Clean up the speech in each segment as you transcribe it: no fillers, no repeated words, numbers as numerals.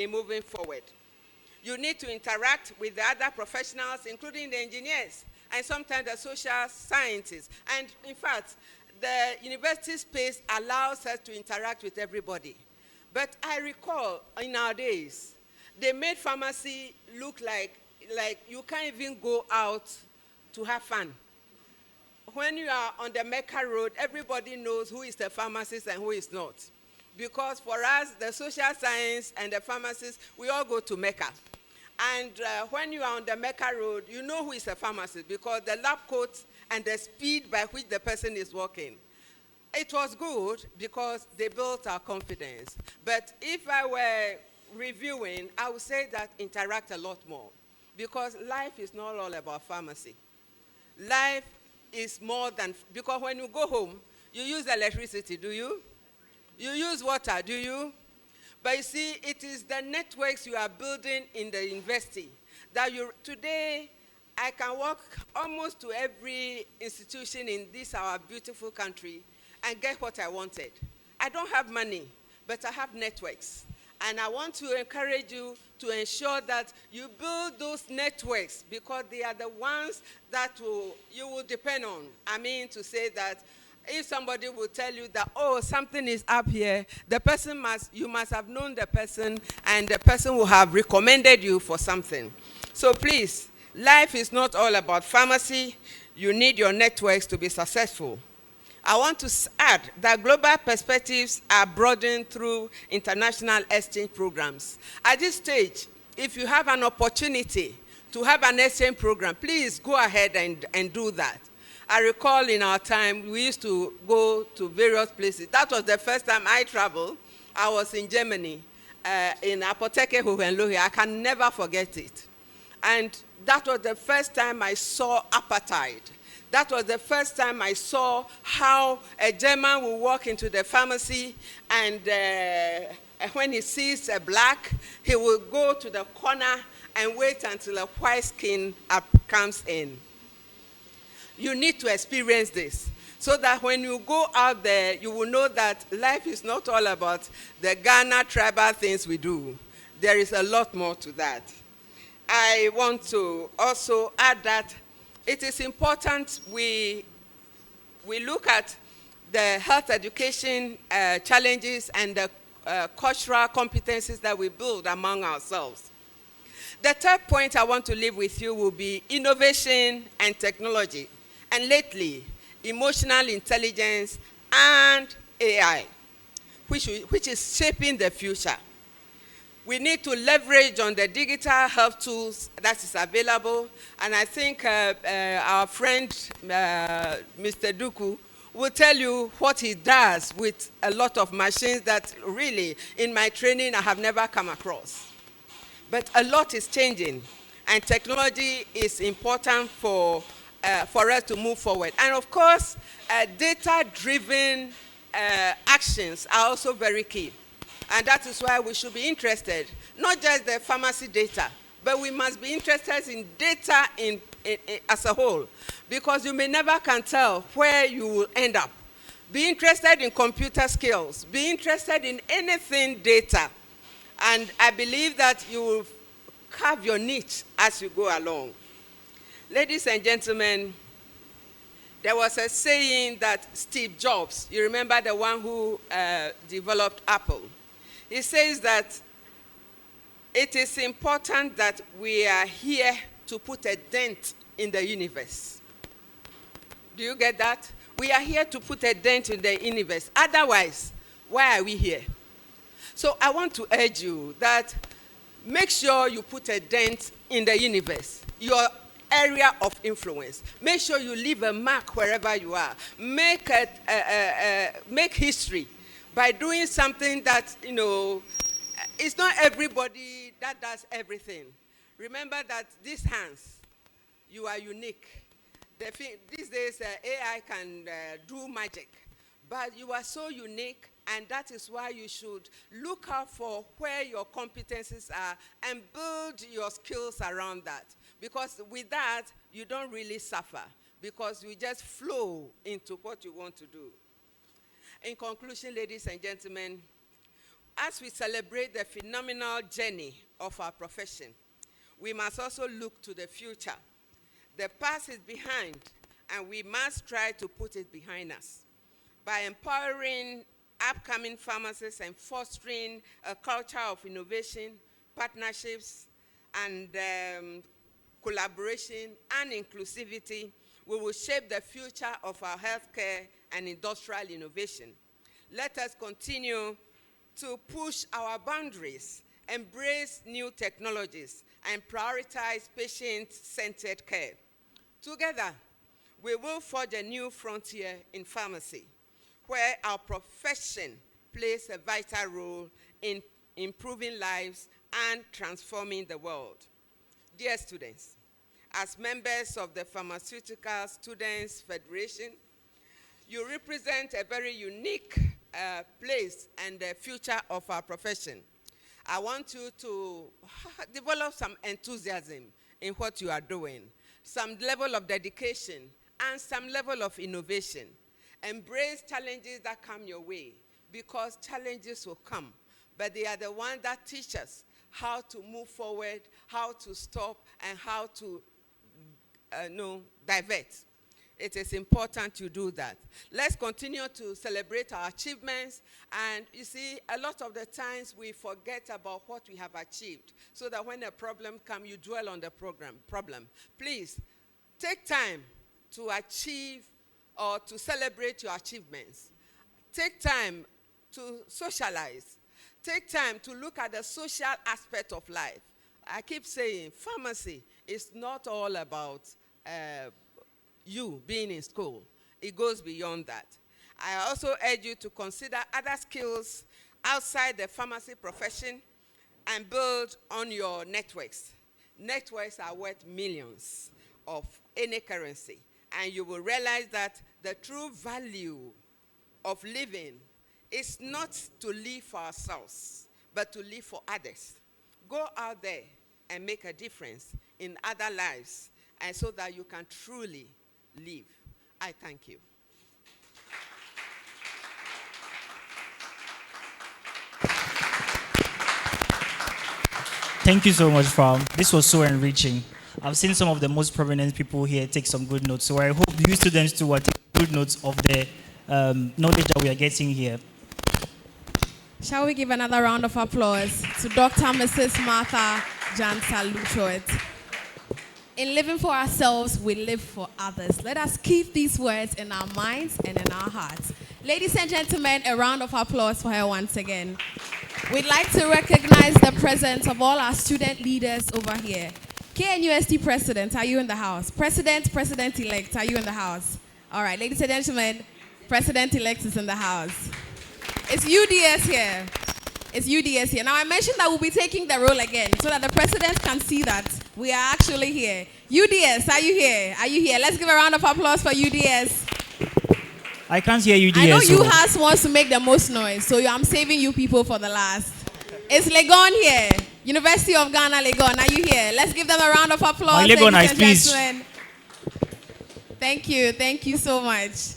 in moving forward. You need to interact with the other professionals, including the engineers and sometimes the social scientists. And in fact, the university space allows us to interact with everybody. But I recall in our days, they made pharmacy look like you can't even go out to have fun. When you are on the Mecca Road, everybody knows who is the pharmacist and who is not. Because for us, the social science and the pharmacists, we all go to Mecca. And when you are on the Mecca Road, you know who is a pharmacist because the lab coat and the speed by which the person is walking. It was good because they built our confidence. But if I were reviewing, I would say that interact a lot more because life is not all about pharmacy. Life is more than, because when you go home, you use electricity, do you? You use water, do you? But you see, it is the networks you are building in the university that today, I can walk almost to every institution in this, our beautiful country, and get what I wanted. I don't have money, but I have networks. And I want to encourage you to ensure that you build those networks because they are the ones that you will depend on. I mean to say that if somebody will tell you that, oh, something is up here, you must have known the person and the person will have recommended you for something. So please, life is not all about pharmacy. You need your networks to be successful. I want to add that global perspectives are broadened through international exchange programs. At this stage, if you have an opportunity to have an exchange program, please go ahead and do that. I recall in our time, we used to go to various places. That was the first time I traveled. I was in Germany, in Apotheke Hohenlohe. I can never forget it. And that was the first time I saw apartheid. That was the first time I saw how a German will walk into the pharmacy and when he sees a black, he will go to the corner and wait until a white skin comes in. You need to experience this so that when you go out there, you will know that life is not all about the Ghana tribal things we do. There is a lot more to that. I want to also add that it is important we look at the health education challenges and the cultural competencies that we build among ourselves. The third point I want to leave with you will be innovation and technology, and lately, emotional intelligence and AI, which is shaping the future. We need to leverage on the digital health tools that is available. And I think our friend, Mr. Duku, will tell you what he does with a lot of machines that really, in my training, I have never come across. But a lot is changing. And technology is important for us to move forward. And of course, data-driven actions are also very key. And that is why we should be interested, not just the pharmacy data, but we must be interested in data as a whole, because you may never can tell where you will end up. Be interested in computer skills. Be interested in anything data. And I believe that you will carve your niche as you go along. Ladies and gentlemen, there was a saying that Steve Jobs, you remember the one who developed Apple, he says that it is important that we are here to put a dent in the universe. Do you get that? We are here to put a dent in the universe. Otherwise, why are we here? So I want to urge you that make sure you put a dent in the universe, your area of influence. Make sure you leave a mark wherever you are. Make history by doing something that, it's not everybody that does everything. Remember that these hands, you are unique. These days, AI can do magic, but you are so unique, and that is why you should look out for where your competencies are and build your skills around that. Because with that, you don't really suffer, because you just flow into what you want to do. In conclusion, ladies and gentlemen, as we celebrate the phenomenal journey of our profession, we must also look to the future. The past is behind, and we must try to put it behind us. By empowering upcoming pharmacists and fostering a culture of innovation, partnerships, and collaboration and inclusivity, we will shape the future of our healthcare and industrial innovation. Let us continue to push our boundaries, embrace new technologies, and prioritize patient-centered care. Together, we will forge a new frontier in pharmacy, where our profession plays a vital role in improving lives and transforming the world. Dear students, as members of the Pharmaceutical Students Federation, you represent a very unique place and the future of our profession. I want you to develop some enthusiasm in what you are doing, some level of dedication, and some level of innovation. Embrace challenges that come your way, because challenges will come, but they are the ones that teach us how to move forward, how to stop, and how to divert. It is important to do that. Let's continue to celebrate our achievements. And you see, a lot of the times we forget about what we have achieved, so that when a problem comes, you dwell on the problem. Please, take time to achieve or to celebrate your achievements. Take time to socialize. Take time to look at the social aspect of life. I keep saying pharmacy is not all about you being in school. It goes beyond that. I also urge you to consider other skills outside the pharmacy profession and build on your networks. Networks are worth millions of any currency, and you will realize that the true value of living is not to live for ourselves, but to live for others. Go out there and make a difference in other lives, and so that you can truly live. I thank you. Thank you so much, Fam. This was so enriching. I've seen some of the most prominent people here take some good notes, so I hope you students too are taking good notes of the knowledge that we are getting here. Shall we give another round of applause to Dr. Mrs. Martha Jansa Luchoet? In living for ourselves, we live for others. Let us keep these words in our minds and in our hearts. Ladies and gentlemen, a round of applause for her once again. We'd like to recognize the presence of all our student leaders over here. KNUST President, are you in the house? President-elect, are you in the house? All right, ladies and gentlemen, President-elect is in the house. It's UDS here. It's UDS here. Now, I mentioned that we'll be taking the role again so that the president can see that we are actually here. UDS, are you here? Are you here? Let's give a round of applause for UDS. I can't hear UDS. I know UHAS wants to make the most noise, so I'm saving you people for the last. It's Legon here. University of Ghana, Legon. Are you here? Let's give them a round of applause. Legon, please. Thank you. Thank you so much.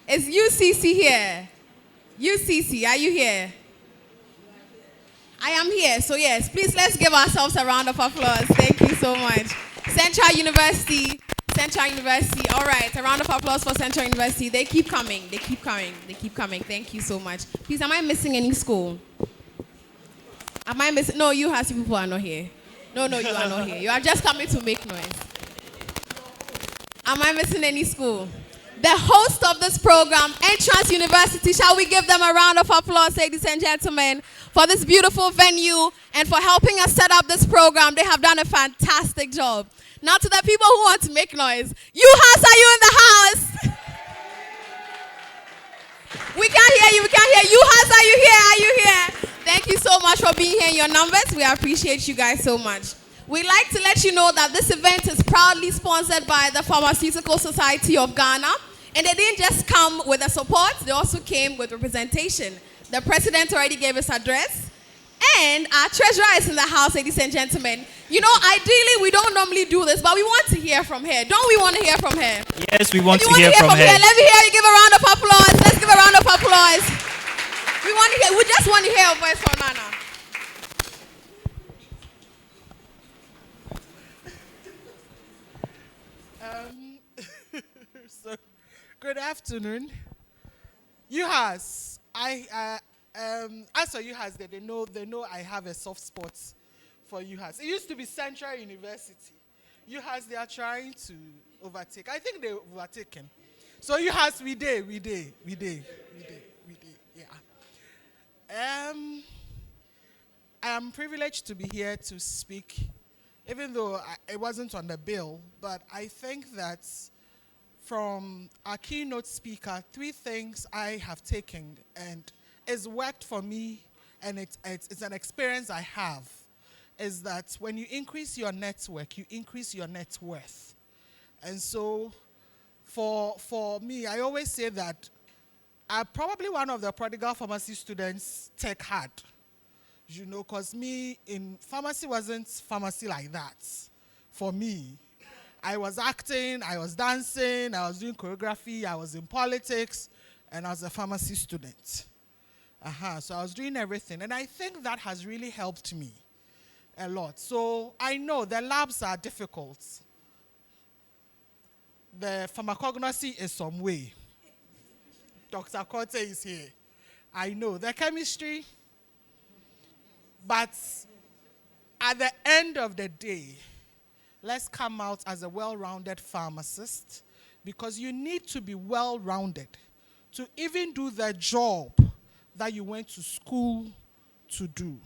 Is UCC here? UCC, are you here? I am here. So yes, please let's give ourselves a round of applause. Thank you so much. Central University. Central University. All right, a round of applause for Central University. They keep coming. They keep coming. They keep coming. Thank you so much. Please, am I missing any school? Am I missing? No, you has people are not here. No, you are not here. You are just coming to make noise. Am I missing any school? The host of this program, Entrance University, shall we give them a round of applause, ladies and gentlemen, for this beautiful venue and for helping us set up this program. They have done a fantastic job. Now to the people who want to make noise, UHAS, are you in the house? We can't hear you, we can't hear you. UHAS, are you here? Are you here? Thank you so much for being here in your numbers. We appreciate you guys so much. We'd like to let you know that this event is proudly sponsored by the Pharmaceutical Society of Ghana. And they didn't just come with the support, they also came with representation. The president already gave his address. And our treasurer is in the house, ladies and gentlemen. You know, ideally, we don't normally do this, but we want to hear from her. Don't we want to hear from her? Yes, we want to hear from her. Let me hear you give a round of applause. Let's give a round of applause. We just want to hear your voice from Nana. So, good afternoon. UHAS, as for UHAS, they know I have a soft spot for UHAS. It used to be Central University. UHAS, they are trying to overtake. I think they've overtaken. So UHAS, we did, yeah. I am privileged to be here to speak, even though it wasn't on the bill, but I think that from our keynote speaker, 3 things I have taken, and it's worked for me, and it's an experience I have, is that when you increase your network, you increase your net worth. And so for me, I always say that I'm probably one of the prodigal pharmacy students tech hard, because me in pharmacy wasn't pharmacy like that for me. I was acting, I was dancing, I was doing choreography, I was in politics, and I was a pharmacy student. So I was doing everything, and I think that has really helped me a lot. So I know the labs are difficult. The pharmacognosy is some way. Dr. Corte is here. I know the chemistry, but at the end of the day, let's come out as a well-rounded pharmacist, because you need to be well-rounded to even do the job that you went to school to do.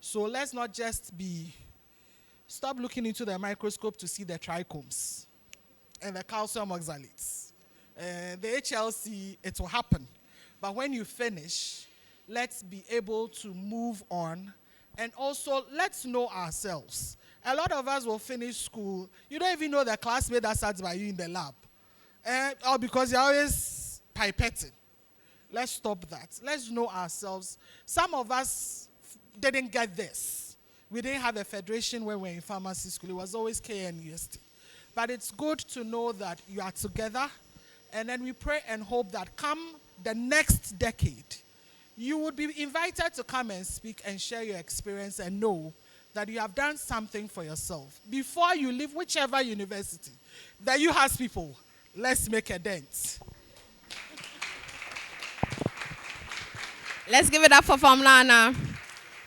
So let's not just stop looking into the microscope to see the trichomes and the calcium oxalates. The HLC, it will happen. But when you finish, let's be able to move on, and also let's know ourselves. A lot of us will finish school. You don't even know the classmate that sat by you in the lab. Or because you're always pipetting. Let's stop that. Let's know ourselves. Some of us didn't get this. We didn't have a federation when we were in pharmacy school. It was always KNUST. But it's good to know that you are together. And then we pray and hope that come the next decade, you would be invited to come and speak and share your experience and know that you have done something for yourself. Before you leave whichever university, that you have people, let's make a dent. Let's give it up for Famlana.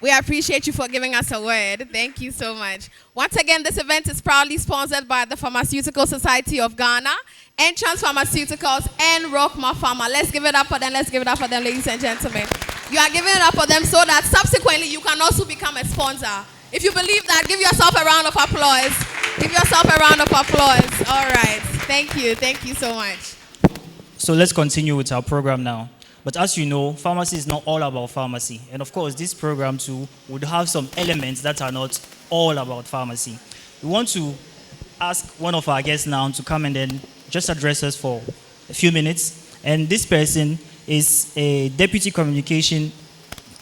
We appreciate you for giving us a word. Thank you so much. Once again, this event is proudly sponsored by the Pharmaceutical Society of Ghana, Entrance Pharmaceuticals, and Rockma Pharma. Let's give it up for them. Let's give it up for them, ladies and gentlemen. You are giving it up for them so that subsequently you can also become a sponsor. If you believe that, give yourself a round of applause. Give yourself a round of applause. All right. Thank you. Thank you so much. So let's continue with our program now. But as you know, pharmacy is not all about pharmacy. And of course, this program too would have some elements that are not all about pharmacy. We want to ask one of our guests now to come and then just address us for a few minutes. And this person is a deputy communication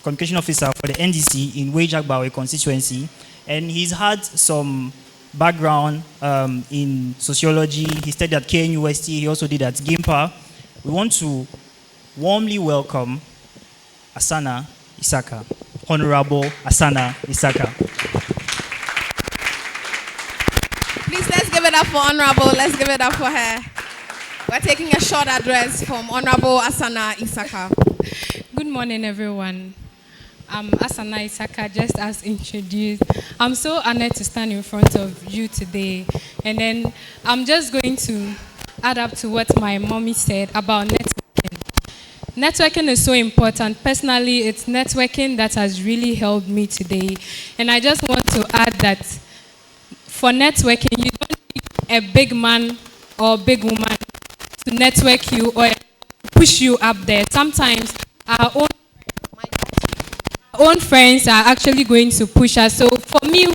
officer for the NDC in Wejak constituency. And he's had some background in sociology. He studied at KNUST. He also did at GIMPA. We want to warmly welcome Asana Isaka, Honorable Asana Isaka. Please, let's give it up for Honorable. Let's give it up for her. We're taking a short address from Honorable Asana Isaka. Good morning, everyone. I'm Asana Isaka, just as introduced. I'm so honored to stand in front of you today. And then I'm just going to add up to what my mommy said about networking. Networking is so important. Personally, it's networking that has really helped me today. And I just want to add that for networking, you don't need a big man or big woman to network you or push you up there. Sometimes our own friends are actually going to push us. So for me,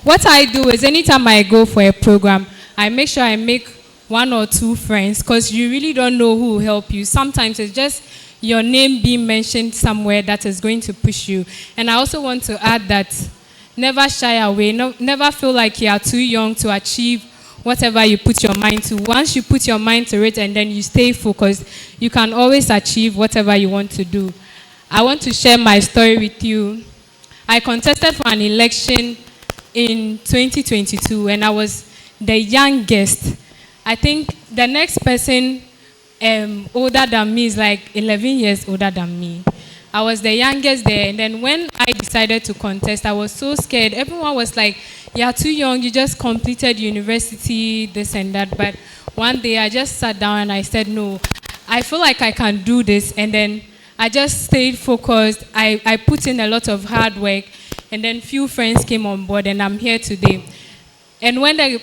what I do is anytime I go for a program, I make sure I make 1 or 2 friends, because you really don't know who will help you. Sometimes it's just your name being mentioned somewhere that is going to push you. And I also want to add that never shy away. Never feel like you are too young to achieve whatever you put your mind to. Once you put your mind to it and then you stay focused, you can always achieve whatever you want to do. I want to share my story with you. I contested for an election in 2022 and I was the youngest. I think the next person older than me is like 11 years older than me. I was the youngest there, and then when I decided to contest, I was so scared. Everyone was like, "You're too young, you just completed university, this and that." But one day I just sat down and I said, "No, I feel like I can do this." And then I just stayed focused. I put in a lot of hard work, and then few friends came on board, and I'm here today. And when the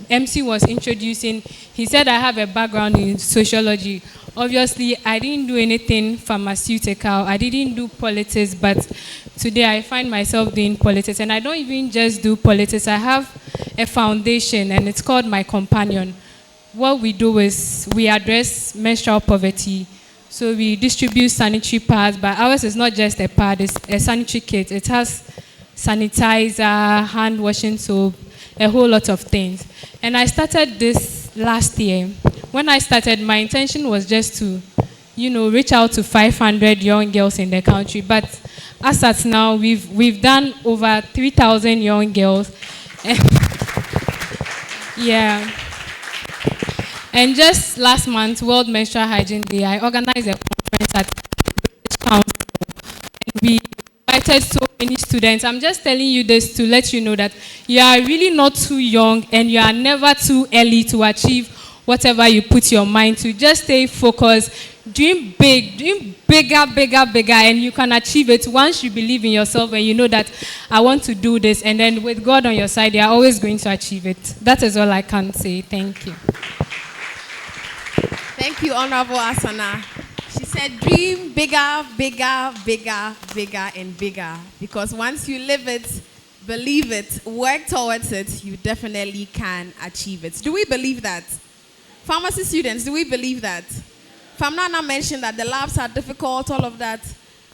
MC was introducing, he said I have a background in sociology. Obviously, I didn't do anything pharmaceutical. I didn't do politics, but today I find myself doing politics. And I don't even just do politics. I have a foundation, and it's called My Companion. What we do is we address menstrual poverty. So we distribute sanitary pads, but ours is not just a pad, it's a sanitary kit. It has sanitizer, hand washing soap, a whole lot of things. And I started this last year. When I started, my intention was just to, reach out to 500 young girls in the country. But as at now, we've done over 3,000 young girls. Yeah. And just last month, World Menstrual Hygiene Day, I organized a conference at British Council. And we invited so many students. I'm just telling you this to let you know that you are really not too young and you are never too early to achieve whatever you put your mind to. Just stay focused, dream big, dream bigger, bigger, bigger, and you can achieve it once you believe in yourself and you know that I want to do this. And then with God on your side, you are always going to achieve it. That is all I can say. Thank you. Thank you, Honorable Asana. She said, dream bigger, bigger, bigger, bigger, and bigger. Because once you live it, believe it, work towards it, you definitely can achieve it. Do we believe that? Pharmacy students, do we believe that? Famnana mentioned that the labs are difficult, all of that.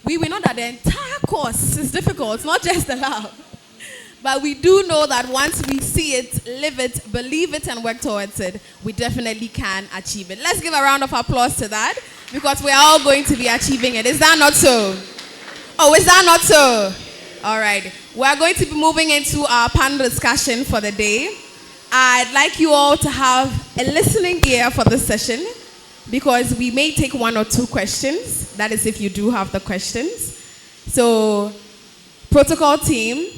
We know that the entire course is difficult, not just the lab. But we do know that once we see it, live it, believe it, and work towards it, we definitely can achieve it. Let's give a round of applause to that, because we're all going to be achieving it. Is that not so? Oh, is that not so? All right. We're going to be moving into our panel discussion for the day. I'd like you all to have a listening ear for this session, because we may take one or two questions. That is if you do have the questions. So, protocol team,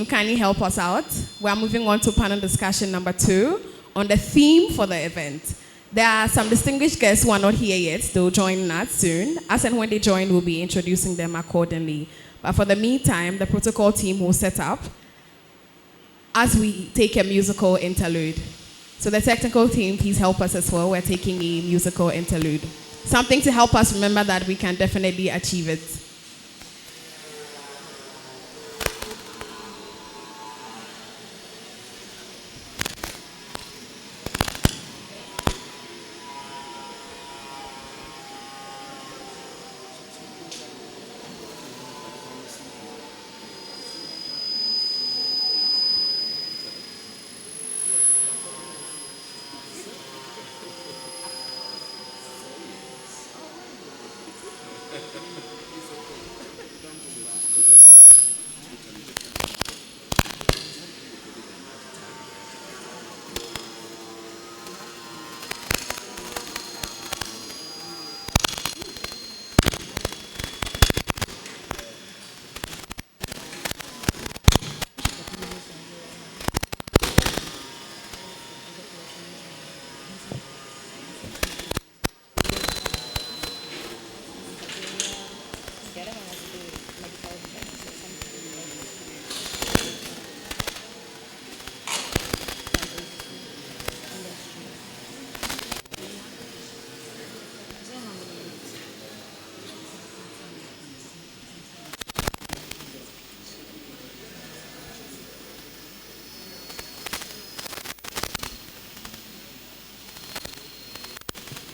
kindly help us out. We're moving on to panel discussion number 2 on the theme for the event. There are some distinguished guests who are not here yet. They'll join us soon. As and when they join, we'll be introducing them accordingly. But for the meantime, the protocol team will set up as we take a musical interlude. So the technical team, please help us as well. We're taking a musical interlude. Something to help us remember that we can definitely achieve it.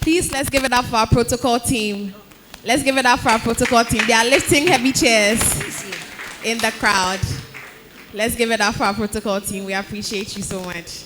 Please, let's give it up for our protocol team. Let's give it up for our protocol team. They are lifting heavy chairs in the crowd. Let's give it up for our protocol team. We appreciate you so much.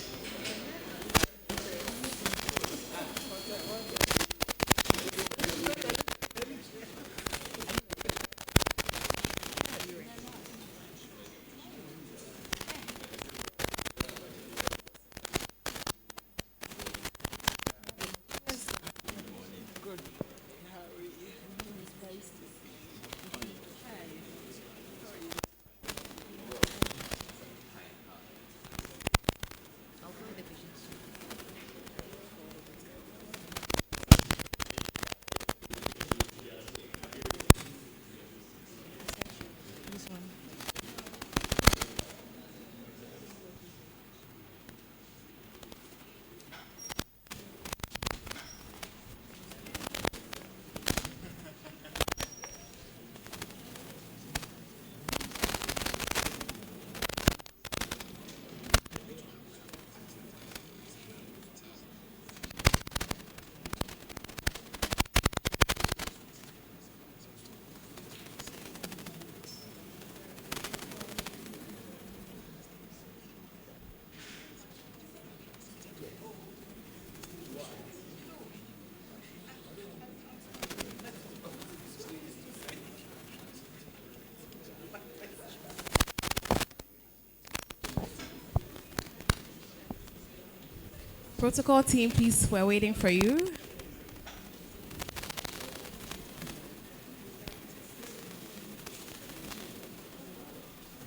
Protocol team, please, we're waiting for you.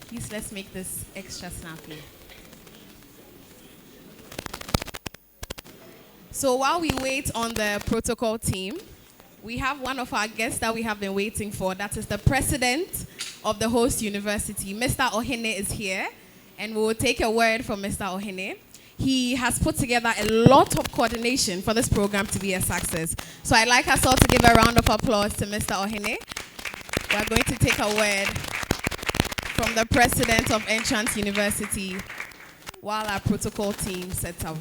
Please, let's make this extra snappy. So while we wait on the protocol team, we have one of our guests that we have been waiting for. That is the president of the host university. Mr. Ohene is here, and we will take a word from Mr. Ohene. He has put together a lot of coordination for this program to be a success. So I'd like us all to give a round of applause to Mr. Ohene. We're going to take a word from the president of Entrance University while our protocol team sets up.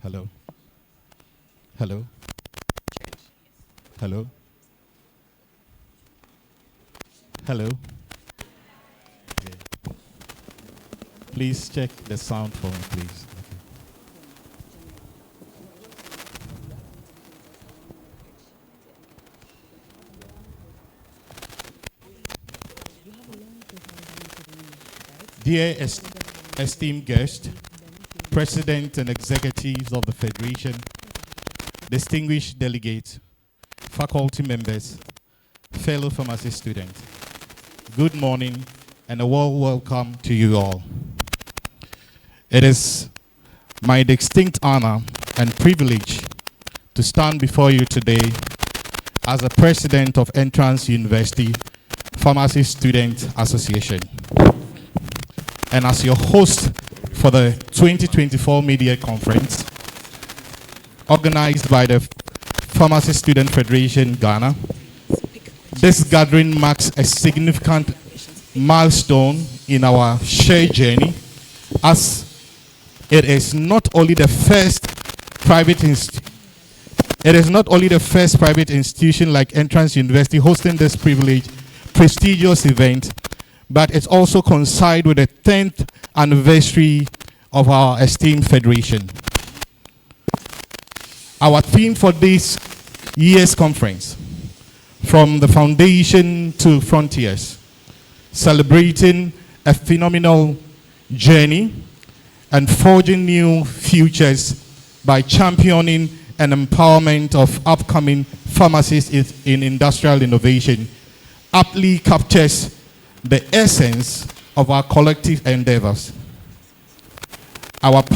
Hello. Hello. Hello. Hello. Yeah. Please check the sound for me, please. Okay. Dear esteemed guest, President and executives of the Federation, distinguished delegates, faculty members, fellow pharmacy students, good morning and a warm welcome to you all. It is my distinct honor and privilege to stand before you today as the president of Entrance University Pharmacy Student Association and as your host for the 2024 media conference organized by the Pharmacy Student Federation Ghana. This gathering marks a significant milestone in our shared journey, as it is not only the first private institution like Entrance University hosting this prestigious event, but it's also coincide with the 10th anniversary of our esteemed federation. Our theme for this year's conference, From the Foundation to Frontiers, celebrating a phenomenal journey and forging new futures by championing an empowerment of upcoming pharmacists in industrial innovation, aptly captures the essence of our collective endeavors. Over the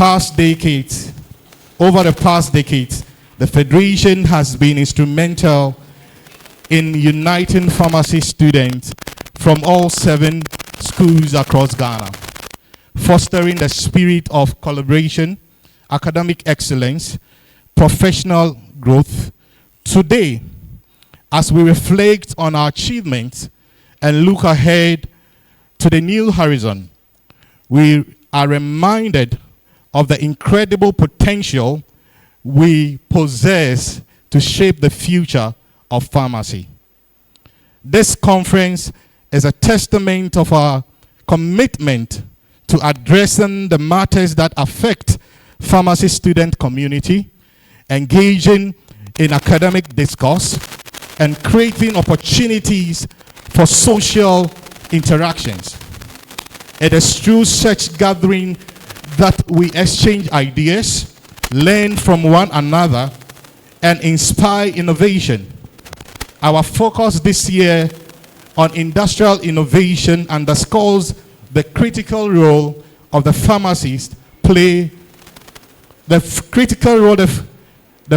past decades, the Federation has been instrumental in uniting pharmacy students from all 7 schools across Ghana, fostering the spirit of collaboration, academic excellence, professional growth. Today, as we reflect on our achievements and look ahead to the new horizon, we are reminded of the incredible potential we possess to shape the future of pharmacy. This conference is a testament of our commitment to addressing the matters that affect pharmacy student community, engaging in academic discourse, and creating opportunities for social interactions. It is through such gathering that we exchange ideas, learn from one another, and inspire innovation. Our focus this year on industrial innovation underscores the critical role of the pharmacists play, the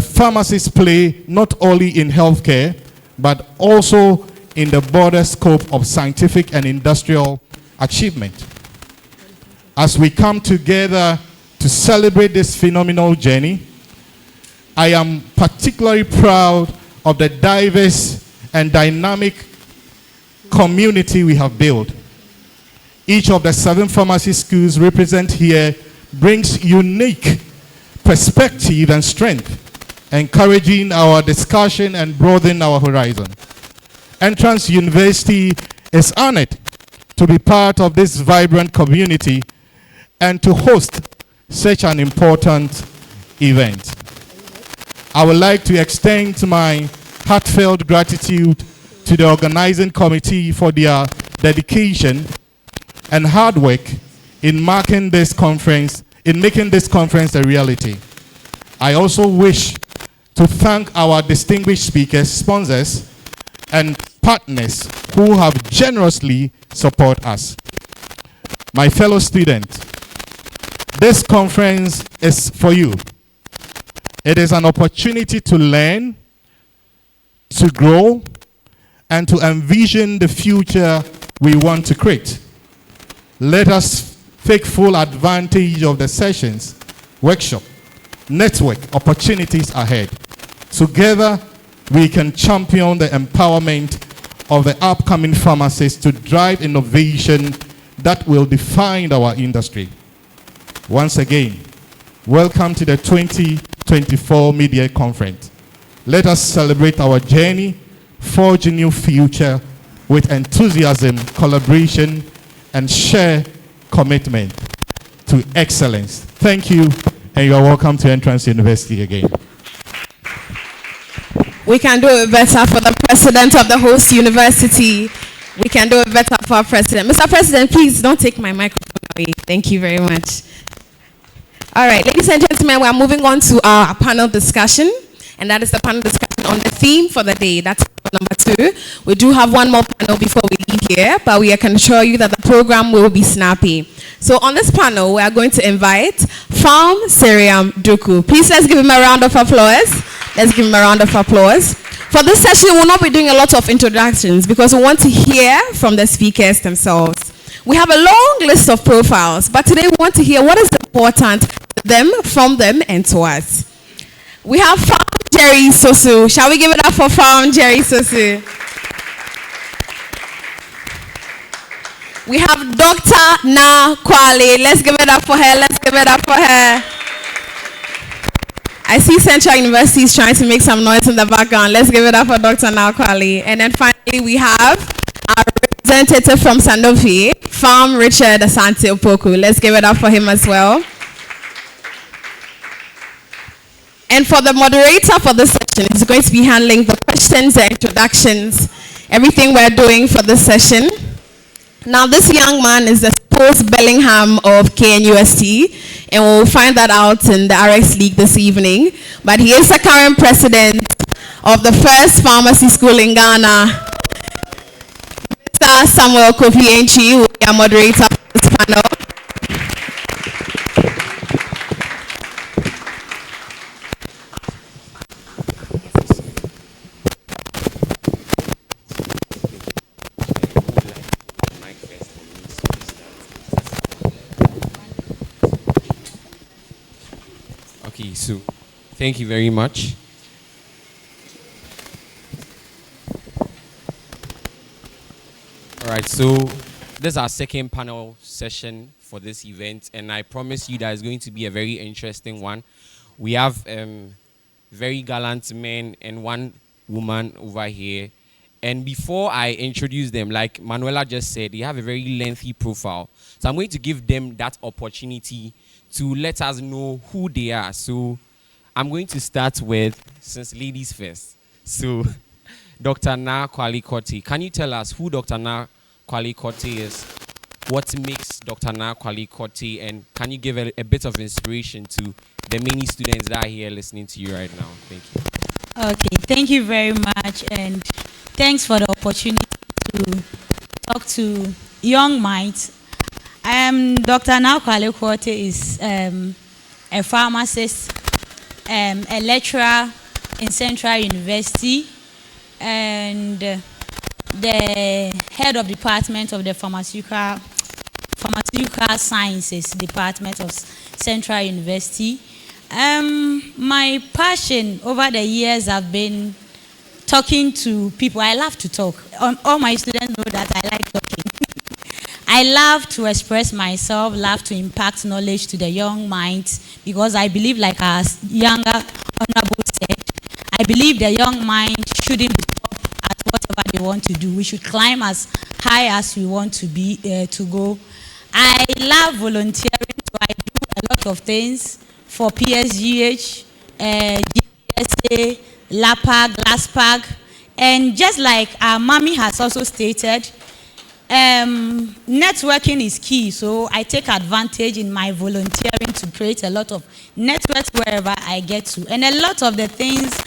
pharmacists play not only in healthcare, but also in the broader scope of scientific and industrial achievement. As we come together to celebrate this phenomenal journey, I am particularly proud of the diverse and dynamic community we have built. Each of the 7 pharmacy schools represented here brings unique perspective and strength, encouraging our discussion and broadening our horizon. Entrance University is honored to be part of this vibrant community and to host such an important event. I would like to extend my heartfelt gratitude to the organizing committee for their dedication and hard work in making this conference a reality. I also wish to thank our distinguished speakers, sponsors, and partners who have generously supported us. My fellow students, this conference is for you. It is an opportunity to learn, to grow, and to envision the future we want to create. Let us take full advantage of the sessions, workshop, network opportunities ahead. Together, we can champion the empowerment of the upcoming pharmacists to drive innovation that will define our industry. Once again, welcome to the 2024 Media Conference. Let us celebrate our journey, forge a new future with enthusiasm, collaboration, and share commitment to excellence. Thank you, and you are welcome to Entrance University again. We can do it better for the president of the host university. We can do it better for our president. Mr. President, please don't take my microphone away. Thank you very much. All right, ladies and gentlemen, we are moving on to our panel discussion, and that is the panel discussion on the theme for the day. That's number 2. We do have one more panel before we leave here, but we can assure you that the program will be snappy. So on this panel, we are going to invite Farm Seriam Duku. Please let's give him a round of applause. Let's give him a round of applause. For this session, we'll not be doing a lot of introductions because we want to hear from the speakers themselves. We have a long list of profiles, but today we want to hear what is important to them, from them, and to us. We have Farm Jerry Sosu. Shall we give it up for Farm Jerry Sosu? We have Dr. Na Kwale. Let's give it up for her. Let's give it up for her. I see Central University is trying to make some noise in the background. Let's give it up for Dr. Na Kwale. And then finally, we have our representative from Sanofi, Farm Richard Asante Opoku. Let's give it up for him as well. And for the moderator for this session, is going to be handling the questions, the introductions, everything we're doing for this session. Now, this young man is the Sports Bellingham of KNUST, and we'll find that out in the RX League this evening. But he is the current president of the first pharmacy school in Ghana. Mr. Samuel Kofi Enchi, who is our moderator for this panel. So, thank you very much. All right, so this is our second panel session for this event, and I promise you that it's going to be a very interesting one. We have very gallant men and one woman over here. And before I introduce them, like Manuela just said, they have a very lengthy profile. So I'm going to give them that opportunity to let us know who they are. So I'm going to start with, since ladies first. So Dr. Na Kwale Korte, can you tell us who Dr. Na Kwale Korte is? What makes Dr. Na Kwale Korte, and can you give a bit of inspiration to the many students that are here listening to you right now? Thank you. Okay, thank you very much, and thanks for the opportunity to talk to young minds. Dr. Na Kwale Korte is a pharmacist, a lecturer in Central University, and the head of department of the pharmaceutical sciences department of Central University. My passion over the years have been talking to people. I love to talk. All my students know that I like talking. I love to express myself, love to impact knowledge to the young minds, because I believe, like our younger honorable said, I believe the young mind shouldn't be stopped at whatever they want to do. We should climb as high as we want to be to go. I love volunteering, so I do a lot of things for Psgh, GPSA, LAPAG, GlassPAG, and just like our mommy has also stated, networking is key, so I take advantage in my volunteering to create a lot of networks wherever I get to. And a lot of the things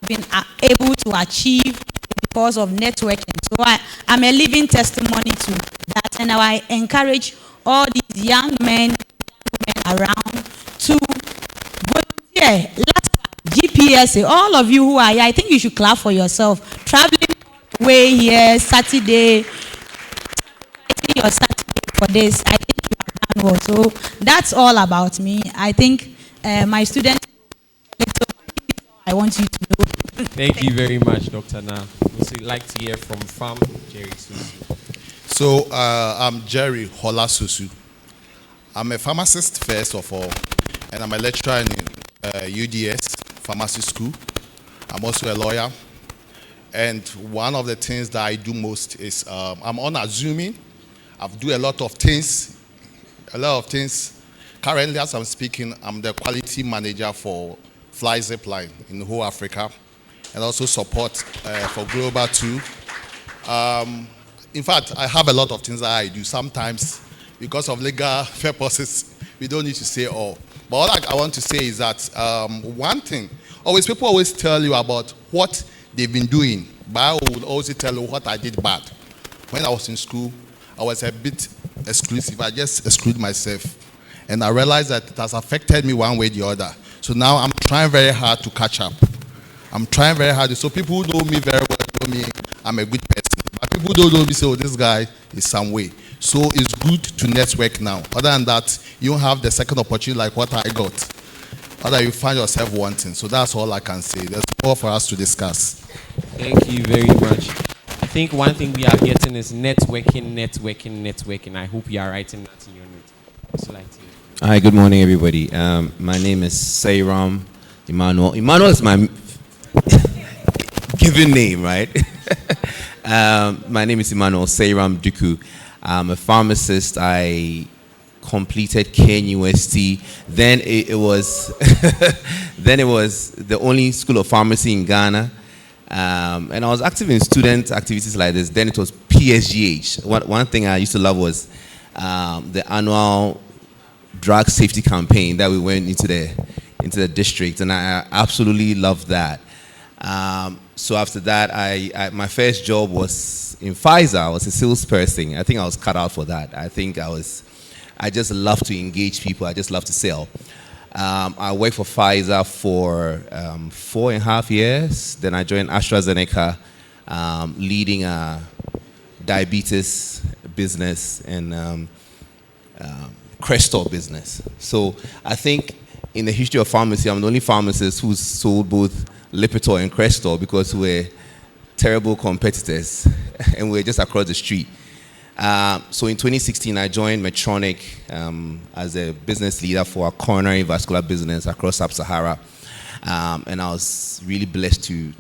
I've been able to achieve because of networking. So I'm a living testimony to that, and I encourage all these young men around to volunteer. GPSA, all of you who are here, I think you should clap for yourself. Traveling way here, Saturday, your Saturday for this, I think you have done well. So that's all about me. I think my students, I want you to know. Thank you very much, Dr. Na. We'd like to hear from Jerry Susu. So I'm Jerry Hola Susu. I'm a pharmacist first of all, and I'm a lecturer in UDS Pharmacy School. I'm also a lawyer, and one of the things that I do most is I'm unassuming. I do a lot of things. Currently, as I'm speaking, I'm the quality manager for Fly Zipline in the whole Africa, and also support for Global too. In fact, I have a lot of things that I do. Sometimes, because of legal purposes, we don't need to say all. But all I want to say is that one thing, people always tell you about what they've been doing, but I would also tell you what I did bad. When I was in school, I was a bit exclusive. I just excluded myself. And I realized that it has affected me one way or the other. So now I'm trying very hard to catch up. I'm trying very hard. So people who know me very well know me, I'm a good person. But people who don't know me say, oh, this guy is some way. So it's good to network now. Other than that, you don't have the second opportunity like what I got. Other you find yourself wanting. So that's all I can say. There's more for us to discuss. Thank you very much. I think one thing we are getting is networking. I hope you are writing that in your note. Hi, good morning, everybody. My name is Seiram Emmanuel. Emmanuel is my given name, right? My name is Emmanuel Seiram Duku. I'm a pharmacist. I completed KNUST. Then it was then it was the only school of pharmacy in Ghana. And I was active in student activities like this. Then it was Psgh. One thing I used to love was the annual drug safety campaign that we went into the district, and I absolutely loved that. So after that, I my first job was in Pfizer. I was a salesperson. I think I was cut out for that. I just love to engage people. I just love to sell. I worked for Pfizer for 4.5 years. Then I joined AstraZeneca, leading a diabetes business and Crestor business. So I think in the history of pharmacy, I'm the only pharmacist who's sold both Lipitor and Crestor because we're terrible competitors and we're just across the street. So in 2016, I joined Medtronic as a business leader for a coronary vascular business across Sub-Sahara. And I was really blessed to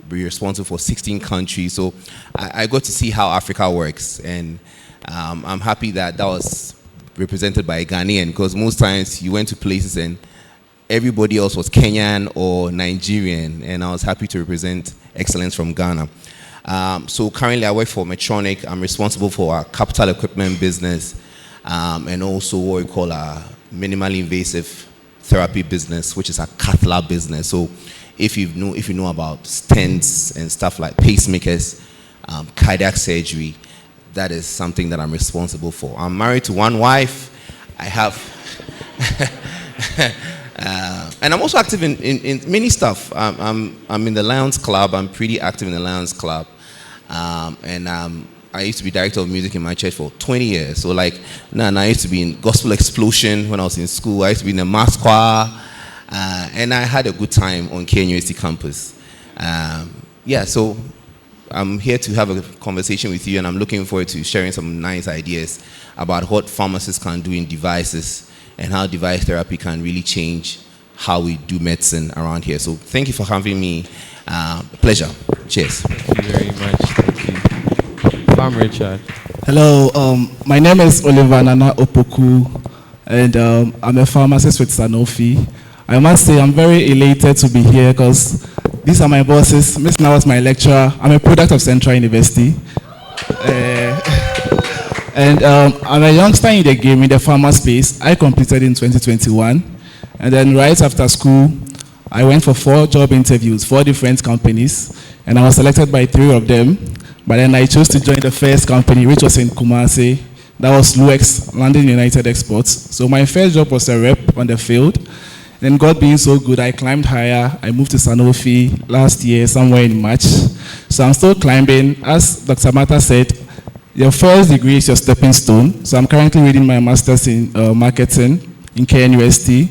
be responsible for 16 countries. So I got to see how Africa works. And I'm happy that was represented by a Ghanaian, because most times you went to places and everybody else was Kenyan or Nigerian. And I was happy to represent excellence from Ghana. So currently I work for Medtronic. I'm responsible for our capital equipment business and also what we call our minimally invasive therapy business, which is a cath lab business. So if you know about stents and stuff like pacemakers, cardiac surgery, that is something that I'm responsible for. I'm married to one wife. I have, and I'm also active in many stuff. I'm in the Lions Club. I'm pretty active in the Lions Club. I used to be director of music in my church for 20 years. So I used to be in Gospel Explosion when I was in school. I used to be in the mass choir. And I had a good time on KNUST campus. So I'm here to have a conversation with you, and I'm looking forward to sharing some nice ideas about what pharmacists can do in devices and how device therapy can really change how we do medicine around here. So thank you for having me. Pleasure. Cheers. Thank you very much. Thank you. Farm Richard. Hello, my name is Oliver Nana Opoku, and I'm a pharmacist with Sanofi. I must say I'm very elated to be here because these are my bosses. Miss Now is my lecturer. I'm a product of Central University. And I'm a youngster in the game, in the pharma space. I completed in 2021. And then right after school, I went for 4 job interviews, 4 different companies, and I was selected by 3 of them. But then I chose to join the first company, which was in Kumasi. That was Luex, London United Exports. So my first job was a rep on the field. Then God being so good, I climbed higher. I moved to Sanofi last year, somewhere in March. So I'm still climbing. As Dr. Mata said, your first degree is your stepping stone. So I'm currently reading my master's in marketing in KNUST.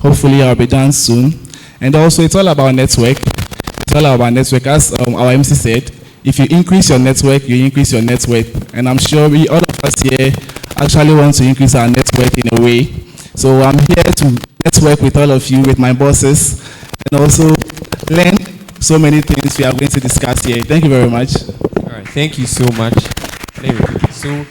Hopefully I'll be done soon. And also it's all about network. It's all about network. As our MC said, if you increase your network, you increase your network. And I'm sure all of us here actually want to increase our network in a way. So I'm here to network with all of you, with my bosses, and also learn so many things we are going to discuss here. Thank you very much. All right, thank you so much. So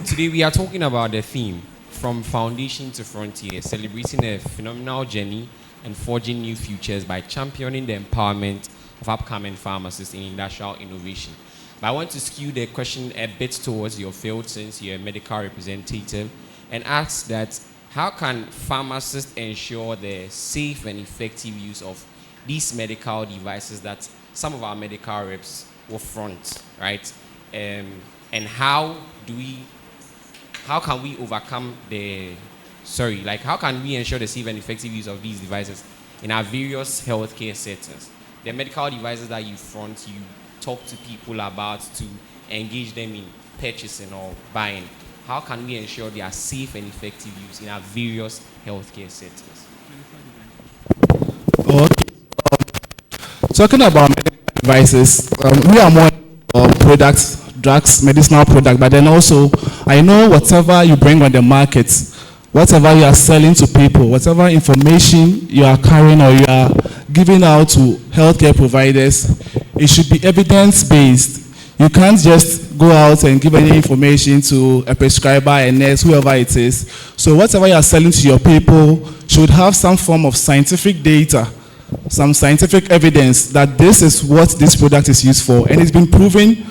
today we are talking about the theme, From Foundation to Frontier, celebrating a phenomenal journey and forging new futures by championing the empowerment of upcoming pharmacists in industrial innovation. But I want to skew the question a bit towards your field, since you're a medical representative, and ask that how can pharmacists ensure the safe and effective use of these medical devices that some of our medical reps will front, right? And how can we overcome how can we ensure the safe and effective use of these devices in our various healthcare settings? The medical devices that you front, you talk to people about to engage them in purchasing or buying. How can we ensure they are safe and effective use in our various healthcare settings? Okay. Talking about medical devices, we are more products, drugs, medicinal products, but then also I know whatever you bring on the market, whatever you are selling to people, whatever information you are carrying or you are giving out to healthcare providers, it should be evidence-based. You can't just go out and give any information to a prescriber, a nurse, whoever it is. So whatever you are selling to your people should have some form of scientific data, some scientific evidence that this is what this product is used for, and it's been proven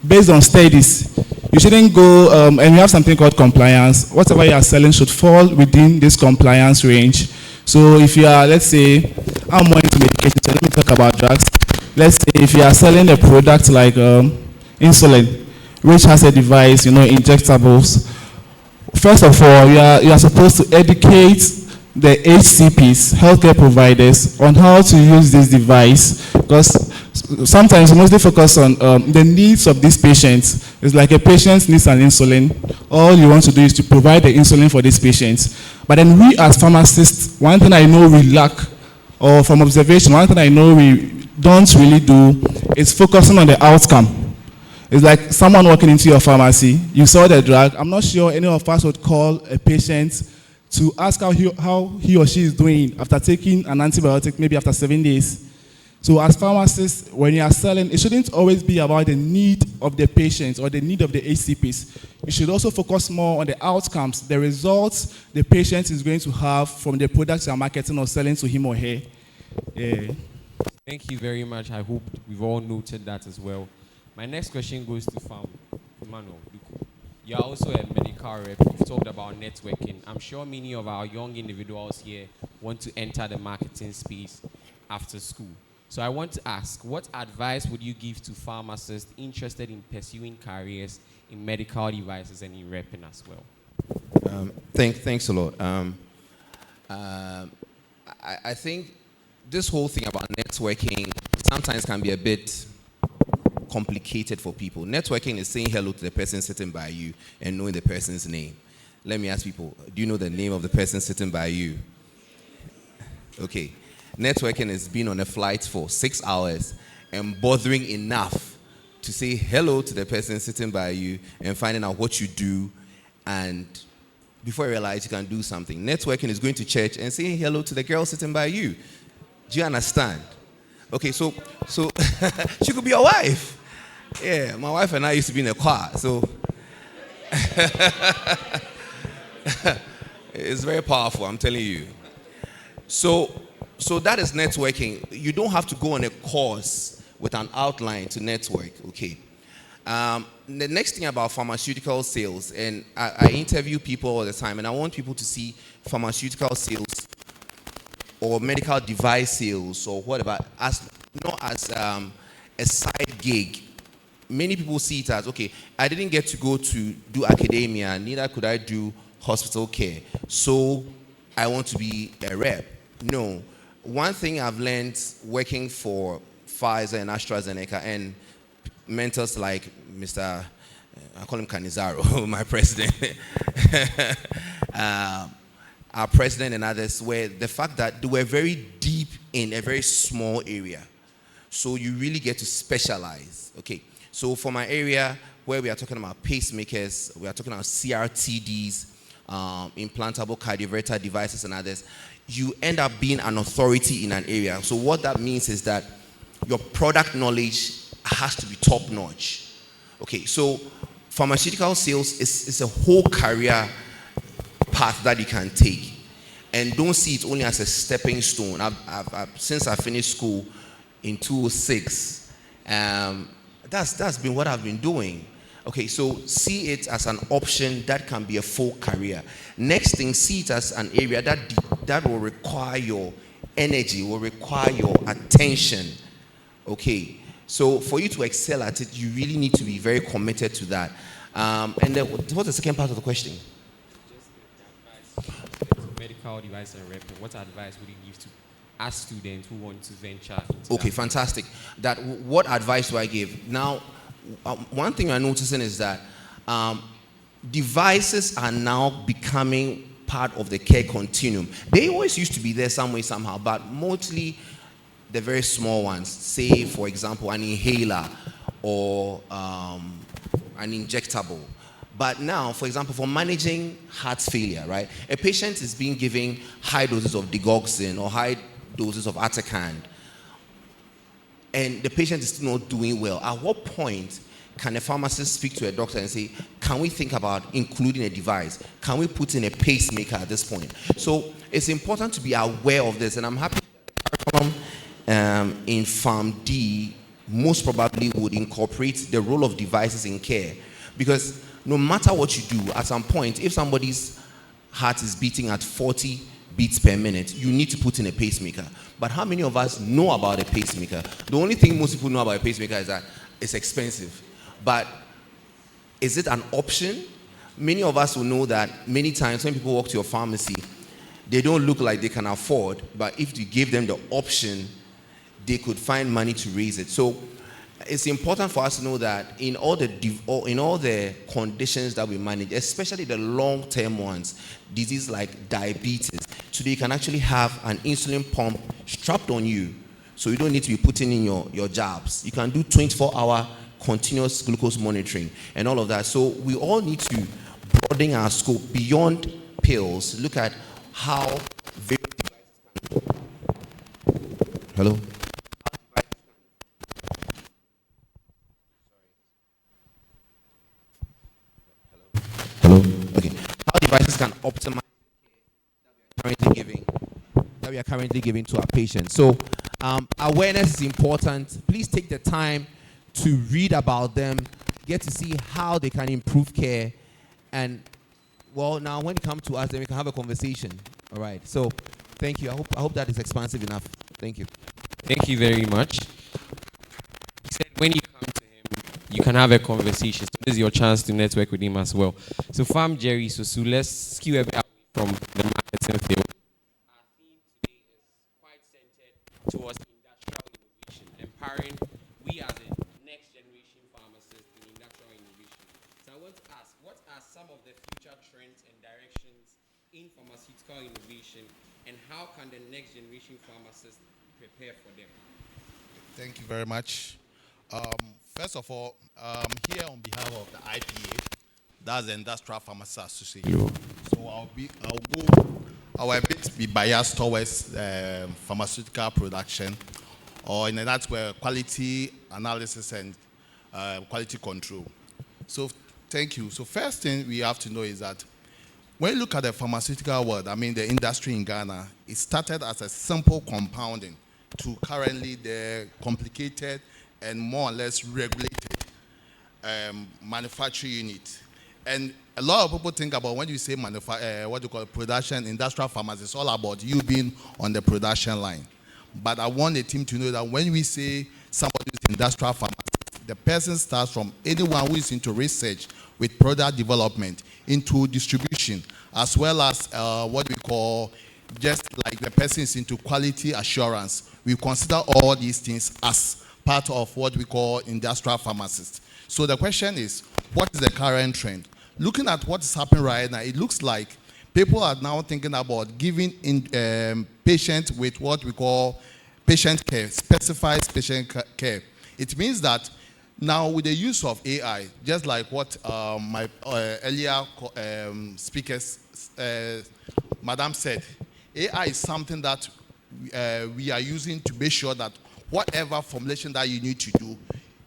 based on studies. You shouldn't go, and we have something called compliance. Whatever you are selling should fall within this compliance range. So if you are, let's say, I'm more into medication, so let me talk about drugs. Let's say if you are selling a product like insulin, which has a device, injectables. First of all, you are supposed to educate the HCPs, healthcare providers, on how to use this device, because sometimes we mostly focus on the needs of these patients. It's like a patient needs an insulin. All you want to do is to provide the insulin for these patients. But then we as pharmacists, one thing I know we lack, or from observation, one thing I know we don't really do is focusing on the outcome. It's like someone walking into your pharmacy, you saw the drug. I'm not sure any of us would call a patient to ask how he or she is doing after taking an antibiotic, maybe after 7 days. So as pharmacists, when you are selling, it shouldn't always be about the need of the patient or the need of the HCPs. You should also focus more on the outcomes, the results the patient is going to have from the products you are marketing or selling to him or her. Yeah. Thank you very much. I hope we've all noted that as well. My next question goes to Emmanuel. You are also a medical rep. You've talked about networking. I'm sure many of our young individuals here want to enter the marketing space after school. So I want to ask, what advice would you give to pharmacists interested in pursuing careers in medical devices and in repping as well? Thanks a lot. I think this whole thing about networking sometimes can be a bit complicated for people. Networking is saying hello to the person sitting by you and knowing the person's name. Let me ask people, do you know the name of the person sitting by you? Okay. Networking is being on a flight for 6 hours and bothering enough to say hello to the person sitting by you and finding out what you do, and before you realize you can do something. Networking is going to church and saying hello to the girl sitting by you. Do you understand? Okay, so she could be your wife. Yeah, my wife and I used to be in a car, so it's very powerful, I'm telling you. So that is networking. You don't have to go on a course with an outline to network, okay? The next thing about pharmaceutical sales, and I interview people all the time, and I want people to see pharmaceutical sales or medical device sales or whatever as not as a side gig. Many people see it as, okay, I didn't get to go to do academia, neither could I do hospital care, so I want to be a rep. No. One thing I've learned working for Pfizer and AstraZeneca and mentors like Mr. I call him Canizaro, my president, our president and others, were the fact that they were very deep in a very small area. So you really get to specialize. Okay. So for my area, where we are talking about pacemakers, we are talking about CRTDs, implantable cardioverter devices and others, you end up being an authority in an area. So what that means is that your product knowledge has to be top notch. Okay, so pharmaceutical sales is a whole career path that you can take, and don't see it only as a stepping stone. Since I finished school in 2006, that's been what I've been doing. Okay, so see it as an option that can be a full career. Next thing, see it as an area that will require your energy, will require your attention. Okay, so for you to excel at it, you really need to be very committed to that. And then what's the second part of the question? Just medical device and rep. What advice would you give to us students who want to venture into Okay, that? fantastic. What advice do I give? Now, one thing I'm noticing is that devices are now becoming part of the care continuum. They always used to be there some way, somehow, but mostly the very small ones. Say, for example, an inhaler or an injectable. But now, for example, for managing heart failure, right? A patient is being given high doses of digoxin or high doses of Atacand, and the patient is still not doing well. At what point can a pharmacist speak to a doctor and say, can we think about including a device? Can we put in a pacemaker at this point? So it's important to be aware of this, and I'm happy in PharmD most probably would incorporate the role of devices in care, because no matter what you do, at some point, if somebody's heart is beating at 40 beats per minute, you need to put in a pacemaker. But how many of us know about a pacemaker? The only thing most people know about a pacemaker is that it's expensive. But is it an option? Many of us will know that many times when people walk to your pharmacy, they don't look like they can afford, but if you give them the option, they could find money to raise it. So it's important for us to know that in all the conditions that we manage, especially the long-term ones, diseases like diabetes, today you can actually have an insulin pump strapped on you, so you don't need to be putting in your jabs. You can do 24-hour continuous glucose monitoring and all of that. So we all need to broaden our scope beyond pills. Look at how various devices can... Hello? Hello? Okay. How devices can optimize that we are currently giving to our patients. So awareness is important. Please take the time to read about them, get to see how they can improve care, and well, now when it comes to us, then we can have a conversation. All right. So thank you. I hope that is expansive enough. Thank you. Thank you very much. He said when you come to him, you can have a conversation. So this is your chance to network with him as well. So Farm Jerry, so let's skew a bit away from the marketing field. Our theme today is quite centered towards industrial innovation, empowering we as a next generation pharmacists in industrial innovation. So I want to ask, what are some of the future trends and directions in pharmaceutical innovation, and how can the next generation pharmacists prepare for them? Thank you very much. First of all, here on behalf of the IPA, that's the Industrial Pharmacists Association. So I'll a bit be biased towards pharmaceutical production, or in that way, quality analysis and quality control. So thank you. So first thing we have to know is that when you look at the pharmaceutical world, I mean the industry in Ghana, it started as a simple compounding to currently the complicated and more or less regulated manufacturing unit. And a lot of people think about when you say what you call production, industrial pharmacy, it's all about you being on the production line. But I want the team to know that when we say somebody is industrial pharmacist, the person starts from anyone who is into research with product development, into distribution, as well as what we call just like the person is into quality assurance. We consider all these things as part of what we call industrial pharmacists. So the question is, what is the current trend? Looking at what is happening right now, it looks like people are now thinking about giving patients with what we call patient care, specified patient care. It means that now with the use of AI, just like what my earlier speakers, Madam said, AI is something that we are using to make sure that whatever formulation that you need to do,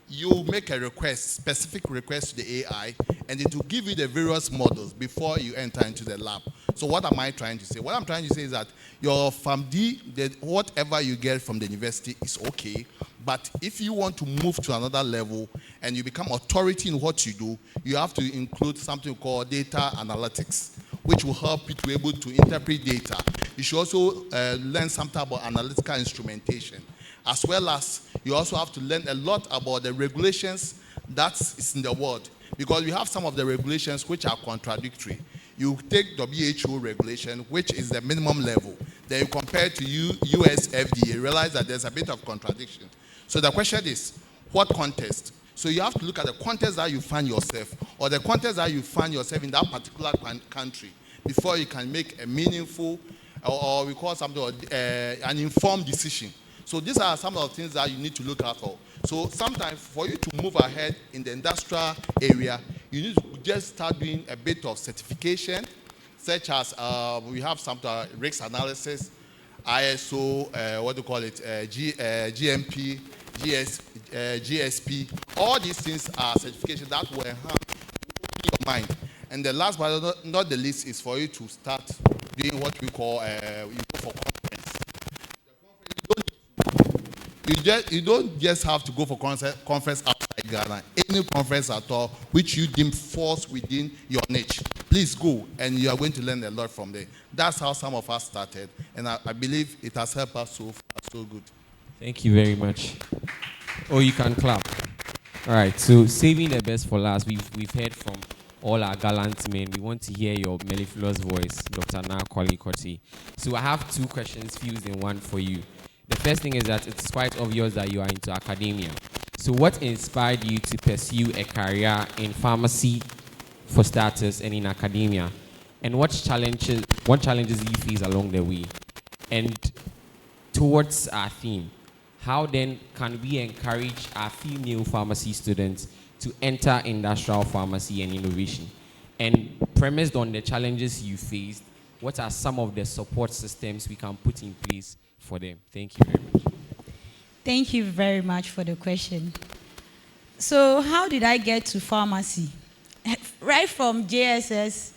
you make a request, specific request to the AI, and it will give you the various models before you enter into the lab. So what am I trying to say? What I'm trying to say is that your PharmD, whatever you get from the university is okay, but if you want to move to another level and you become authority in what you do, you have to include something called data analytics, which will help you to be able to interpret data. You should also learn something about analytical instrumentation, as well as you also have to learn a lot about the regulations that is in the world, because we have some of the regulations which are contradictory. You take WHO regulation, which is the minimum level, then you compare to US FDA, you realize that there's a bit of contradiction. So the question is, what context? So you have to look at the context that you find yourself, or the context that you find yourself in that particular country, before you can make a meaningful, or we call something an informed decision. So these are some of the things that you need to look at for. So sometimes for you to move ahead in the industrial area, you need to just start doing a bit of certification, such as we have some risk analysis, ISO, what do you call it, GMP, GSP. All these things are certification that will enhance your mind. And the last but not the least is for you to start doing what we call you go for conference. You don't just have to go for conference outside Ghana. Any conference at all which you deem falls within your niche, please go, and you are going to learn a lot from there. That's how some of us started, and I believe it has helped us so far, so good. Thank you very much. Oh, you can clap. All right, so saving the best for last, we've heard from all our gallant men. We want to hear your mellifluous voice, Dr. Nakwali Kotti. So I have two questions fused in one for you. The first thing is that it's quite obvious that you are into academia. So what inspired you to pursue a career in pharmacy for starters and in academia? And what challenges do you face along the way? And towards our theme, how then can we encourage our female pharmacy students to enter industrial pharmacy and innovation? And premised on the challenges you faced, what are some of the support systems we can put in place for them? Thank you very much. Thank you very much for the question. So how did I get to pharmacy? Right from JSS,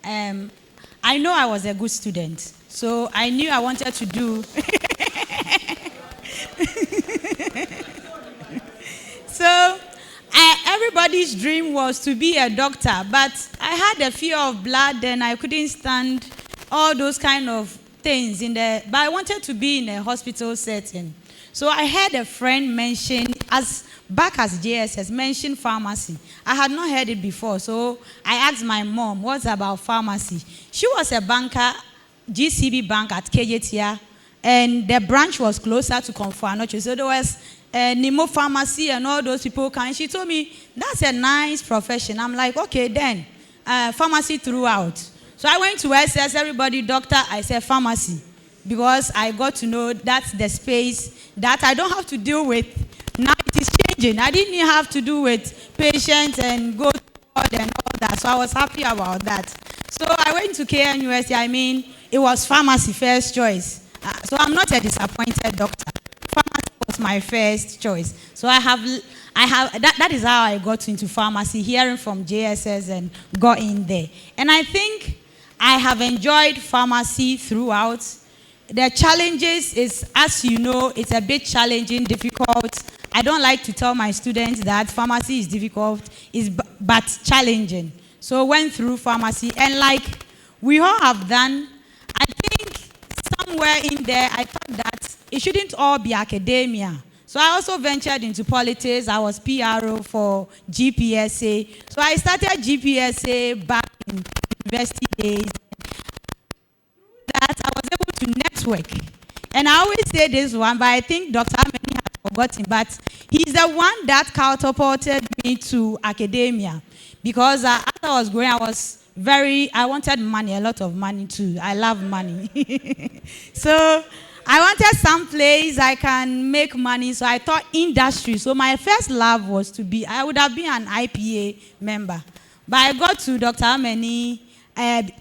I know I was a good student. So I knew I wanted to do... So everybody's dream was to be a doctor, but I had a fear of blood and I couldn't stand all those kind of things but I wanted to be in a hospital setting. So I heard a friend mention, back as JSS, mention pharmacy. I had not heard it before, so I asked my mom, what's about pharmacy? She was a banker, GCB Bank at KJTR, and the branch was closer to Komfo. So there was Nemo Pharmacy and all those people. She told me, that's a nice profession. I'm like, okay, then, pharmacy throughout. So I went to SS, everybody, doctor, I said pharmacy. Because I got to know that's the space that I don't have to deal with. Now it is changing. I didn't have to do with patients and go to ward and all that. So I was happy about that. So I went to KNUST. It was pharmacy first choice. So I'm not a disappointed doctor. Pharmacy was not my first choice. So that is how I got into pharmacy, hearing from JSS and got in there. And I think I have enjoyed pharmacy throughout. The challenges is, as you know, it's a bit challenging, difficult. I don't like to tell my students that pharmacy is difficult, but challenging. So went through pharmacy, and like we all have done, I think somewhere in there, I thought that it shouldn't all be academia. So I also ventured into politics. I was PRO for GPSA. So I started GPSA back in university days. That I was able to network. And I always say this one, but I think Dr. Ameni has forgotten, but he's the one that catapulted me to academia. Because after I was growing, I wanted money, a lot of money too. I love money. So I wanted some place I can make money, so I thought industry. So my first love was I would have been an IPA member. But I got to Dr. Ameni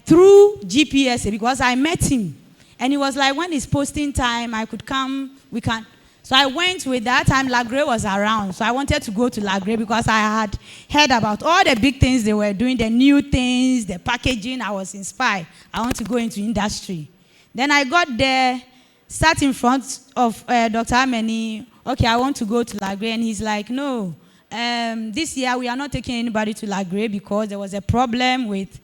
through GPSA because I met him. And he was like, when it's posting time, I could come, we can. So I went with that time, Lagre was around. So I wanted to go to Lagre because I had heard about all the big things they were doing, the new things, the packaging. I was inspired. I want to go into industry. Then I got there, sat in front of Dr. Ameni. Okay, I want to go to Lagre. And he's like, no, this year we are not taking anybody to Lagre because there was a problem with,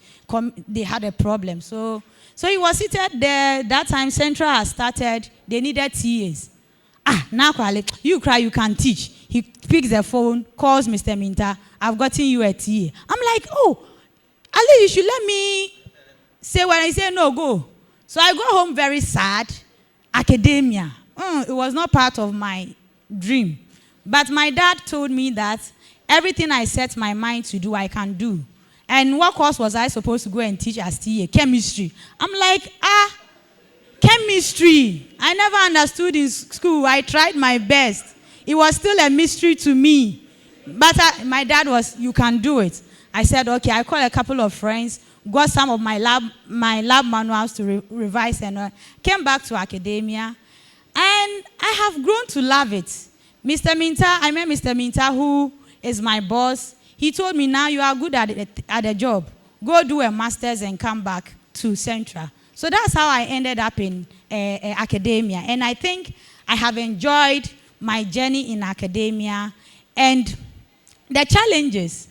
they had a problem. So he was seated there. That time Central has started. They needed TAs. Now you cry, you can teach. He picks the phone, calls Mr. Minta. I've gotten you a TA. I'm like, oh, Ali, you should let me say when I say no, go. So I go home very sad. Academia. It was not part of my dream. But my dad told me that everything I set my mind to do, I can do. And what course was I supposed to go and teach as TA? Chemistry. I'm like, chemistry. I never understood in school. I tried my best. It was still a mystery to me. But my dad was, you can do it. I said, okay. I called a couple of friends, got some of my lab manuals to revise, and came back to academia. And I have grown to love it. Mr. Minta, I met Mr. Minta, who is my boss. He told me, now you are good at the job. Go do a master's and come back to Central. So that's how I ended up in academia. And I think I have enjoyed my journey in academia. And the challenges,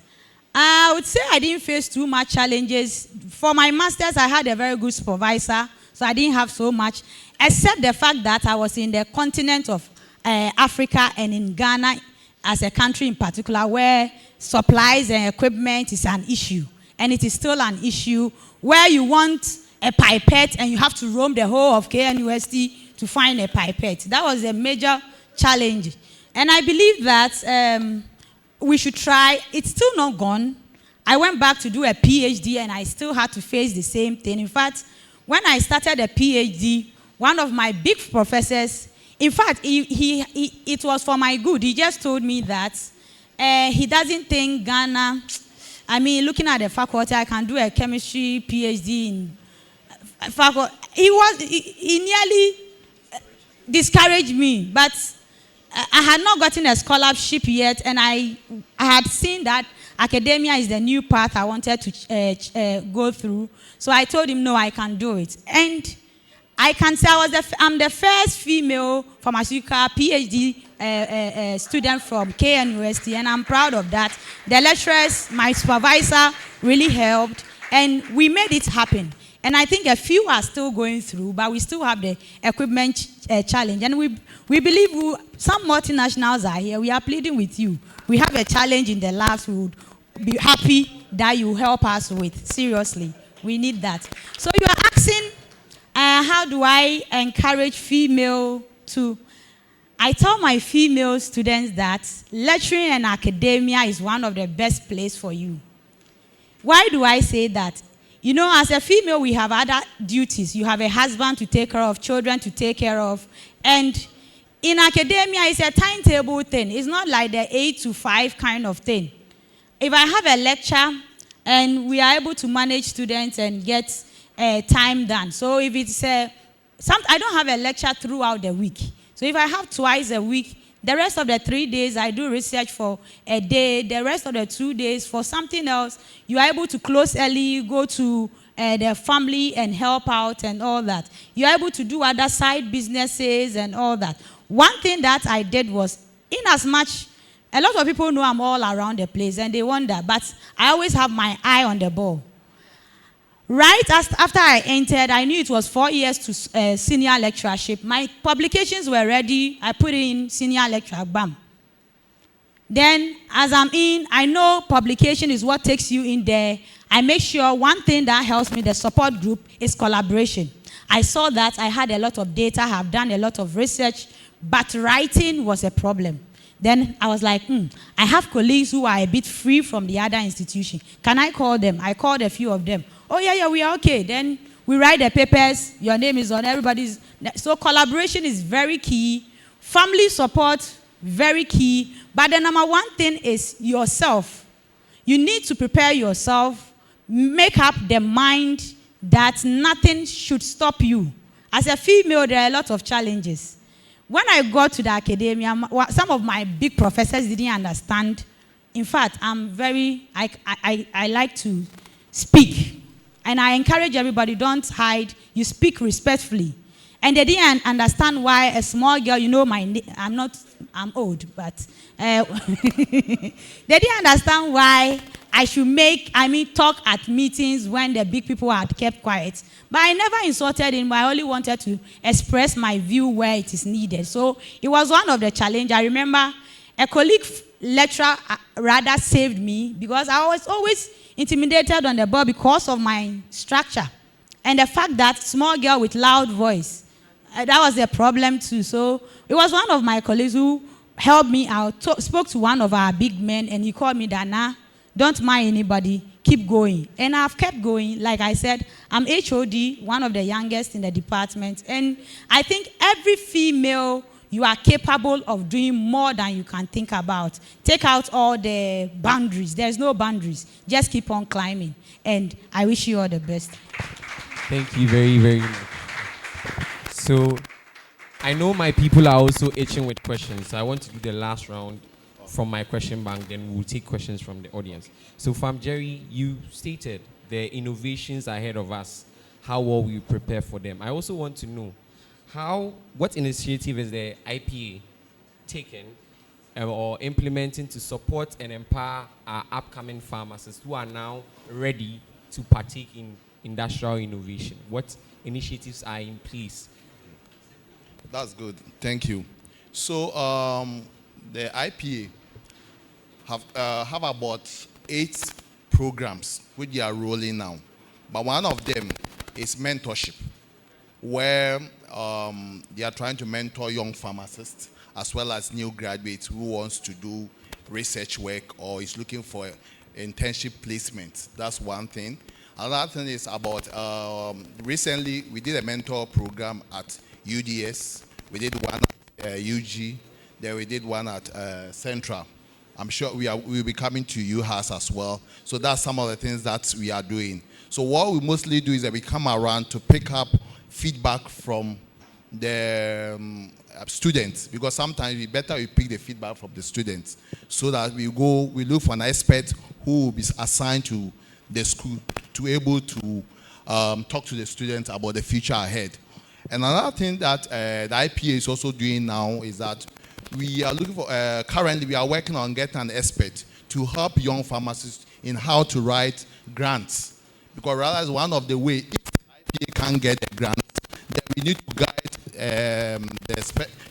I would say I didn't face too much challenges. For my master's, I had a very good supervisor, so I didn't have so much, except the fact that I was in the continent of Africa and in Ghana as a country in particular, where supplies and equipment is an issue. And it is still an issue where you want a pipette and you have to roam the whole of KNUST to find a pipette. That was a major challenge. And I believe that we should try. It's still not gone. I went back to do a PhD and I still had to face the same thing. In fact, when I started a PhD, one of my big professors, in fact, it was for my good. He just told me that he doesn't think Ghana, I mean, looking at the faculty, I can do a chemistry PhD in faculty. He nearly discouraged me, but I had not gotten a scholarship yet, and I had seen that academia is the new path I wanted to go through. So I told him, no, I can do it. And I can say I'm the first female pharmaceutical PhD student from KNUST, and I'm proud of that. The lecturers, my supervisor really helped, and we made it happen. And I think a few are still going through, but we still have the equipment challenge. And we believe some multinationals are here. We are pleading with you. We have a challenge in the labs. We would be happy that you help us with. Seriously, we need that. So you are asking, how do I encourage female to... I tell my female students that lecturing and academia is one of the best places for you. Why do I say that? You know, as a female, we have other duties. You have a husband to take care of, children to take care of. And in academia, it's a timetable thing. It's not like the 8 to 5 kind of thing. If I have a lecture and we are able to manage students and get time done. So if it's I don't have a lecture throughout the week. So if I have twice a week, The rest of the 3 days, I do research for a day. The rest of the 2 days, for something else, you are able to close early, go to the family and help out and all that. You are able to do other side businesses and all that. One thing that I did was, in as much, a lot of people know I'm all around the place and they wonder, but I always have my eye on the ball. Right after I entered, I knew it was 4 years to senior lecturership. My publications were ready. I put in senior lecturer, bam. Then, as I'm in, I know publication is what takes you in there. I make sure one thing that helps me, the support group, is collaboration. I saw that I had a lot of data, have done a lot of research, but writing was a problem. Then I was like, I have colleagues who are a bit free from the other institution. Can I call them? I called a few of them. Oh, yeah, we are okay. Then we write the papers. Your name is on everybody's. So collaboration is very key. Family support, very key. But the number one thing is yourself. You need to prepare yourself. Make up the mind that nothing should stop you. As a female, there are a lot of challenges. When I got to the academia, some of my big professors didn't understand. In fact, I like to speak. And I encourage everybody, don't hide. You speak respectfully. And they didn't understand why a small girl, I'm old, but they didn't understand why I should talk at meetings when the big people had kept quiet. But I never insulted him, but I only wanted to express my view where it is needed. So it was one of the challenges. I remember a colleague lecturer rather saved me because I was always intimidated on the board because of my structure. And the fact that small girl with loud voice, that was a problem too. So it was one of my colleagues who helped me out, spoke to one of our big men, and he called me, Dana, don't mind anybody, keep going. And I've kept going. Like I said, I'm HOD, one of the youngest in the department. And I think every female, you are capable of doing more than you can think about. Take out all the boundaries. There's no boundaries. Just keep on climbing. And I wish you all the best. Thank you very, very much. So, I know my people are also itching with questions. So I want to do the last round from my question bank, then we'll take questions from the audience. So, Fam Jerry, you stated the innovations ahead of us, how well we prepare for them. I also want to know, what initiative is the IPA taking or implementing to support and empower our upcoming pharmacists who are now ready to partake in industrial innovation? What initiatives are in place? That's good. Thank you. So the IPA have about 8 programs which they are rolling now. But one of them is mentorship, where they are trying to mentor young pharmacists as well as new graduates who wants to do research work or is looking for internship placement. That's one thing. Another thing is about, recently we did a mentor program at UDS. We did one at UG. Then we did one at Central. I'm sure we'll be coming to UHAS as well. So that's some of the things that we are doing. So what we mostly do is that we come around to pick up feedback from the students, because sometimes we pick the feedback from the students so that we look for an expert who will be assigned to the school to able to talk to the students about the future ahead. And another thing that the IPA is also doing now is that we are looking for, currently we are working on getting an expert to help young pharmacists in how to write grants. Because realize one of the ways, if the IPA can't get a grant, then we need to guide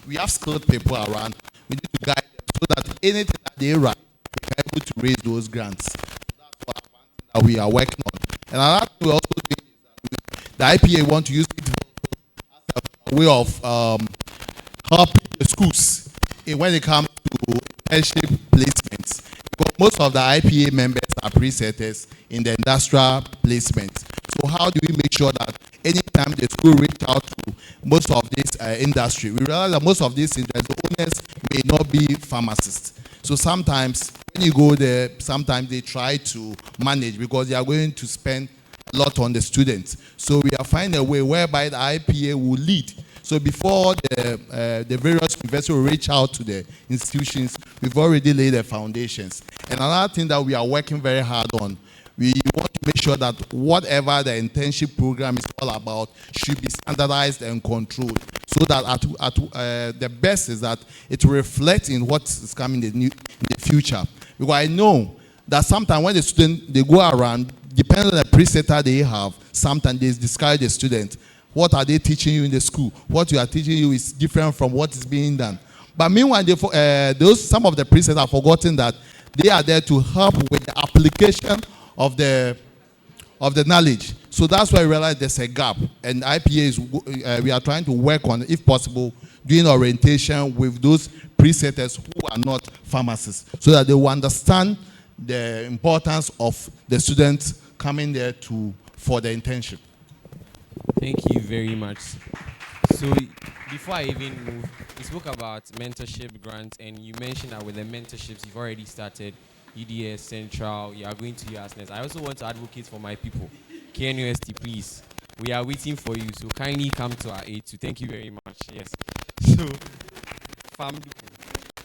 we have skilled people around. We need to guide them so that anything that they write, we're able to raise those grants. That's one thing that we are working on. And another thing we also doing is that the IPA want to use it as a way of helping the schools when it comes to internship placements. Because most of the IPA members are pre-setters in the industrial placements. So how do we make sure that anytime the school reach out to most of this industry, we realize that most of these industry owners may not be pharmacists. So sometimes when you go there, sometimes they try to manage because they are going to spend a lot on the students. So we are finding a way whereby the IPA will lead So before the various universities will reach out to the institutions, we've already laid the foundations. And another thing that we are working very hard on, we want to make sure that whatever the internship program is all about should be standardized and controlled, so that the best is that it will reflect in what is coming in the future. Because I know that sometimes when the student, they go around, depending on the preceptor they have, sometimes they discourage the student. What are they teaching you in the school? What you are teaching you is different from what is being done. But meanwhile, some of the preceptors have forgotten that they are there to help with the application of the knowledge. So that's why I realize there's a gap. And IPA is, we are trying to work on, if possible, doing orientation with those preceptors who are not pharmacists, so that they will understand the importance of the students coming there for the internship. Thank you very much. So before I even move, you spoke about mentorship grants, and you mentioned that with the mentorships you've already started, UDS, Central, you are going to USNES. I also want to advocate for my people. KNUST, please. We are waiting for you, so kindly come to our aid too. Thank you very much. Yes. So,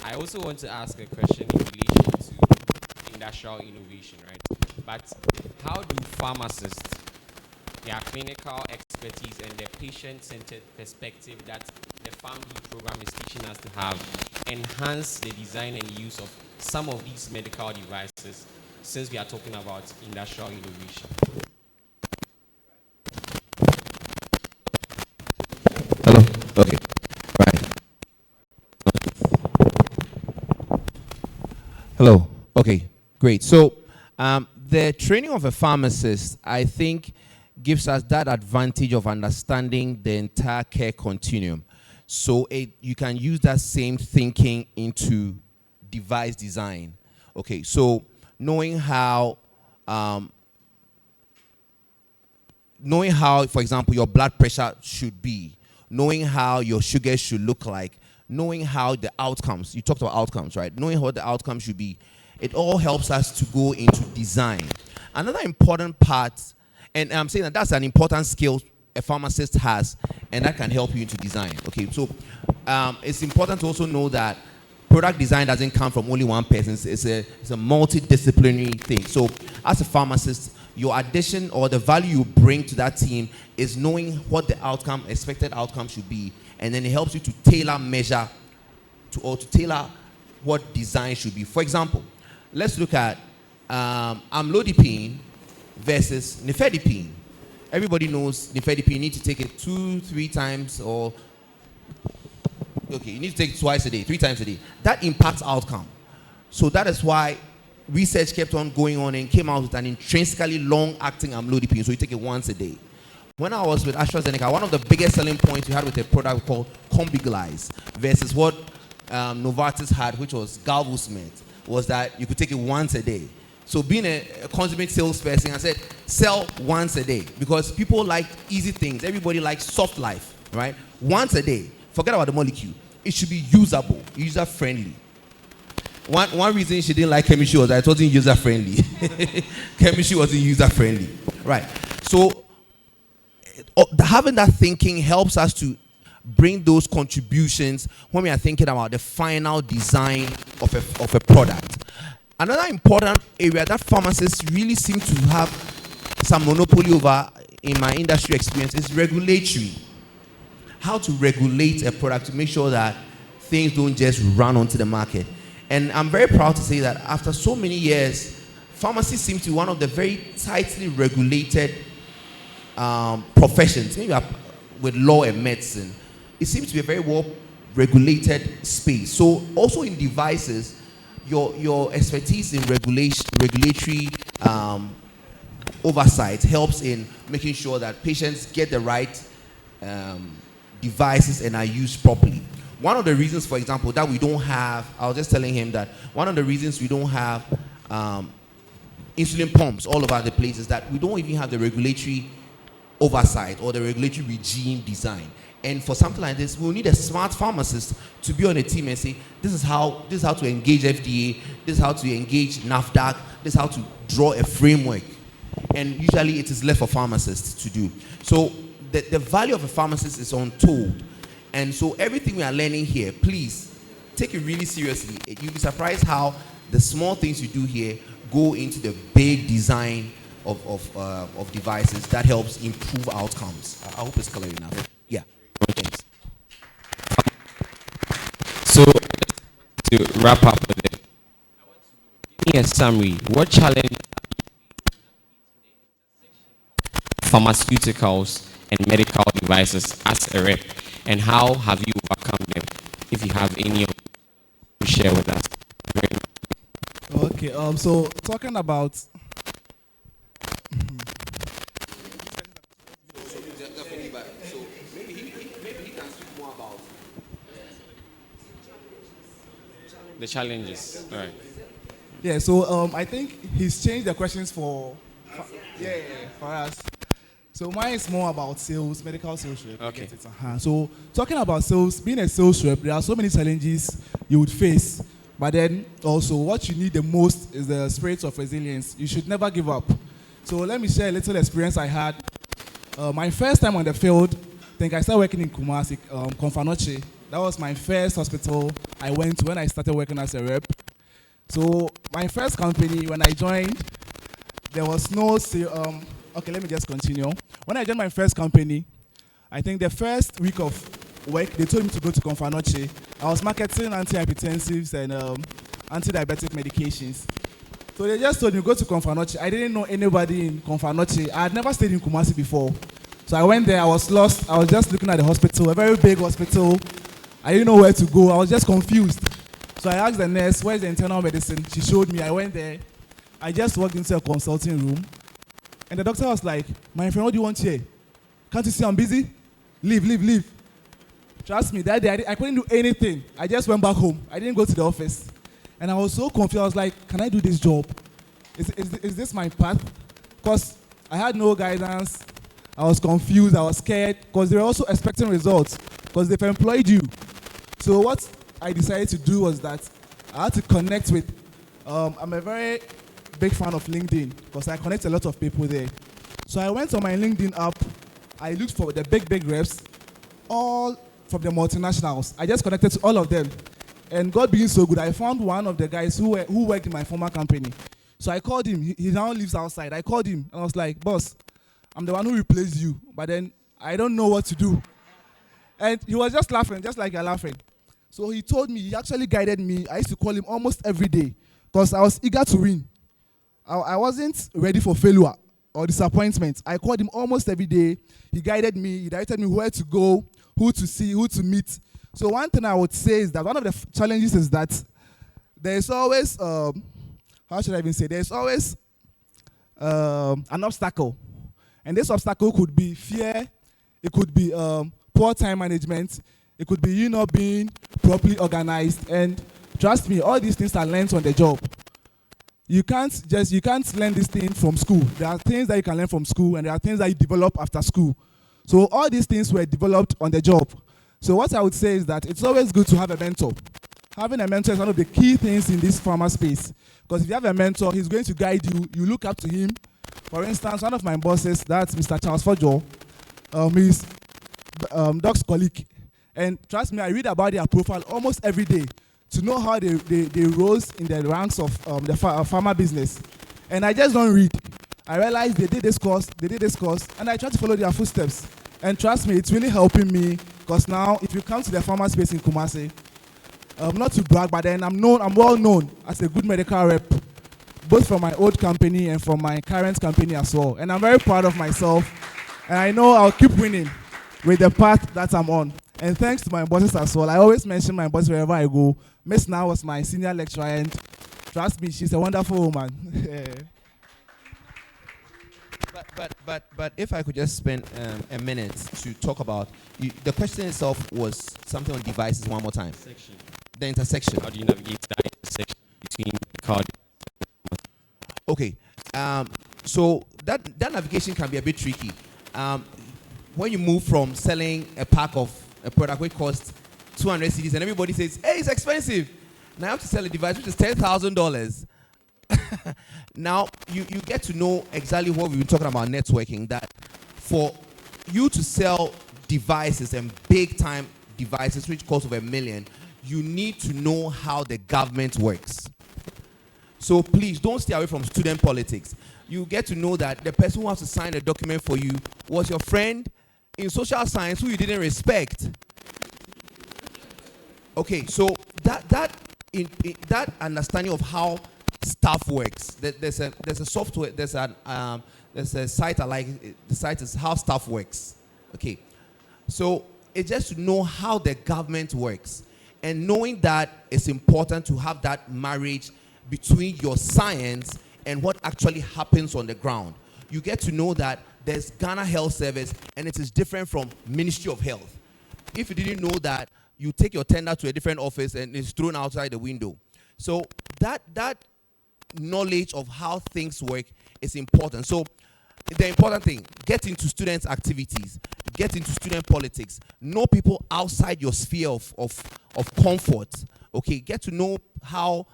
I also want to ask a question in relation to industrial innovation, right? But how do pharmacists, their clinical expertise and their patient-centered perspective that the PharmD program is teaching us to have, enhance the design and use of some of these medical devices, since we are talking about industrial innovation? Hello? Okay. Right. Hello. Okay. Great. So, the training of a pharmacist, I think, gives us that advantage of understanding the entire care continuum. So you can use that same thinking into device design. Okay, so knowing how, for example, your blood pressure should be, knowing how your sugar should look like, knowing how the outcomes, you talked about outcomes, right? Knowing what the outcomes should be, it all helps us to go into design. Another important part, and I'm saying that that's an important skill a pharmacist has, and that can help you into design. Okay, so it's important to also know that product design doesn't come from only one person. It's a multidisciplinary thing. So as a pharmacist, your addition or the value you bring to that team is knowing what the expected outcome should be, and then it helps you to tailor measure to tailor what design should be. For example, let's look at amlodipine versus nifedipine. Everybody knows nifedipine, you need to take it 2-3 times, or you need to take it twice a day, 3 times a day. That impacts outcome. So that is why research kept on going on and came out with an intrinsically long-acting amlodipine, so you take it once a day. When I was with AstraZeneca, one of the biggest selling points we had with a product called Combiglize versus what Novartis had, which was Galvusmed, was that you could take it once a day. So being a consummate salesperson, I said, sell once a day, because people like easy things. Everybody likes soft life, right? Once a day. Forget about the molecule. It should be usable, user-friendly. One reason she didn't like chemistry was that it wasn't user-friendly. Chemistry wasn't user-friendly, right? So having that thinking helps us to bring those contributions when we are thinking about the final design of a product. Another important area that pharmacists really seem to have some monopoly over, in my industry experience, is regulatory. How to regulate a product to make sure that things don't just run onto the market. And I'm very proud to say that after so many years, pharmacy seems to be one of the very tightly regulated professions. Maybe with law and medicine, it seems to be a very well regulated space. So also in devices, your expertise in regulatory oversight helps in making sure that patients get the right devices and are used properly. One of the reasons, for example, that we don't have, I was just telling him that one of the reasons we don't have insulin pumps all over the place is that we don't even have the regulatory oversight or the regulatory regime design. And for something like this, we'll need a smart pharmacist to be on a team and say, this is how to engage FDA, this is how to engage NAFDAC, this is how to draw a framework. And usually it is left for pharmacists to do. So the value of a pharmacist is untold. And so everything we are learning here, please take it really seriously. You'll be surprised how the small things you do here go into the big design of devices that helps improve outcomes. I hope it's clear enough. Yeah. Thanks. So, to wrap up with it, give me a summary. What challenge pharmaceuticals and medical devices as a rep, and how have you overcome them? If you have any of to share with us. Okay, so talking about the challenges. All right. yeah, so I think he's changed the questions for us. So mine is more about sales, medical sales rep. Okay. So talking about sales, being a sales rep, there are so many challenges you would face. But then also what you need the most is the spirit of resilience. You should never give up. So let me share a little experience I had. My first time on the field, I think I started working in Kumasi, Confanoche. That was my first hospital I went to when I started working as a rep. So my first company, when I joined, there was no okay, let me just continue. When I joined my first company, I think the first week of work, they told me to go to Confanoche. I was marketing antihypertensives and anti-diabetic medications. So they just told me, go to Confanoche. I didn't know anybody in Confanoche. I had never stayed in Kumasi before. So I went there, I was lost. I was just looking at the hospital, a very big hospital. I didn't know where to go. I was just confused. So I asked the nurse, where's the internal medicine? She showed me. I went there. I just walked into a consulting room. And the doctor was like, my friend, what do you want here? Can't you see I'm busy? Leave. Trust me, that day I couldn't do anything. I just went back home. I didn't go to the office. And I was so confused. I was like, can I do this job? Is this my path? Because I had no guidance. I was confused. I was scared. Because they were also expecting results. Because they've employed you. So what I decided to do was that I had to connect with, I'm a very big fan of LinkedIn. Because I connect a lot of people there. So I went on my LinkedIn app. I looked for the big reps. All from the multinationals. I just connected to all of them. And God being so good, I found one of the guys who worked in my former company. So I called him. He now lives outside. I called him and I was like, boss, I'm the one who replaced you. But then I don't know what to do. And he was just laughing, just like you're laughing. So he told me, he actually guided me. I used to call him almost every day because I was eager to win. I wasn't ready for failure or disappointment. I called him almost every day. He guided me. He directed me where to go, who to see, who to meet. So one thing I would say is that one of the challenges is that there's always, how should I even say, there's always an obstacle. And this obstacle could be fear, it could be poor time management, it could be you not being properly organized. And trust me, all these things are learned on the job. You can't learn this thing from school. There are things that you can learn from school and there are things that you develop after school. So all these things were developed on the job. So what I would say is that it's always good to have a mentor. Having a mentor is one of the key things in this pharma space. Because if you have a mentor, he's going to guide you. You look up to him. For instance, one of my bosses, that's Mr. Charles Psfgh, he's Doc's colleague. And trust me, I read about their profile almost every day to know how they rose in the ranks of the pharma business. And I just don't read. I realized they did this course, and I try to follow their footsteps. And trust me, it's really helping me because now, if you come to the pharma space in Kumasi, not to brag, but then I'm well known as a good medical rep, both from my old company and from my current company as well. And I'm very proud of myself, and I know I'll keep winning with the path that I'm on. And thanks to my bosses as well. I always mention my boss wherever I go. Miss Now was my senior lecturer, and trust me, she's a wonderful woman. But if I could just spend a minute to talk about the question itself was something on devices one more time. The intersection. How do you navigate that intersection between card? Okay. So that navigation can be a bit tricky. When you move from selling a pack of a product which costs 200 cedis and everybody says, hey, it's expensive. Now I have to sell a device which is $10,000. Now, you get to know exactly what we've been talking about networking, that for you to sell devices and big time devices, which cost over $1 million, you need to know how the government works. So please don't stay away from student politics. You get to know that the person who has to sign a document for you was your friend in social science who you didn't respect. Okay, so that understanding of how stuff works. There's a software. There's a site I like. The site is How Stuff Works. Okay, so it's just to know how the government works, and knowing that it's important to have that marriage between your science and what actually happens on the ground. You get to know that there's Ghana Health Service, and it is different from Ministry of Health. If you didn't know that, you take your tender to a different office and it's thrown outside the window. So that knowledge of how things work is important. So the important thing, get into students' activities, get into student politics, know people outside your sphere of comfort. Okay, get to know how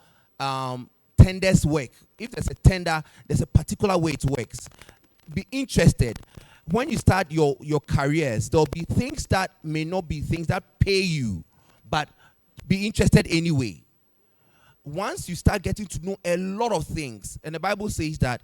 tenders work. If there's a tender, there's a particular way it works. Be interested. When you start your careers, there'll be things that may not be things that pay you, but be interested anyway. Once you start getting to know a lot of things, and the Bible says that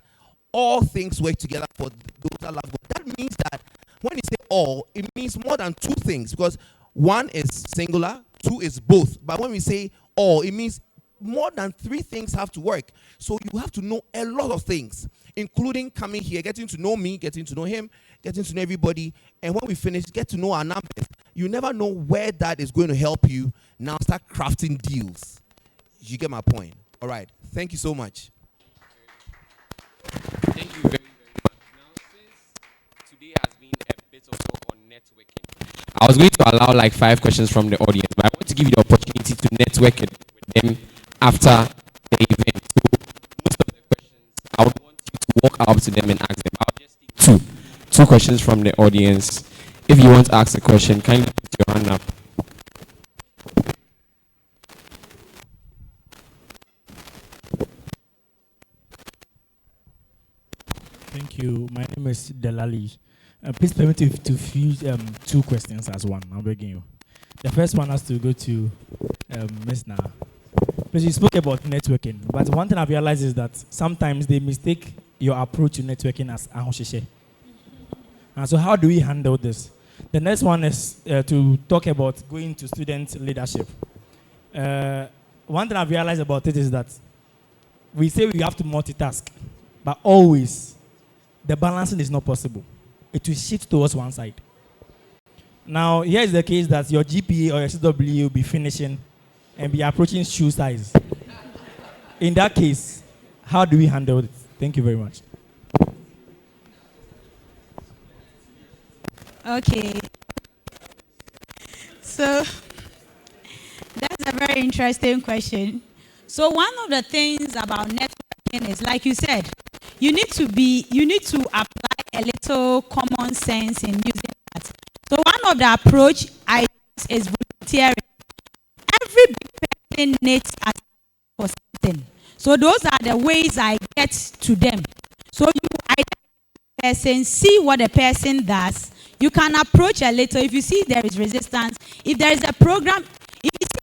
all things work together for those that love God. That means that when you say all, it means more than two things, because one is singular, two is both. But when we say all, it means more than three things have to work. So you have to know a lot of things, including coming here, getting to know me, getting to know him, getting to know everybody. And when we finish, get to know our numbers. You never know where that is going to help you. Now start crafting deals. You get my point. All right. Thank you so much. Thank you very, very much. Now, since today has been a bit of talk on networking, I was going to allow like 5 questions from the audience, but I want to give you the opportunity to network it with them after the event. So most of the questions, I would want you to walk up to them and ask them. I'll just take two questions from the audience. If you want to ask a question, kindly put your hand up. Thank you. My name is Delali. Please permit me to fuse 2 questions as one. I'm begging you. The first one has to go to Ms. Na. Please, you spoke about networking, but one thing I've realized is that sometimes they mistake your approach to networking as ahoshishe. And so how do we handle this? The next one is to talk about going to student leadership. One thing I've realized about it is that we say we have to multitask, but always the balancing is not possible. It will shift towards one side. Now, here is the case that your GPA or your CW will be finishing and be approaching shoe size. In that case, how do we handle it? Thank you very much. Okay. So, that's a very interesting question. So, one of the things about networking is, like you said, you need to apply a little common sense in using that. So one of the approach I use is volunteering. Every big person needs a for something. So those are the ways I get to them. So you identify the person, see what the person does. You can approach a little. If you see there is resistance, if there is a program, if you see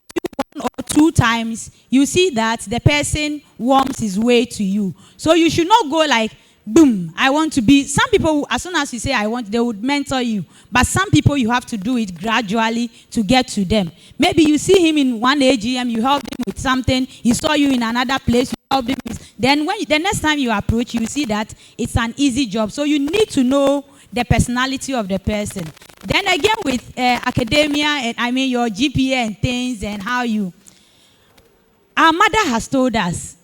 1 or 2 times, you see that the person warms his way to you. So you should not go like, boom, I want to be. Some people, as soon as you say I want, they would mentor you. But some people, you have to do it gradually to get to them. Maybe you see him in one AGM, you help him with something. He saw you in another place, you help him with. Then when the next time you approach, you see that it's an easy job. So you need to know the personality of the person. Then again with academia, and I mean your GPA and things and how you. Our mother has told us,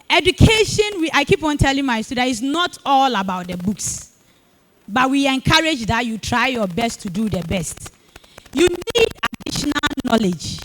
education, I keep on telling my students, is not all about the books. But we encourage that you try your best to do the best. You need additional knowledge.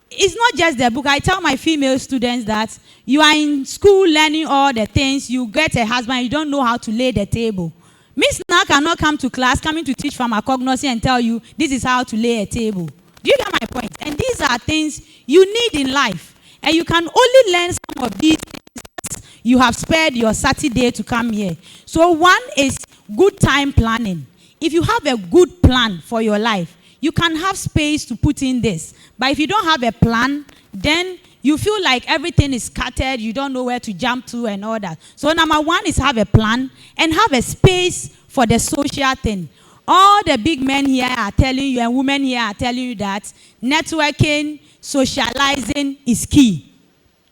It's not just the book. I tell my female students that you are in school learning all the things. You get a husband, you don't know how to lay the table. Miss Na cannot come to class, coming to teach pharmacognosy and tell you this is how to lay a table. Do you get my point? And these are things you need in life. And you can only learn some of these things. You have spared your Saturday to come here. So one is good time planning. If you have a good plan for your life, you can have space to put in this. But if you don't have a plan, then you feel like everything is scattered, you don't know where to jump to and all that. So number one is have a plan and have a space for the social thing. All the big men here are telling you and women here are telling you that networking, socializing is key.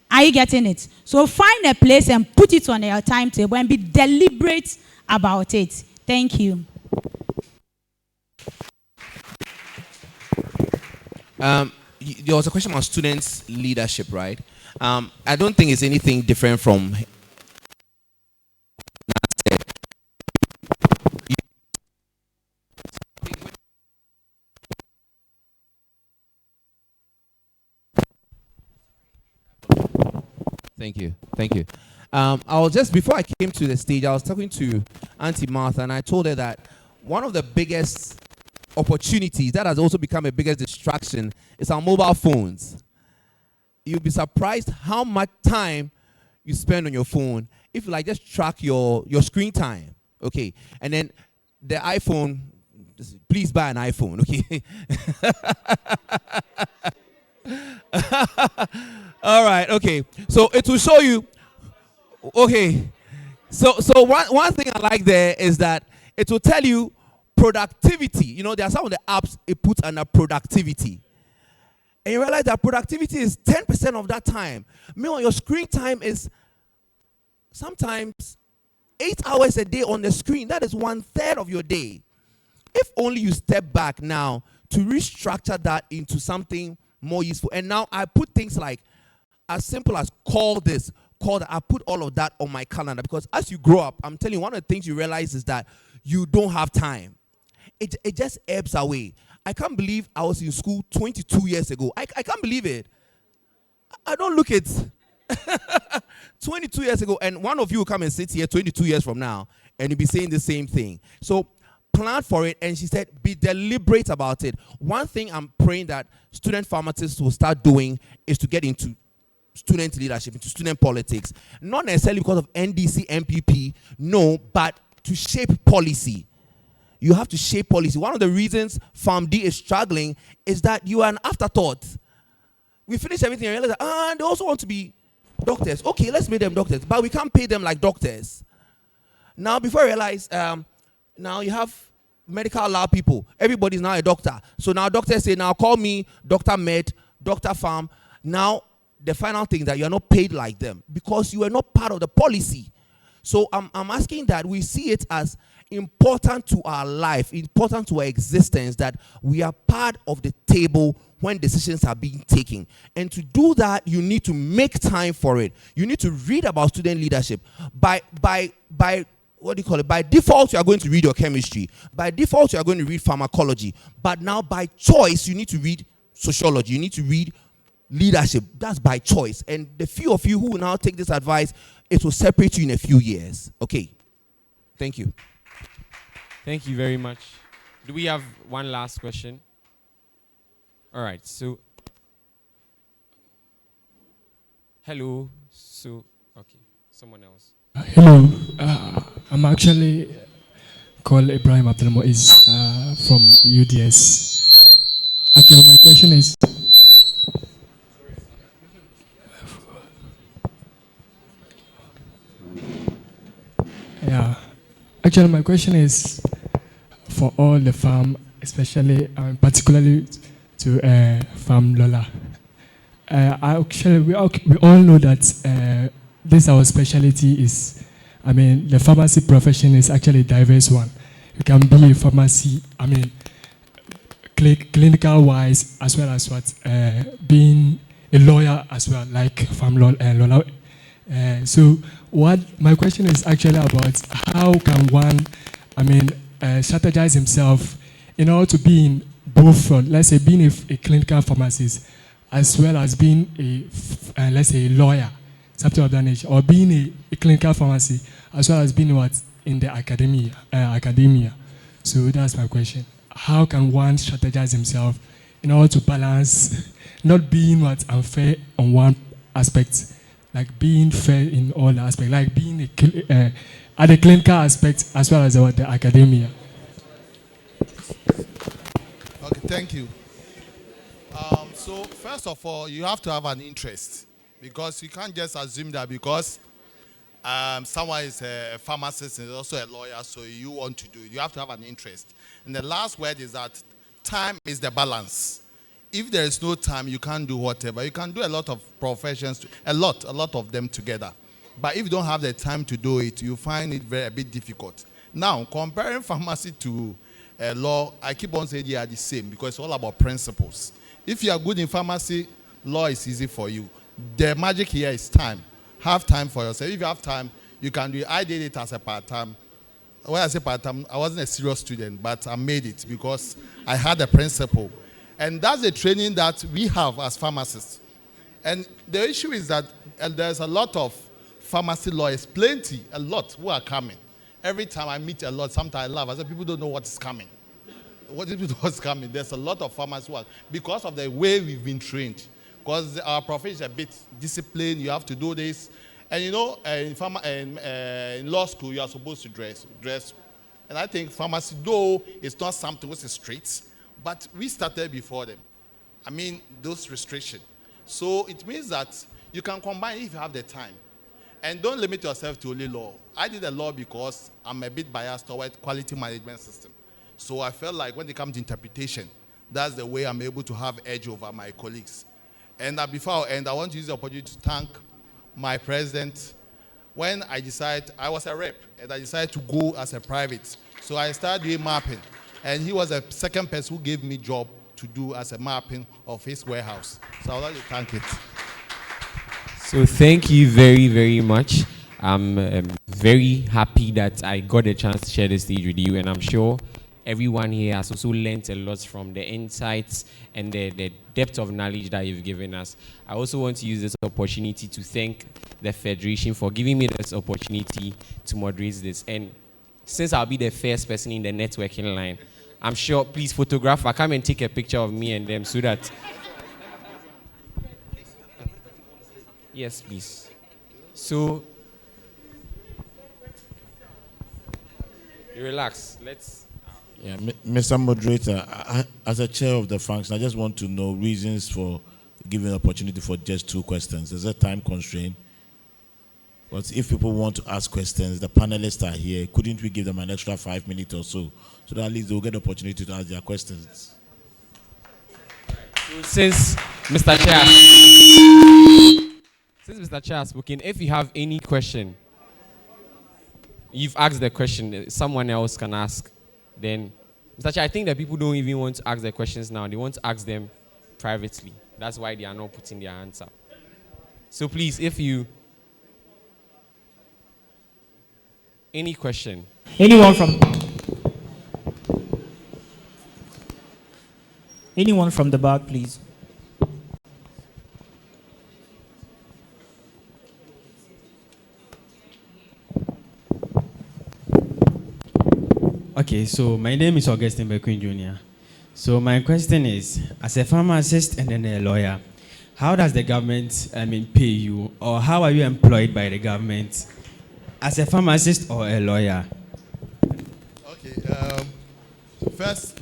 Are you getting it? So find a place and put it on your timetable and be deliberate about it. Thank you. There was a question about students' leadership, right? I don't think it's anything different from. Thank you. Thank you. I was just, before I came to the stage, I was talking to Auntie Martha, and I told her that one of the biggest opportunities that has also become a biggest distraction is our mobile phones. You'll be surprised how much time you spend on your phone if you like just track your screen time. Okay. And then the iPhone, please buy an iPhone, okay? All right, okay. So it will show you. Okay. So one thing I like there is that it will tell you productivity. You know, there are some of the apps it puts under productivity. And you realize that productivity is 10% of that time. Meanwhile, your screen time is sometimes 8 hours a day on the screen. That is 1/3 of your day. If only you step back now to restructure that into something more useful. And now I put things like as simple as call this, call that. I put all of that on my calendar because as you grow up, I'm telling you, one of the things you realize is that you don't have time. It just ebbs away. I can't believe I was in school 22 years ago. I can't believe it. I don't look at 22 years ago, and one of you will come and sit here 22 years from now, and you'll be saying the same thing. So plan for it, and she said, be deliberate about it. One thing I'm praying that student pharmacists will start doing is to get into student leadership, into student politics. Not necessarily because of NDC, MPP, no, but to shape policy. You have to shape policy. One of the reasons PharmD is struggling is that you are an afterthought. We finish everything and realize that, they also want to be doctors. Okay, let's make them doctors, but we can't pay them like doctors. Now, before I realize, now you have medical lab people. Everybody's now a doctor. So now doctors say, now call me Dr. Med, Dr. Pharm. Now, the final thing is that you are not paid like them because you are not part of the policy. So I'm asking that we see it as important to our life, important to our existence, that we are part of the table when decisions are being taken. And to do that, you need to make time for it. You need to read about student leadership. By what do you call it? By default, you are going to read your chemistry. By default, you are going to read pharmacology. But now, by choice, you need to read sociology. You need to read leadership. That's by choice. And the few of you who will now take this advice, it will separate you in a few years. Okay. Thank you. Thank you very much. Do we have one last question? All right. So, hello. So, okay. Someone else. Hello. I'm actually called Ibrahim Abdelmo is from UDS. Actually, my question is. Yeah. Actually, my question is for all the farm, especially, particularly to Farm Lola. We all know that this our specialty is, the pharmacy profession is actually a diverse one. You can be a pharmacy, clinical wise, as well as being a lawyer as well, like Farm Lola. So my question is actually about how can one, strategize himself in order to be in both front, let's say being a clinical pharmacist as well as being let's say a lawyer, something of that nature, or being a clinical pharmacy as well as being in the academia. So that's my question. How can one strategize himself in order to balance not being unfair on one aspect, like being fair in all aspects, like being at the clinical aspect as well as the academia. Okay, Thank you. So first of all, you have to have an interest because you can't just assume that because someone is a pharmacist and is also a lawyer, so you want to do it. You have to have an interest. And the last word is that time is the balance. If there is no time, you can't do whatever. You can do a lot of professions, a lot of them together. But if you don't have the time to do it, you find it a bit difficult. Now, comparing pharmacy to law, I keep on saying they are the same because it's all about principles. If you are good in pharmacy, law is easy for you. The magic here is time. Have time for yourself. If you have time, you can do it. I did it as a part-time. When I say part-time, I wasn't a serious student, but I made it because I had a principle. And that's the training that we have as pharmacists. And the issue is that there's a lot of pharmacy lawyers, plenty, a lot, who are coming. Every time I meet a lot, sometimes I laugh. I say, people don't know what is coming. What is what's coming? There's a lot of pharmacy work because of the way we've been trained. Because our profession is a bit disciplined, you have to do this. And you know, in law school, you are supposed to dress. And I think pharmacy, though, it's not something which is strict, but we started before them. I mean, those restrictions. So it means that you can combine if you have the time. And don't limit yourself to only law. I did the law because I'm a bit biased toward quality management system. So I felt like when it comes to interpretation, that's the way I'm able to have edge over my colleagues. And before I end, I want to use the opportunity to thank my president. When I decided, I was a rep, and I decided to go as a private. So I started doing mapping. And he was the second person who gave me job to do as a mapping of his warehouse. So I would like to thank it. So thank you very, very much. I'm very happy that I got a chance to share the stage with you, and I'm sure everyone here has also learned a lot from the insights and the depth of knowledge that you've given us. I also want to use this opportunity to thank the Federation for giving me this opportunity to moderate this. And since I'll be the first person in the networking line, I'm sure, please photograph. I come and take a picture of me and them so that... Yes, please. So, relax. Let's... Yeah, Mr. Moderator, as a chair of the function, I just want to know reasons for giving opportunity for just 2 questions. Is there time constraint? But if people want to ask questions, the panelists are here. Couldn't we give them an extra 5 minutes or so that at least they'll get the opportunity to ask their questions? So since Mr. Chair has spoken, if you have any question, you've asked the question, someone else can ask. Then, Mr. Chair, I think that people don't even want to ask the questions now. They want to ask them privately. That's why they are not putting their hands up. So please, if you... Any question? Anyone from the back, please. Okay, so my name is Augustine Bequin Jr. So my question is, as a pharmacist and then a lawyer, how does the government, pay you, or how are you employed by the government as a pharmacist or a lawyer? Okay, first,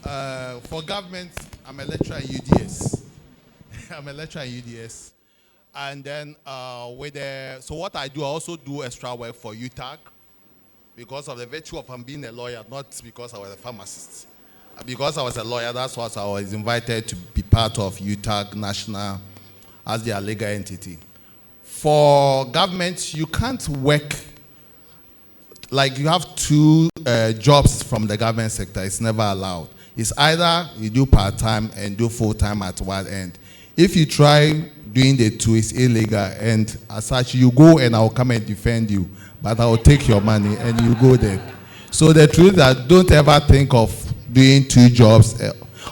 for government, I'm a lecturer in UDS. I'm a lecturer in UDS. And then so what I do, I also do extra work for UTAG because of the virtue of being a lawyer, not because I was a pharmacist. Because I was a lawyer, that's why I was invited to be part of UTAG National as their legal entity. For government, you can't work, like you have 2 jobs from the government sector. It's never allowed. It's either you do part-time and do full-time at one end. If you try doing the 2, it's illegal, and as such, you go and I'll come and defend you, but I'll take your money and you go there. So the truth is that don't ever think of doing 2 jobs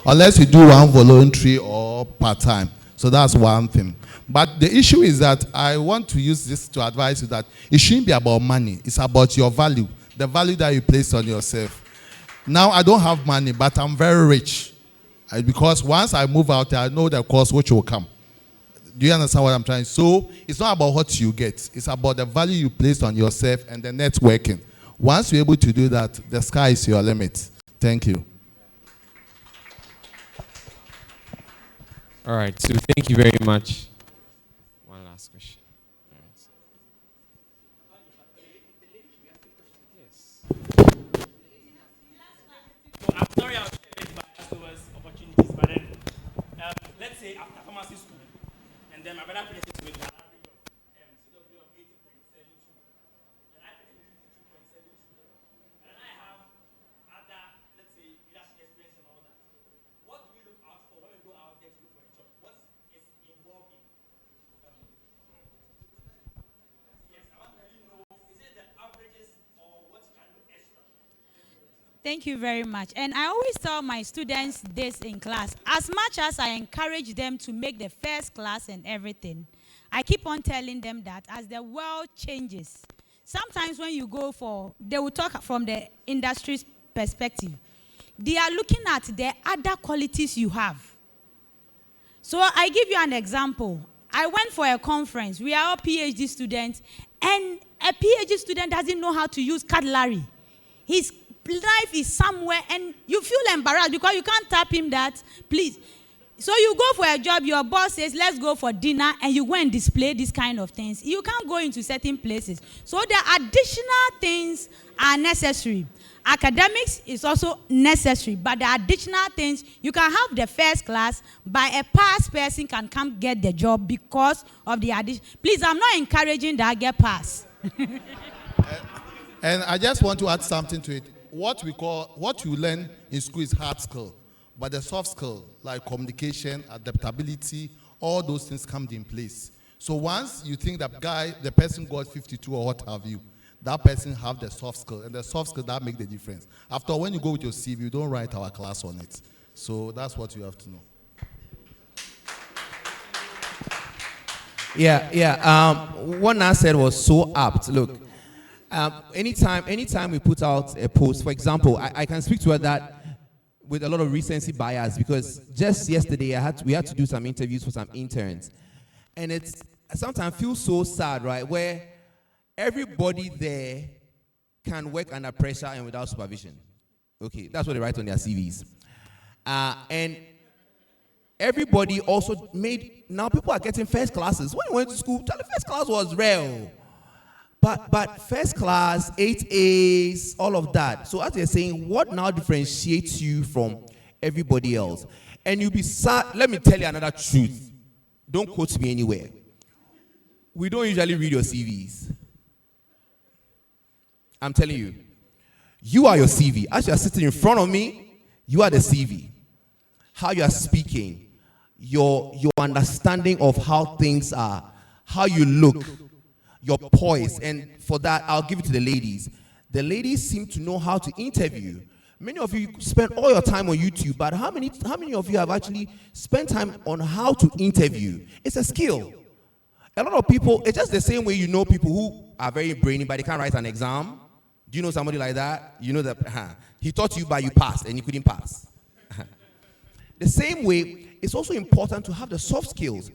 unless you do one voluntary or part-time. So that's one thing. But the issue is that I want to use this to advise you that it shouldn't be about money. It's about your value, the value that you place on yourself. Now, I don't have money, but I'm very rich. Because once I move out, I know the cost which will come. Do you understand what I'm trying? So it's not about what you get. It's about the value you place on yourself and the networking. Once you're able to do that, the sky is your limit. Thank you. All right, so thank you very much. One last question. All right. So I'm sorry I'll share this bias towards opportunities, but then let's say after pharmacy school, and then my brother finishes with an average of CW of 80.72, and I finished with 52.72, and I have other, let's say, leadership experience and all that. What do we look out for when we go out there to look for a job? What is involved in? Yes, I want to really know, is it the averages or what you can do extra? Thank you very much. And I always tell my students this in class. As much as I encourage them to make the first class and everything, I keep on telling them that as the world changes, sometimes when you go for, they will talk from the industry's perspective. They are looking at the other qualities you have. So I give you an example. I went for a conference. We are all PhD students, and a PhD student doesn't know how to use cutlery. His life is somewhere, and you feel embarrassed because you can't tap him that, please. So you go for a job, your boss says, let's go for dinner, and you go and display these kind of things. You can't go into certain places. So the additional things are necessary. Academics is also necessary, but the additional things, you can have the first class, but a past person can come get the job because of the addition. Please, I'm not encouraging that get pass. And I just want to add something to it. What you learn in school is hard skill, but the soft skill, like communication, adaptability, all those things come in place. So once you think that the person got 52 or what have you, that person have the soft skill, and the soft skill that make the difference. After when you go with your CV, you don't write our class on it. So that's what you have to know. What Nas said was so apt. Look, anytime we put out a post, for example, I can speak to that with a lot of recency bias, because just yesterday we had to do some interviews for some interns, and it's sometimes feels so sad, right? Where everybody there can work under pressure and without supervision. Okay, that's what they write on their CVs. And everybody also now people are getting first classes. When you went to school, the first class was rare. But first class, 8 A's, all of that. So as they're saying, what now differentiates you from everybody else? And you'll be sad. Let me tell you another truth. Don't quote me anywhere. We don't usually read your CVs. I'm telling you. You are your CV. As you are sitting in front of me, you are the CV. How you are speaking, your understanding of how things are, how you look, your poise. And for that, I'll give it to the ladies. The ladies seem to know how to interview. Many of you spend all your time on YouTube, but how many of you have actually spent time on how to interview? It's a skill. A lot of people, it's just the same way you know people who are very brainy, but they can't write an exam. Do you know somebody like that? You know that he taught you, but you passed, and you couldn't pass. The same way, it's also important to have the soft skills.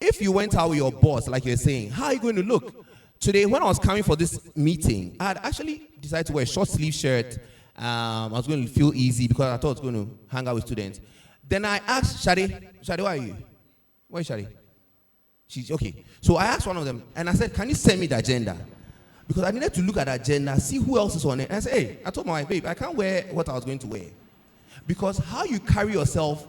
If you went out with your boss, like you're saying, how are you going to look? Today, when I was coming for this meeting, I had actually decided to wear a short sleeve shirt. I was going to feel easy because I thought I was going to hang out with students. Then I asked Shade, where are you? Where is Shade? She's okay. So I asked one of them, and I said, can you send me the agenda? Because I needed to look at the agenda, see who else is on it. And I said, hey, I told my wife, babe, I can't wear what I was going to wear. Because how you carry yourself,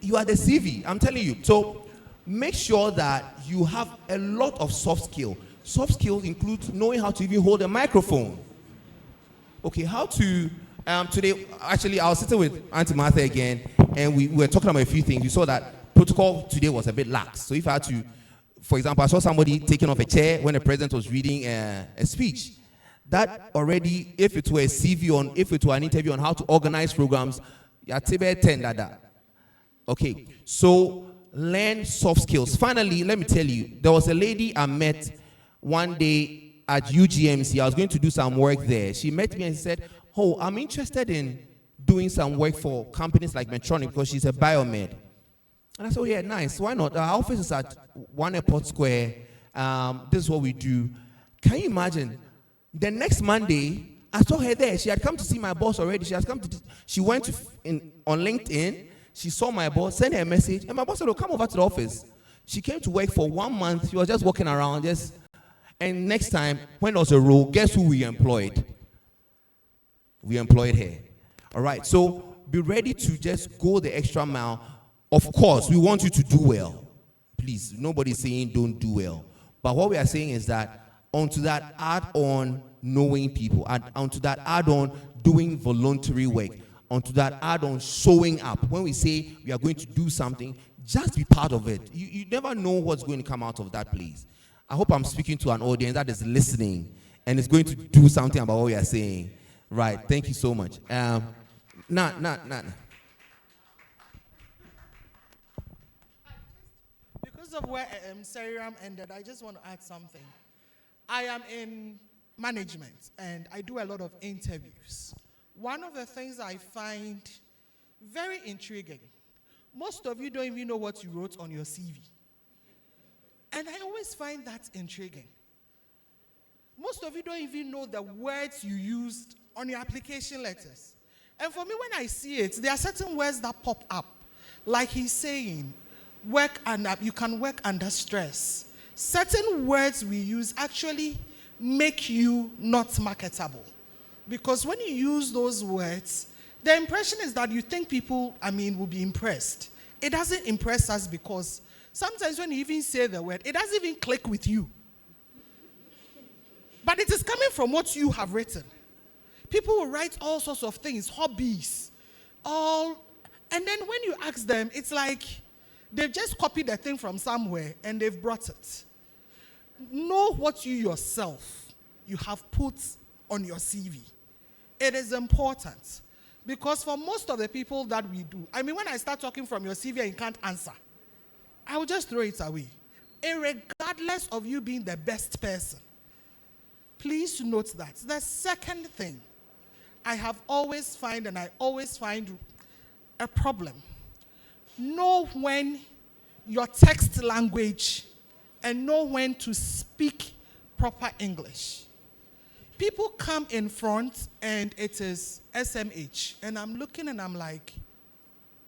you are the CV. I'm telling you. So make sure that you have a lot of soft skills. Soft skills include knowing how to even hold a microphone. Okay, how to, today, actually, I was sitting with Auntie Martha again, and we were talking about a few things. You saw that protocol today was a bit lax. So if I had to, for example, I saw somebody taking off a chair when the president was reading a speech. That already, if it were a CV if it were an interview on how to organize programs, okay, so learn soft skills. Finally, let me tell you, there was a lady I met one day at UGMC. I was going to do some work there. She met me and said, oh, I'm interested in doing some work for companies like Medtronic because she's a biomed. And I said, oh yeah, nice. Why not? Our office is at 1 Airport Square. This is what we do. Can you imagine? The next Monday, I saw her there. She had come to see my boss already. She went on LinkedIn. She saw my boss, sent her a message, and my boss said, "Oh, come over to the office." She came to work for 1 month. She was just walking around, and next time, when there was a role, guess who we employed? We employed her. All right, so be ready to just go the extra mile. Of course, we want you to do well. Please, nobody's saying don't do well. But what we are saying is that onto that, add on knowing people, onto that, add on doing voluntary work, onto that, add on showing up. When we say we are going to do something, just be part of it. You never know what's going to come out of that place. I hope I'm speaking to an audience that is listening and is going to do something about what we are saying. Right, thank you so much. Because of where Seriram ended, I just want to add something. I am in management and I do a lot of interviews. One of the things I find very intriguing, most of you don't even know what you wrote on your CV. And I always find that intriguing. Most of you don't even know the words you used on your application letters. And for me, when I see it, there are certain words that pop up. Like he's saying, you can work under stress. Certain words we use actually make you not marketable. Because when you use those words, the impression is that you think people, will be impressed. It doesn't impress us because sometimes when you even say the word, it doesn't even click with you. But it is coming from what you have written. People will write all sorts of things, hobbies, and then when you ask them, it's like they've just copied the thing from somewhere and they've brought it. Know what you yourself you have put on your CV. It is important because for most of the people that we do, when I start talking from your CV and you can't answer, I will just throw it away. Regardless of you being the best person, please note that. The second thing, I always find a problem. Know when your text language and know when to speak proper English. People come in front and it is SMH. And I'm looking and I'm like,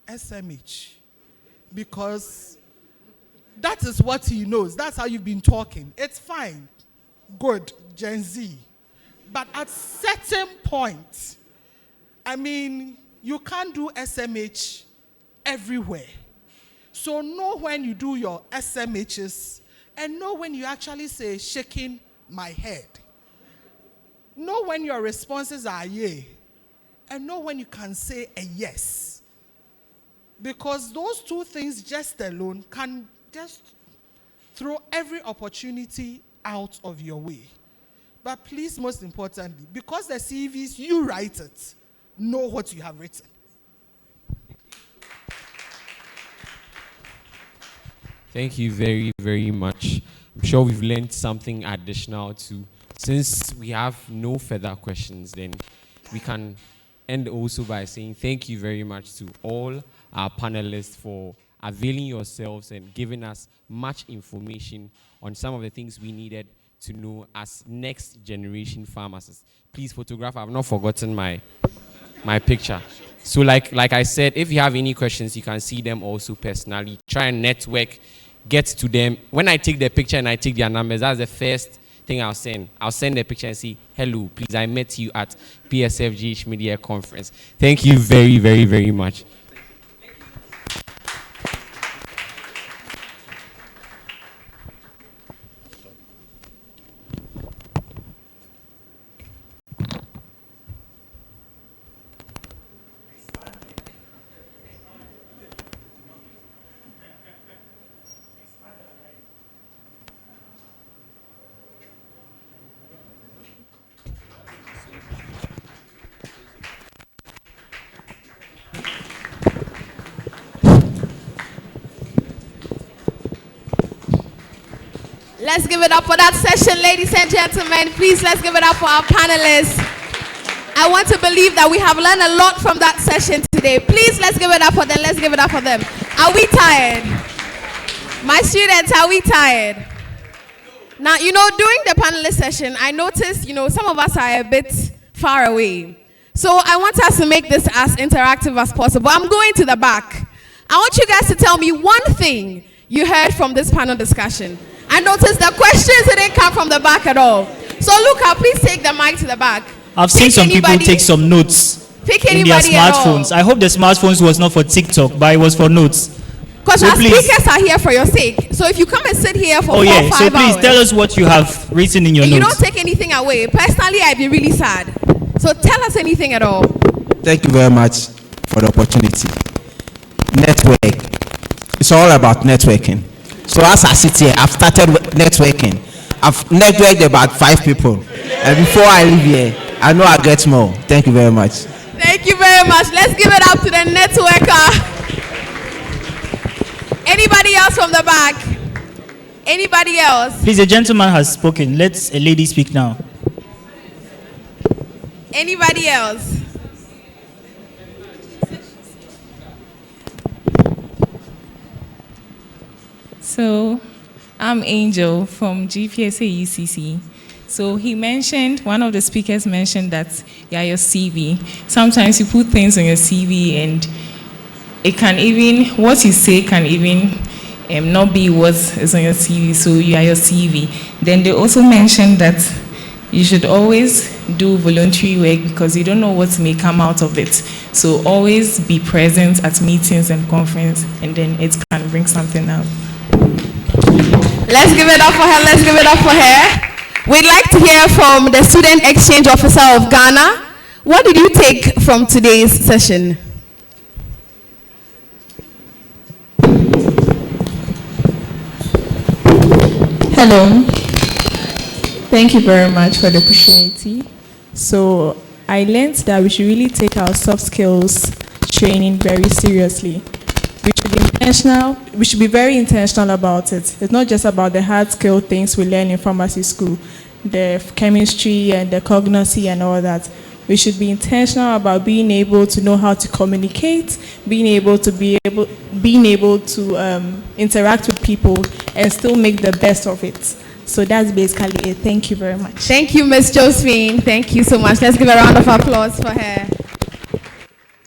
SMH. Because that is what he knows. That's how you've been talking. It's fine. Good. Gen Z. But at certain point, you can't do SMH everywhere. So know when you do your SMHs and know when you actually say shaking my head. Know when your responses are yay and know when you can say a yes. Because those two things just alone can just throw every opportunity out of your way. But please, most importantly, because the CVs, you write it, know what you have written. Thank you very, very much. I'm sure we've learned something additional too. Since we have no further questions, then we can end also by saying thank you very much to all our panelists for availing yourselves and giving us much information on some of the things we needed to know as next generation pharmacists. Please photograph. I've not forgotten my picture. So like I said, if you have any questions, you can see them also personally. Try and network, get to them. When I take the picture and I take their numbers, that's the first thing I'll send. I'll send the picture and say, hello, please, I met you at Psfgh Media Conference. Thank you very, very, very much. Let's give it up for that session, ladies and gentlemen. Please, let's give it up for our panelists. I want to believe that we have learned a lot from that session today. Please, let's give it up for them. Let's give it up for them. Are we tired? My students, are we tired? Now, during the panelist session, I noticed, some of us are a bit far away. So I want us to make this as interactive as possible. I'm going to the back. I want you guys to tell me one thing you heard from this panel discussion. I noticed the questions didn't come from the back at all. So Luca, please take the mic to the back. I've seen some people take some notes in their smartphones. I hope the smartphones was not for TikTok, but it was for notes. Because our speakers are here for your sake. So if you come and sit here for 4 or 5 hours. So please tell us what you have written in your notes. You don't take anything away. Personally, I'd be really sad. So tell us anything at all. Thank you very much for the opportunity. Network. It's all about networking. So as I sit here, I've started networking. I've networked about 5 people. And before I leave here, I know I'll get more. Thank you very much. Thank you very much. Let's give it up to the networker. Anybody else from the back? Anybody else? Please, a gentleman has spoken. Let a lady speak now. Anybody else? So, I'm Angel from GPSA UCC. So he mentioned, one of the speakers mentioned that your CV. Sometimes you put things on your CV and it can even, what you say can even not be what is on your CV, so you are your CV. Then they also mentioned that you should always do voluntary work because you don't know what may come out of it. So always be present at meetings and conference, and then it can bring something out. Let's give it up for her. Let's give it up for her. We'd like to hear from the Student Exchange Officer of Ghana. What did you take from today's session? Hello. Thank you very much for the opportunity. So I learned that we should really take our soft skills training very seriously. We should be intentional. We should be very intentional about it. It's not just about the hard skill things we learn in pharmacy school, the chemistry and the cognosy and all that. We should be intentional about being able to know how to communicate, being able to interact with people and still make the best of it. So that's basically it. Thank you very much. Thank you, Ms. Josephine. Thank you so much. Let's give a round of applause for her.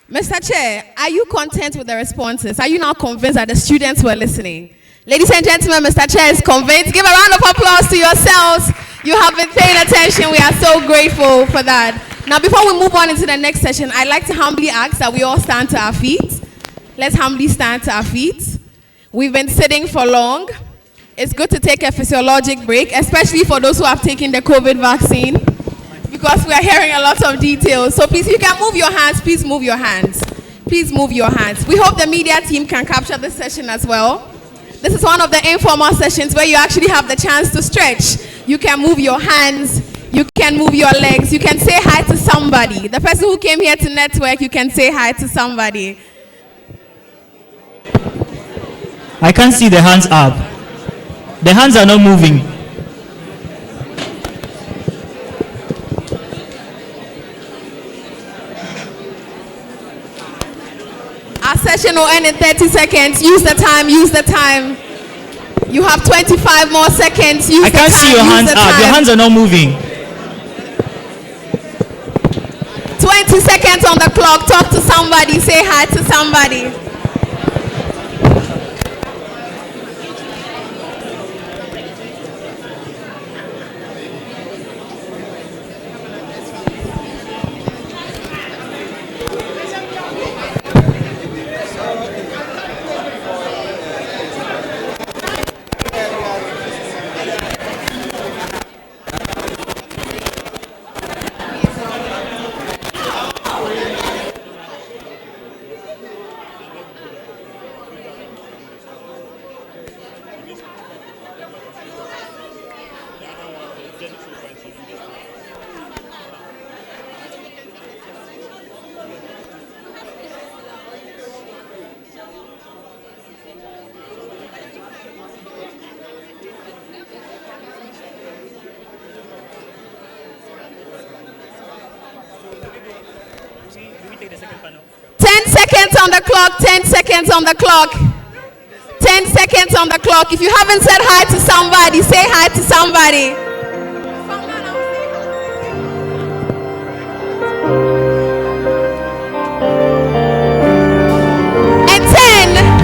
Mr. Chair, are you content with the responses? Are you now convinced that the students were listening? Ladies and gentlemen, Mr. Chair is convinced. Give a round of applause to yourselves. You have been paying attention. We are so grateful for that. Now, before we move on into the next session, I'd like to humbly ask that we all stand to our feet. Let's humbly stand to our feet. We've been sitting for long. It's good to take a physiologic break, especially for those who have taken the COVID vaccine, because we are hearing a lot of details. So please, if you can move your hands, please move your hands. Please move your hands. We hope the media team can capture this session as well. This is one of the informal sessions where you actually have the chance to stretch. You can move your hands, you can move your legs, you can say hi to somebody. The person who came here to network, you can say hi to somebody. I can't see the hands up. The hands are not moving. Our session will end in 30 seconds. Use the time, use the time. You have 25 more seconds. Use I can't see your hands up. Your hands are not moving. 20 seconds on the clock. Talk to somebody. Say hi to somebody. On the clock, 10 seconds on the clock. 10 seconds on the clock. If you haven't said hi to somebody, say hi to somebody. And 10,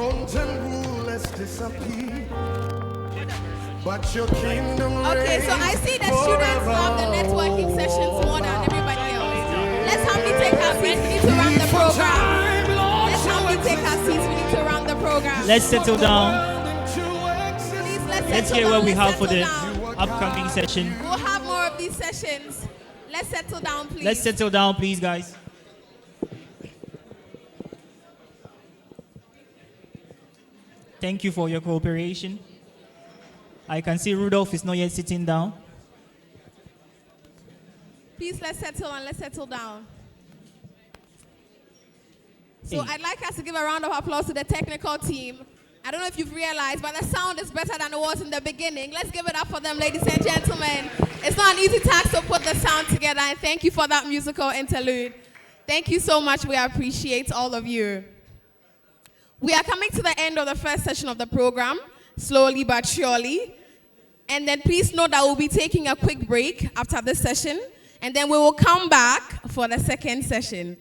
Thrones and rulers disappear, but your kingdom Okay, so I see the students love the networking sessions more than everybody else. Let's humbly take our seats. We need to run the program. Let's humbly take our seats. We need to run the program. Let's settle down. Please, Let's hear what we have for the upcoming session. We'll have more of these sessions. Let's settle down, please. Let's settle down, please, guys. Thank you for your cooperation. I can see Rudolph is not yet sitting down. Please, let's settle and let's settle down. So Hey. I'd like us to give a round of applause to the technical team. I don't know if you've realized, but the sound is better than it was in the beginning. Let's give it up for them, ladies and gentlemen. It's not an easy task to put the sound together, and thank you for that musical interlude. Thank you so much. We appreciate all of you. We are coming to the end of the first session of the program, slowly but surely. And then please note that we'll be taking a quick break after this session, and then we will come back for the second session.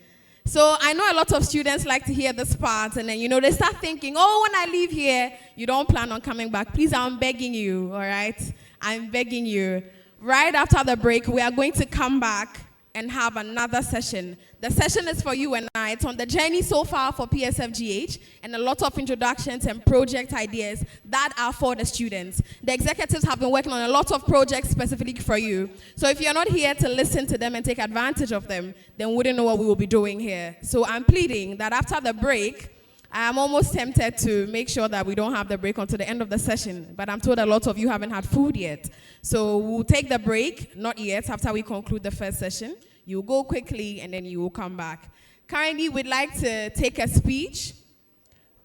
So I know a lot of students like to hear this part, and then, they start thinking, oh, when I leave here, you don't plan on coming back. Please, I'm begging you, all right? I'm begging you. Right after the break, we are going to come back and have another session. The session is for you and I. It's on the journey so far for PSFGH, and a lot of introductions and project ideas that are for the students. The executives have been working on a lot of projects specifically for you. So if you're not here to listen to them and take advantage of them, then we wouldn't know what we will be doing here. So I'm pleading that after the break, I'm almost tempted to make sure that we don't have the break until the end of the session, but I'm told a lot of you haven't had food yet. So we'll take the break, not yet, after we conclude the first session. You'll go quickly and then you will come back. Currently, we'd like to take a speech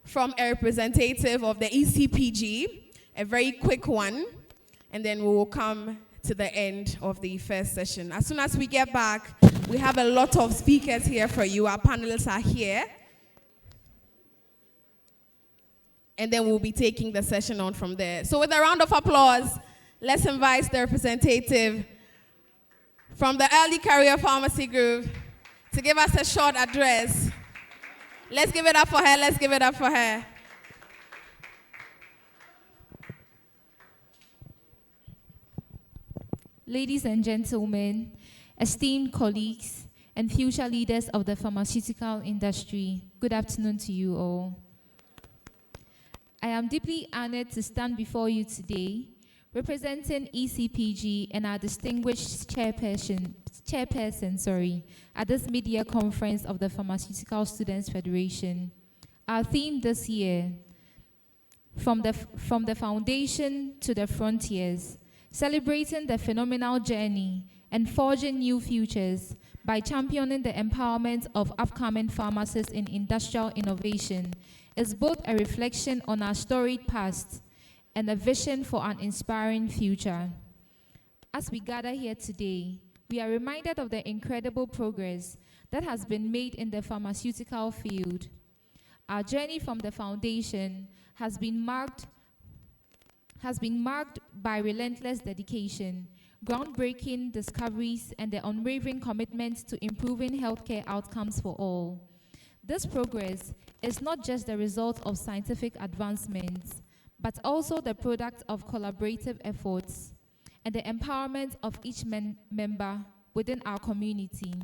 from a representative of the ECPG, a very quick one, and then we will come to the end of the first session. As soon as we get back, we have a lot of speakers here for you. Our panelists are here. And then we'll be taking the session on from there. So with a round of applause, let's invite the representative from the Early Career Pharmacy Group to give us a short address. Let's give it up for her. Let's give it up for her. Ladies and gentlemen, esteemed colleagues, and future leaders of the pharmaceutical industry, good afternoon to you all. I am deeply honored to stand before you today, representing ECPG and our distinguished chairperson, at this media conference of the Pharmaceutical Students Federation. Our theme this year, from the foundation to the frontiers, celebrating the phenomenal journey and forging new futures by championing the empowerment of upcoming pharmacists in industrial innovation, is both a reflection on our storied past and a vision for an inspiring future. As we gather here today, we are reminded of the incredible progress that has been made in the pharmaceutical field. Our journey from the foundation has been marked by relentless dedication, groundbreaking discoveries, and the unwavering commitment to improving healthcare outcomes for all. This progress is not just the result of scientific advancements, but also the product of collaborative efforts and the empowerment of each member within our community.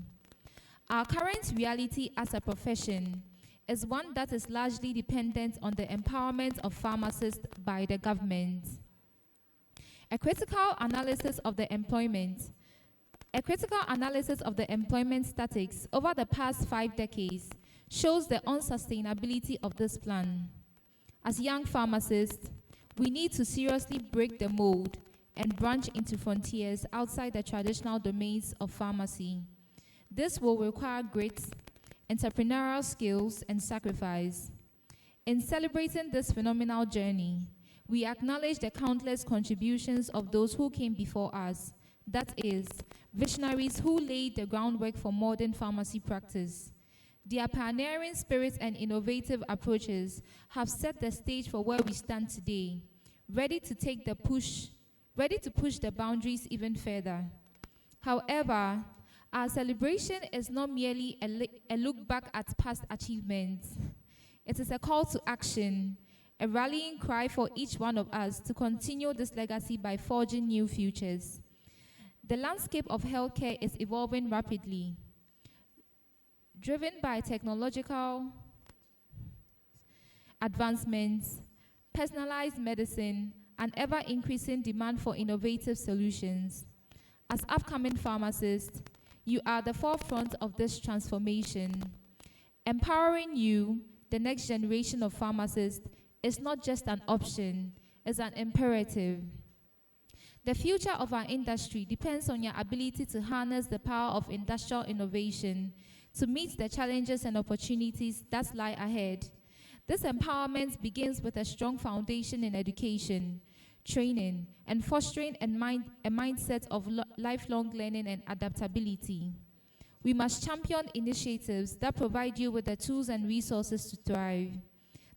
Our current reality as a profession is one that is largely dependent on the empowerment of pharmacists by the government. A critical analysis of the employment statistics over the past 5 decades shows the unsustainability of this plan. As young pharmacists, we need to seriously break the mold and branch into frontiers outside the traditional domains of pharmacy. This will require great entrepreneurial skills and sacrifice. In celebrating this phenomenal journey, we acknowledge the countless contributions of those who came before us, that is, visionaries who laid the groundwork for modern pharmacy practice. Their pioneering spirit and innovative approaches have set the stage for where we stand today, ready to push the boundaries even further. However, our celebration is not merely a look back at past achievements. It is a call to action, a rallying cry for each one of us to continue this legacy by forging new futures. The landscape of healthcare is evolving rapidly, driven by technological advancements, personalized medicine, and ever-increasing demand for innovative solutions. As upcoming pharmacists, you are the forefront of this transformation. Empowering you, the next generation of pharmacists, is not just an option, it's an imperative. The future of our industry depends on your ability to harness the power of industrial innovation to meet the challenges and opportunities that lie ahead. This empowerment begins with a strong foundation in education, training, and fostering a mindset of lifelong learning and adaptability. We must champion initiatives that provide you with the tools and resources to thrive.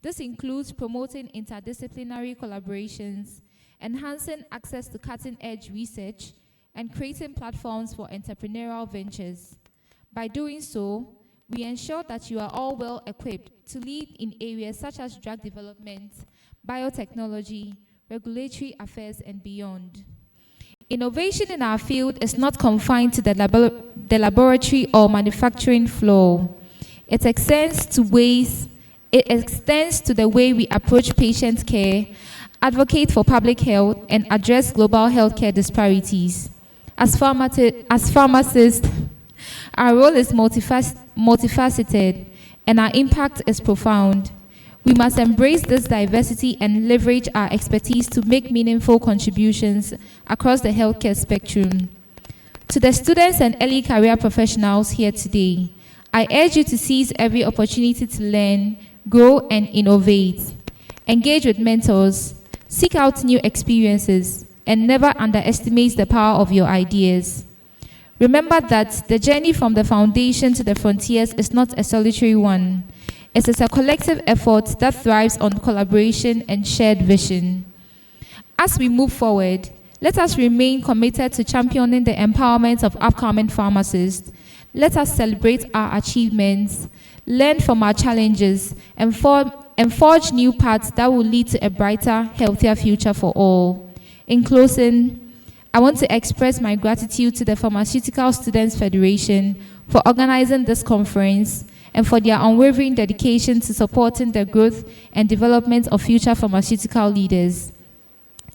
This includes promoting interdisciplinary collaborations, enhancing access to cutting-edge research, and creating platforms for entrepreneurial ventures. By doing so, we ensure that you are all well equipped to lead in areas such as drug development, biotechnology, regulatory affairs, and beyond. Innovation in our field is not confined to the laboratory or manufacturing floor. It extends to the way we approach patient care, advocate for public health, and address global healthcare disparities. As pharmacists, our role is multifaceted, and our impact is profound. We must embrace this diversity and leverage our expertise to make meaningful contributions across the healthcare spectrum. To the students and early career professionals here today, I urge you to seize every opportunity to learn, grow, and innovate. Engage with mentors, seek out new experiences, and never underestimate the power of your ideas. Remember that the journey from the foundation to the frontiers is not a solitary one. It is a collective effort that thrives on collaboration and shared vision. As we move forward, let us remain committed to championing the empowerment of upcoming pharmacists. Let us celebrate our achievements, learn from our challenges, and forge new paths that will lead to a brighter, healthier future for all. In closing, I want to express my gratitude to the Pharmaceutical Students Federation for organizing this conference and for their unwavering dedication to supporting the growth and development of future pharmaceutical leaders.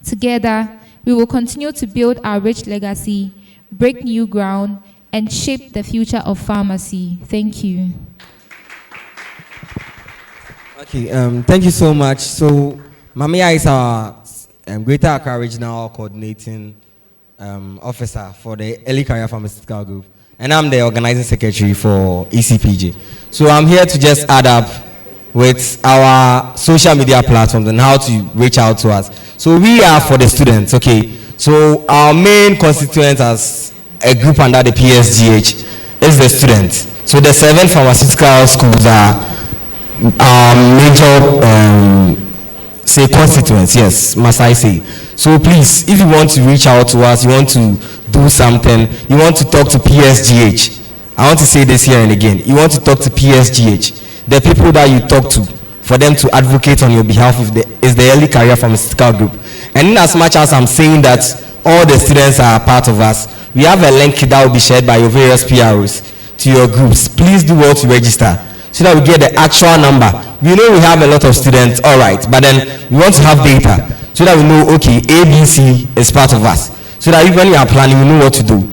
Together, we will continue to build our rich legacy, break new ground, and shape the future of pharmacy. Thank you. Okay, thank you so much. So, Mamia is our Greater Accra Regional Coordinating Officer for the Early Career Pharmaceutical Group, and I'm the Organizing Secretary for ECPG. So I'm here to just add up with our social media platforms and how to reach out to us. So we are for the students, okay? So our main constituent as a group under the PSGH is the students. So the 7 pharmaceutical schools are our major constituents, yes, must I say. So please, if you want to reach out to us, you want to do something, you want to talk to PSGH, I want to say this here and again, you want to talk to PSGH, the people that you talk to, for them to advocate on your behalf is the Early Career Pharmaceutical Group. And in as much as I'm saying that all the students are part of us, we have a link that will be shared by your various PROs to your groups. Please do well to register so that we get the actual number. We know we have a lot of students, all right, but then we want to have data so that we know, okay, ABC is part of us. So that when we are planning, we know what to do.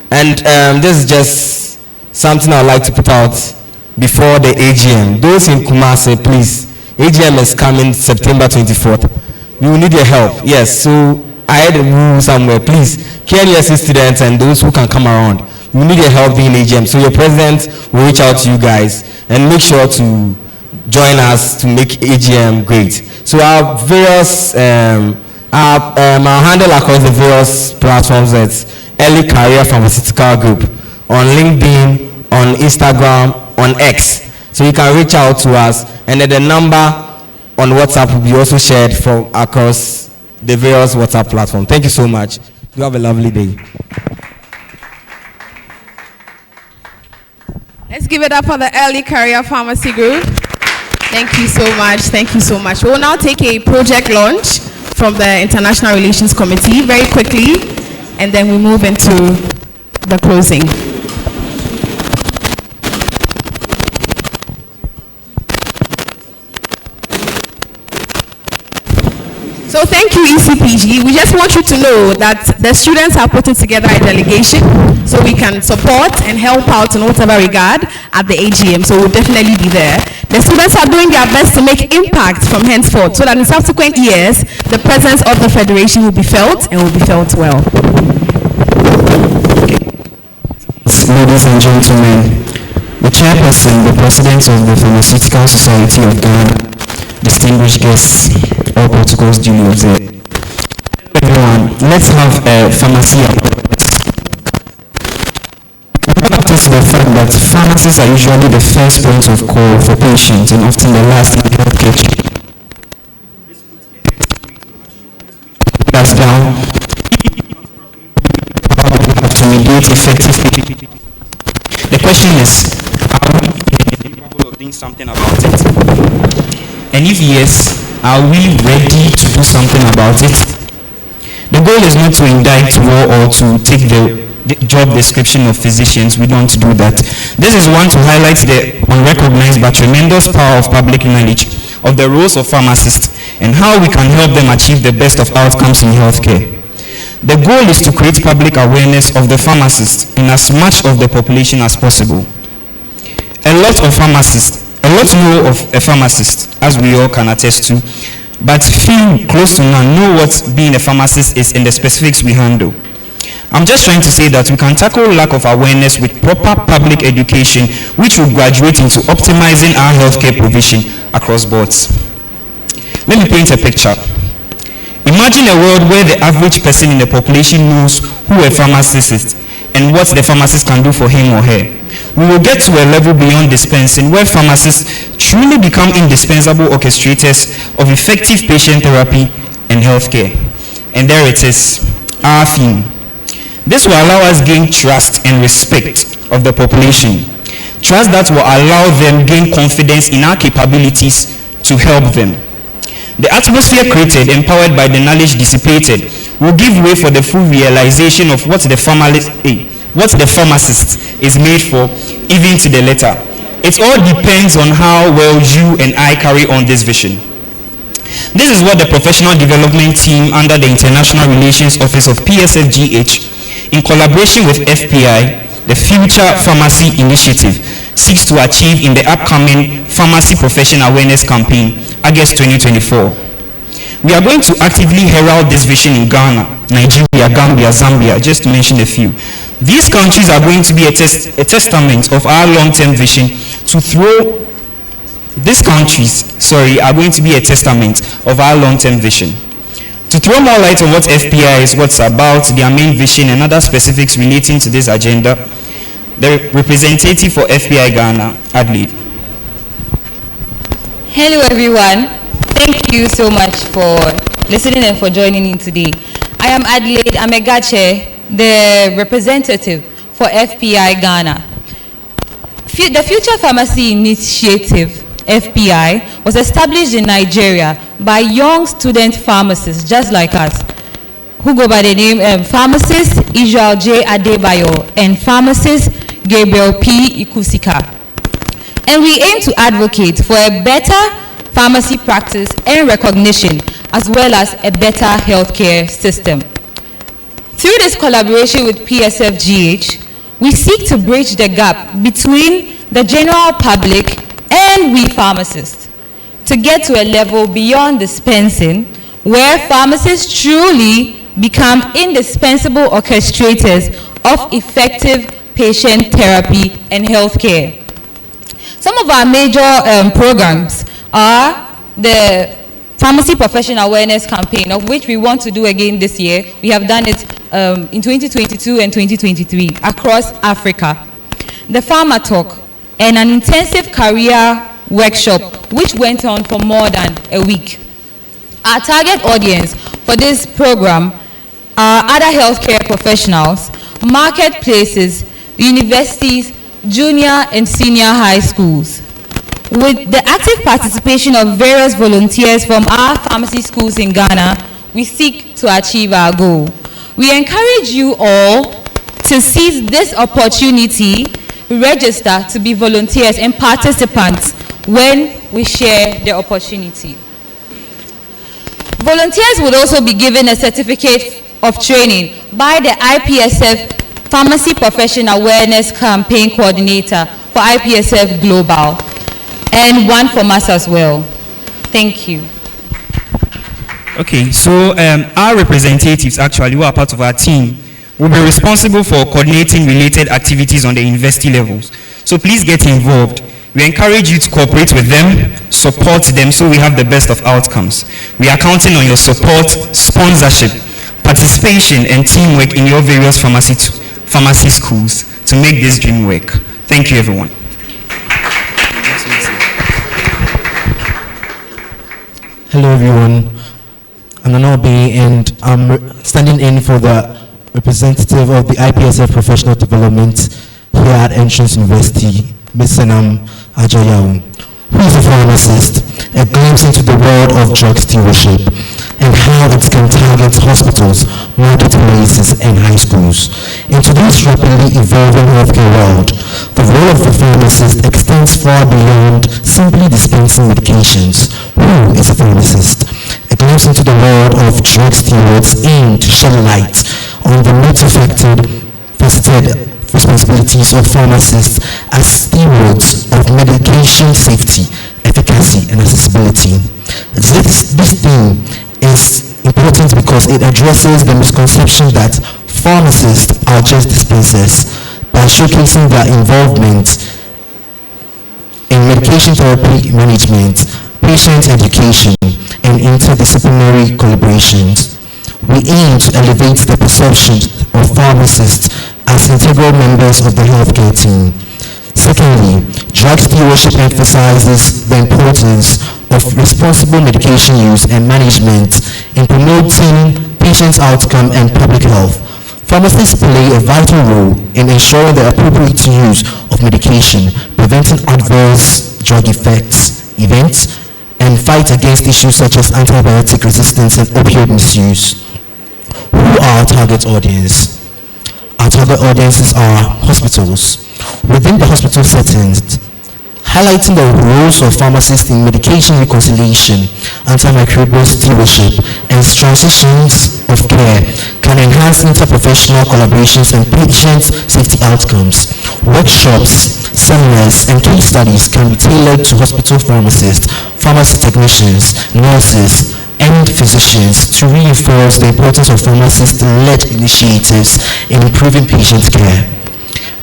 And this is just something I'd like to put out before the AGM. Those in Kumasi, please, AGM is coming September 24th. We will need your help, yes. So I had a rule somewhere, please, KNUST students and those who can come around, we need your help being AGM. So your president will reach out to you guys and make sure to join us to make AGM great. So our various, our handle across the various platforms is Early Career Pharmaceutical Group on LinkedIn, on Instagram, on X. So you can reach out to us, and then the number on WhatsApp will be also shared from across the various WhatsApp platforms. Thank you so much. You have a lovely day. Let's give it up for the Early Career Pharmacy Group. Thank you so much. Thank you so much. We will now take a project launch from the International Relations Committee very quickly, and then we move into the closing. So thank you, ECPG. We just want you to know that the students are putting together a delegation so we can support and help out in whatever regard at the AGM. So we'll definitely be there. The students are doing their best to make impact from henceforth so that in subsequent years, the presence of the Federation will be felt and will be felt well. Ladies and gentlemen, the chairperson, the president of the Pharmaceutical Society of Ghana, distinguished guests, all protocols duly observed. Everyone, let's have a pharmacy appointment. Notice the fact that pharmacies are usually the first point of call for patients and often the last in healthcare chain. That's down. We have to mediate effectively. The question is, are we capable of doing something about it? And if yes, are we ready to do something about it? The goal is not to indict war or to take the job description of physicians. We don't do that. This is one to highlight the unrecognized but tremendous power of public knowledge of the roles of pharmacists and how we can help them achieve the best of outcomes in healthcare. The goal is to create public awareness of the pharmacist in as much of the population as possible. A lot know of a pharmacist, as we all can attest to, but few, close to none, know what being a pharmacist is in the specifics we handle. I'm just trying to say that we can tackle lack of awareness with proper public education, which will graduate into optimizing our healthcare provision across boards. Let me paint a picture. Imagine a world where the average person in the population knows who a pharmacist is and what the pharmacist can do for him or her. We will get to a level beyond dispensing where pharmacists truly become indispensable orchestrators of effective patient therapy and healthcare. And there it is, our theme. This will allow us gain trust and respect of the population. Trust that will allow them gain confidence in our capabilities to help them. The atmosphere created, empowered by the knowledge dissipated, will give way for the full realization of what the pharmacist is made for, even to the letter. It all depends on how well you and I carry on this vision. This is what the professional development team under the International Relations Office of Psfgh, in collaboration with FPI, the Future Pharmacy Initiative, seeks to achieve in the upcoming Pharmacy Profession Awareness Campaign, August 2024. We are going to actively herald this vision in Ghana, Nigeria, Gambia, Zambia, just to mention a few. These countries are going to be a testament of our long-term vision to throw more light on what FPI is, what's about, their main vision, and other specifics relating to this agenda. The representative for FPI Ghana, Adelaide. Hello everyone. Thank you so much for listening and for joining in today. I am Adelaide Amegache, the representative for FPI Ghana. The Future Pharmacy Initiative, FPI, was established in Nigeria by young student pharmacists just like us, who go by the name pharmacist Israel J. Adebayo and pharmacist Gabriel P. Ikusika. And we aim to advocate for a better pharmacy practice and recognition, as well as a better healthcare system. Through this collaboration with Psfgh, we seek to bridge the gap between the general public and we pharmacists to get to a level beyond dispensing, where pharmacists truly become indispensable orchestrators of effective patient therapy and healthcare. Some of our major programs are the Pharmacy Profession Awareness Campaign, of which we want to do again this year. We have done it in 2022 and 2023 across Africa. The Pharma Talk, and an intensive career workshop which went on for more than a week. Our target audience for this program are other healthcare professionals, marketplaces, universities, junior and senior high schools. With the active participation of various volunteers from our pharmacy schools in Ghana, we seek to achieve our goal. We encourage you all to seize this opportunity, register to be volunteers and participants when we share the opportunity. Volunteers would also be given a certificate of training by the IPSF Pharmacy Profession Awareness Campaign Coordinator for IPSF Global, and one from us as well. Thank you. Okay, so our representatives actually, who are part of our team, will be responsible for coordinating related activities on the university levels. So please get involved. We encourage you to cooperate with them, support them so we have the best of outcomes. We are counting on your support, sponsorship, participation and teamwork in your various pharmacy schools to make this dream work. Thank you, everyone. Hello, everyone. I'm Nanobe, and I'm standing in for the representative of the IPSF Professional Development here at Entrance University, Ms. Senam Ajayawu, who is a pharmacist, a glimpse into the world of drug stewardship and how it can target hospitals, marketplaces, and high schools. In today's rapidly evolving healthcare world, the role of the pharmacist extends far beyond simply dispensing medications. Who is a pharmacist? A glimpse into the world of drug stewards aimed to shed light on the multifaceted responsibilities of pharmacists as stewards of medication safety, efficacy, and accessibility. This theme is important because it addresses the misconception that pharmacists are just dispensers by showcasing their involvement in medication therapy management, patient education, and interdisciplinary collaborations. We aim to elevate the perception of pharmacists as integral members of the healthcare team. Secondly, drug stewardship emphasizes the importance of responsible medication use and management in promoting patient outcome and public health. Pharmacists play a vital role in ensuring the appropriate use of medication, preventing adverse drug events, and fight against issues such as antibiotic resistance and opioid misuse. Who are our target audience? Our target audiences are hospitals. Within the hospital settings, highlighting the roles of pharmacists in medication reconciliation, antimicrobial stewardship, and transitions of care can enhance interprofessional collaborations and patient safety outcomes. Workshops, seminars, and case studies can be tailored to hospital pharmacists, pharmacy technicians, nurses, and physicians to reinforce the importance of pharmacist-led initiatives in improving patient care.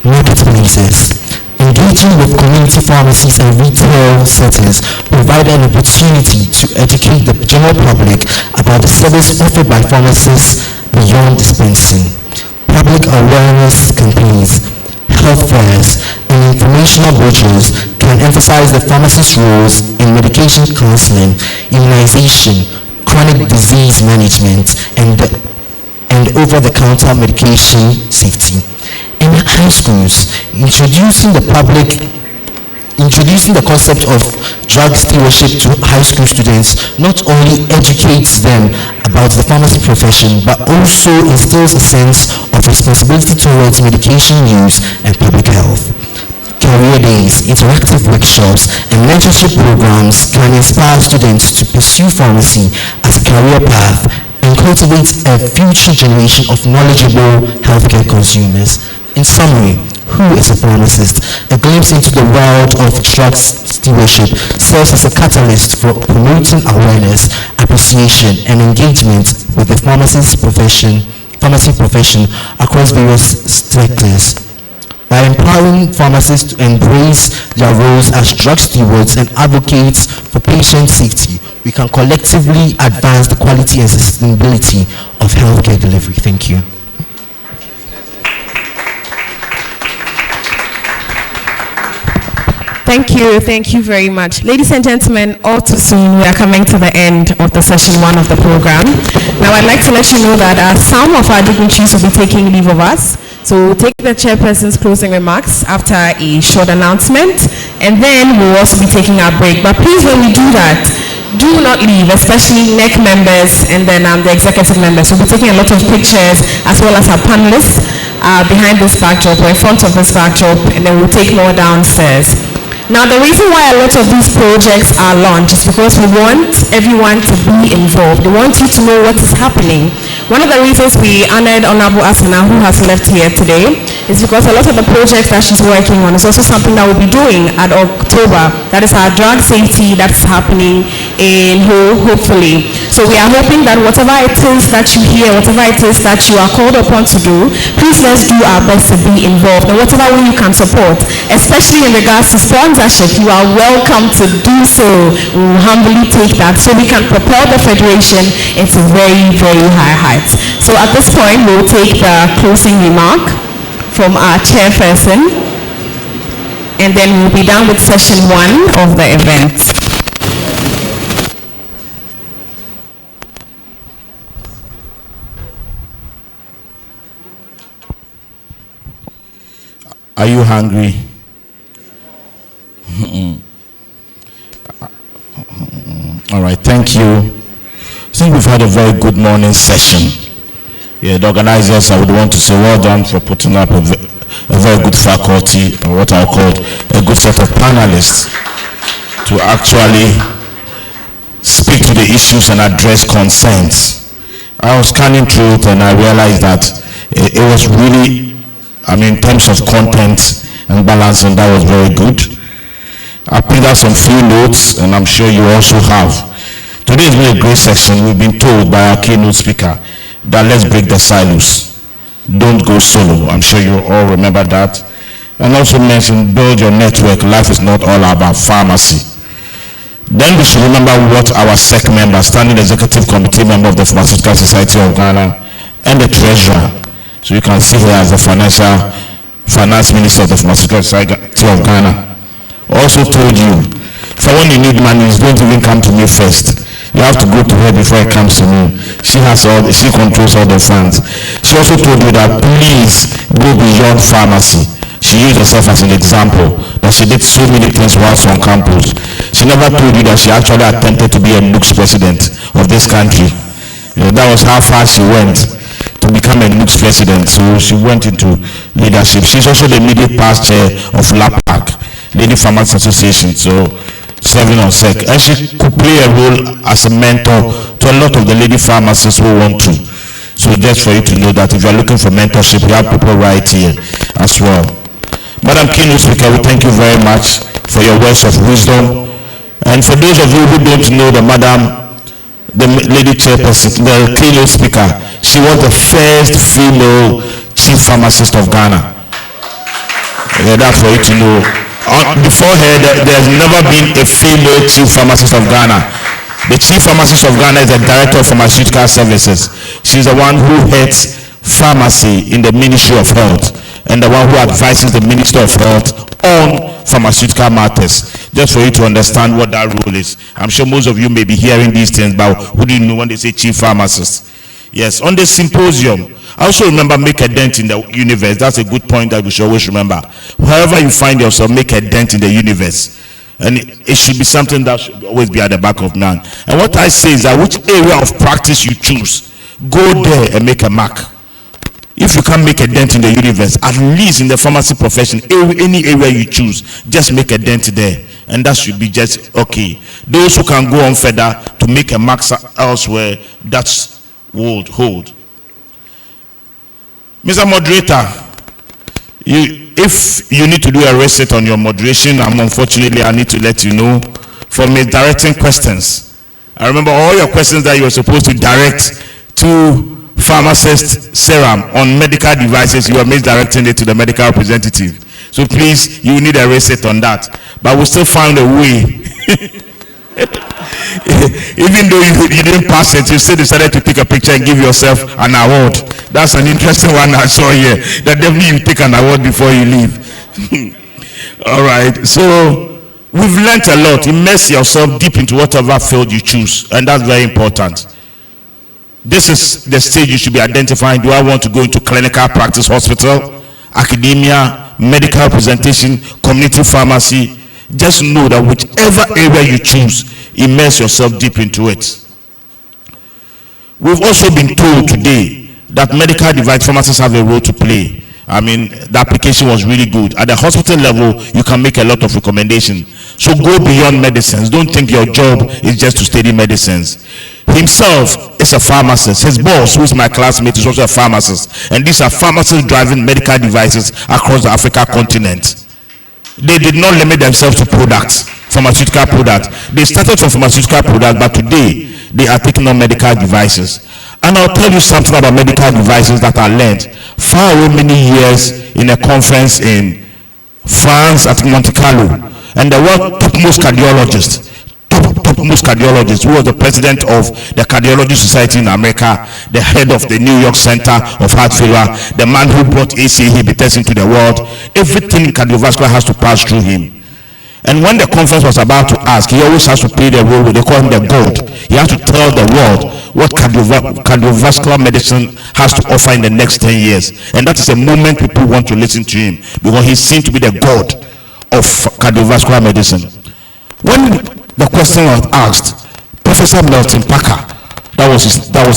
Marketplaces. Engaging with community pharmacies and retail settings provide an opportunity to educate the general public about the service offered by pharmacists beyond dispensing. Public awareness campaigns, health fairs, and informational brochures can emphasize the pharmacist's roles in medication counseling, immunization, chronic disease management, and over-the-counter medication safety. In high schools, introducing the concept of drug stewardship to high school students not only educates them about the pharmacy profession, but also instills a sense of responsibility towards medication use and public health. Career days, interactive workshops, and mentorship programs can inspire students to pursue pharmacy as a career path and cultivate a future generation of knowledgeable healthcare consumers. In summary, who is a pharmacist? A glimpse into the world of drug stewardship serves as a catalyst for promoting awareness, appreciation, and engagement with the pharmacy profession across various sectors. By empowering pharmacists to embrace their roles as drug stewards and advocates for patient safety, we can collectively advance the quality and sustainability of healthcare delivery. Thank you. Thank you very much. Ladies and gentlemen, all too soon we are coming to the end of the session 1 of the program. Now I'd like to let you know that some of our dignitaries will be taking leave of us. So we'll take the chairperson's closing remarks after a short announcement, and then we'll also be taking our break. But please, when we do that, do not leave, especially NEC members and then the executive members. We'll be taking a lot of pictures as well as our panelists behind this backdrop or in front of this backdrop, and then we'll take more downstairs. Now, the reason why a lot of these projects are launched is because we want everyone to be involved. We want you to know what is happening. One of the reasons we honored Honorable Asana, who has left here today, is because a lot of the projects that she's working on is also something that we'll be doing at October. That is our drug safety that's happening in Ho, hopefully. So we are hoping that whatever it is that you hear, whatever it is that you are called upon to do, please let's do our best to be involved. And whatever way you can support, especially in regards to sponsorship, you are welcome to do so. We will humbly take that so we can propel the Federation into very, very high heights. So at this point, we'll take the closing remark from our chairperson, and then we'll be done with session 1 of the event. Are you hungry? All right, thank you. I think we've had a very good morning session. Yeah, the organizers, I would want to say well done for putting up a very good faculty, or what I'll call a good set of panelists to actually speak to the issues and address concerns. I was scanning through it and I realized that it was really, in terms of content and balancing, that was very good. I picked out some few notes, and I'm sure you also have. Today has been a great session. We've been told by our keynote speaker that let's break the silos. Don't go solo. I'm sure you all remember that. And also mentioned build your network. Life is not all about pharmacy. Then we should remember what our SEC member, Standing Executive Committee member of the Pharmaceutical Society of Ghana, and the Treasurer. So you can see here as the Finance Minister of the Pharmaceutical Society of Ghana. Also told you, for when you need money, don't even come to me first. You have to go to her before it comes to me. She controls all the funds. She also told you that please go beyond pharmacy. She used herself as an example that she did so many things whilst on campus. She never told you that she actually attempted to be a NUCS president of this country. That was how far she went to become a NUCS president. So she went into leadership. She's also the immediate past chair of LAPAC, Lady Farmers Association, so serving on SEC. And she could play a role as a mentor to a lot of the lady pharmacists who want to. So just for you to know that if you're looking for mentorship, we have people right here as well. Madam Keynote Speaker, we thank you very much for your words of wisdom. And for those of you who don't know the lady chairperson, the Keynote Speaker, she was the first female chief pharmacist of Ghana. That's for you to know. Before her, there's never been a female chief pharmacist of Ghana. The chief pharmacist of Ghana is the director of pharmaceutical services. She's the one who heads pharmacy in the Ministry of Health and the one who advises the Minister of Health on pharmaceutical matters. Just for you to understand what that role is. I'm sure most of you may be hearing these things, but who didn't know when they say chief pharmacist? Yes, on the symposium, I also remember make a dent in the universe. That's a good point that we should always remember. Wherever you find yourself, make a dent in the universe. And it should be something that should always be at the back of man. And what I say is that which area of practice you choose, go there and make a mark. If you can't make a dent in the universe, at least in the pharmacy profession, any area you choose, just make a dent there. And that should be just okay. Those who can go on further to make a mark elsewhere, that's would hold. Mr. Moderator, if you need to do a reset on your moderation, unfortunately I need to let you know for misdirecting questions. I remember all your questions that you were supposed to direct to pharmacist serum on medical devices, you are misdirecting it to the medical representative. So please, you need a reset on that. But we'll still find a way. Even though you didn't pass it, you still decided to take a picture and give yourself an award. That's an interesting one I saw here. That definitely you take an award before you leave. All right. So We've learnt a lot. Immerse yourself deep into whatever field you choose, and that's very important. This is the stage you should be identifying. Do I want to go into clinical practice, hospital, academia, medical representation, community pharmacy? Just know that whichever area you choose, immerse yourself deep into it. We've also been told today that medical device pharmacists have a role to play. I mean, the application was really good. At the hospital level, you can make a lot of recommendations. So go beyond medicines. Don't think your job is just to study medicines. Himself is a pharmacist. His boss, who is my classmate, is also a pharmacist. And these are pharmacists driving medical devices across the Africa continent. They did not limit themselves to products, pharmaceutical products. They started from pharmaceutical products, but today they are taking on medical devices. And I'll tell you something about medical devices that I learned far away many years in a conference in France at Monte Carlo. And the world's topmost cardiologist, who was the president of the Cardiology Society in America, the head of the New York Center of Heart Failure, the man who brought ACE inhibitors into the world. Everything in cardiovascular has to pass through him. And when the conference was about to ask, he always has to play the role, they call him the God. He has to tell the world what cardiovascular medicine has to offer in the next 10 years. And that is a moment people want to listen to him, because he seems to be the God of cardiovascular medicine. When the question was asked, Professor Melton Packer, that was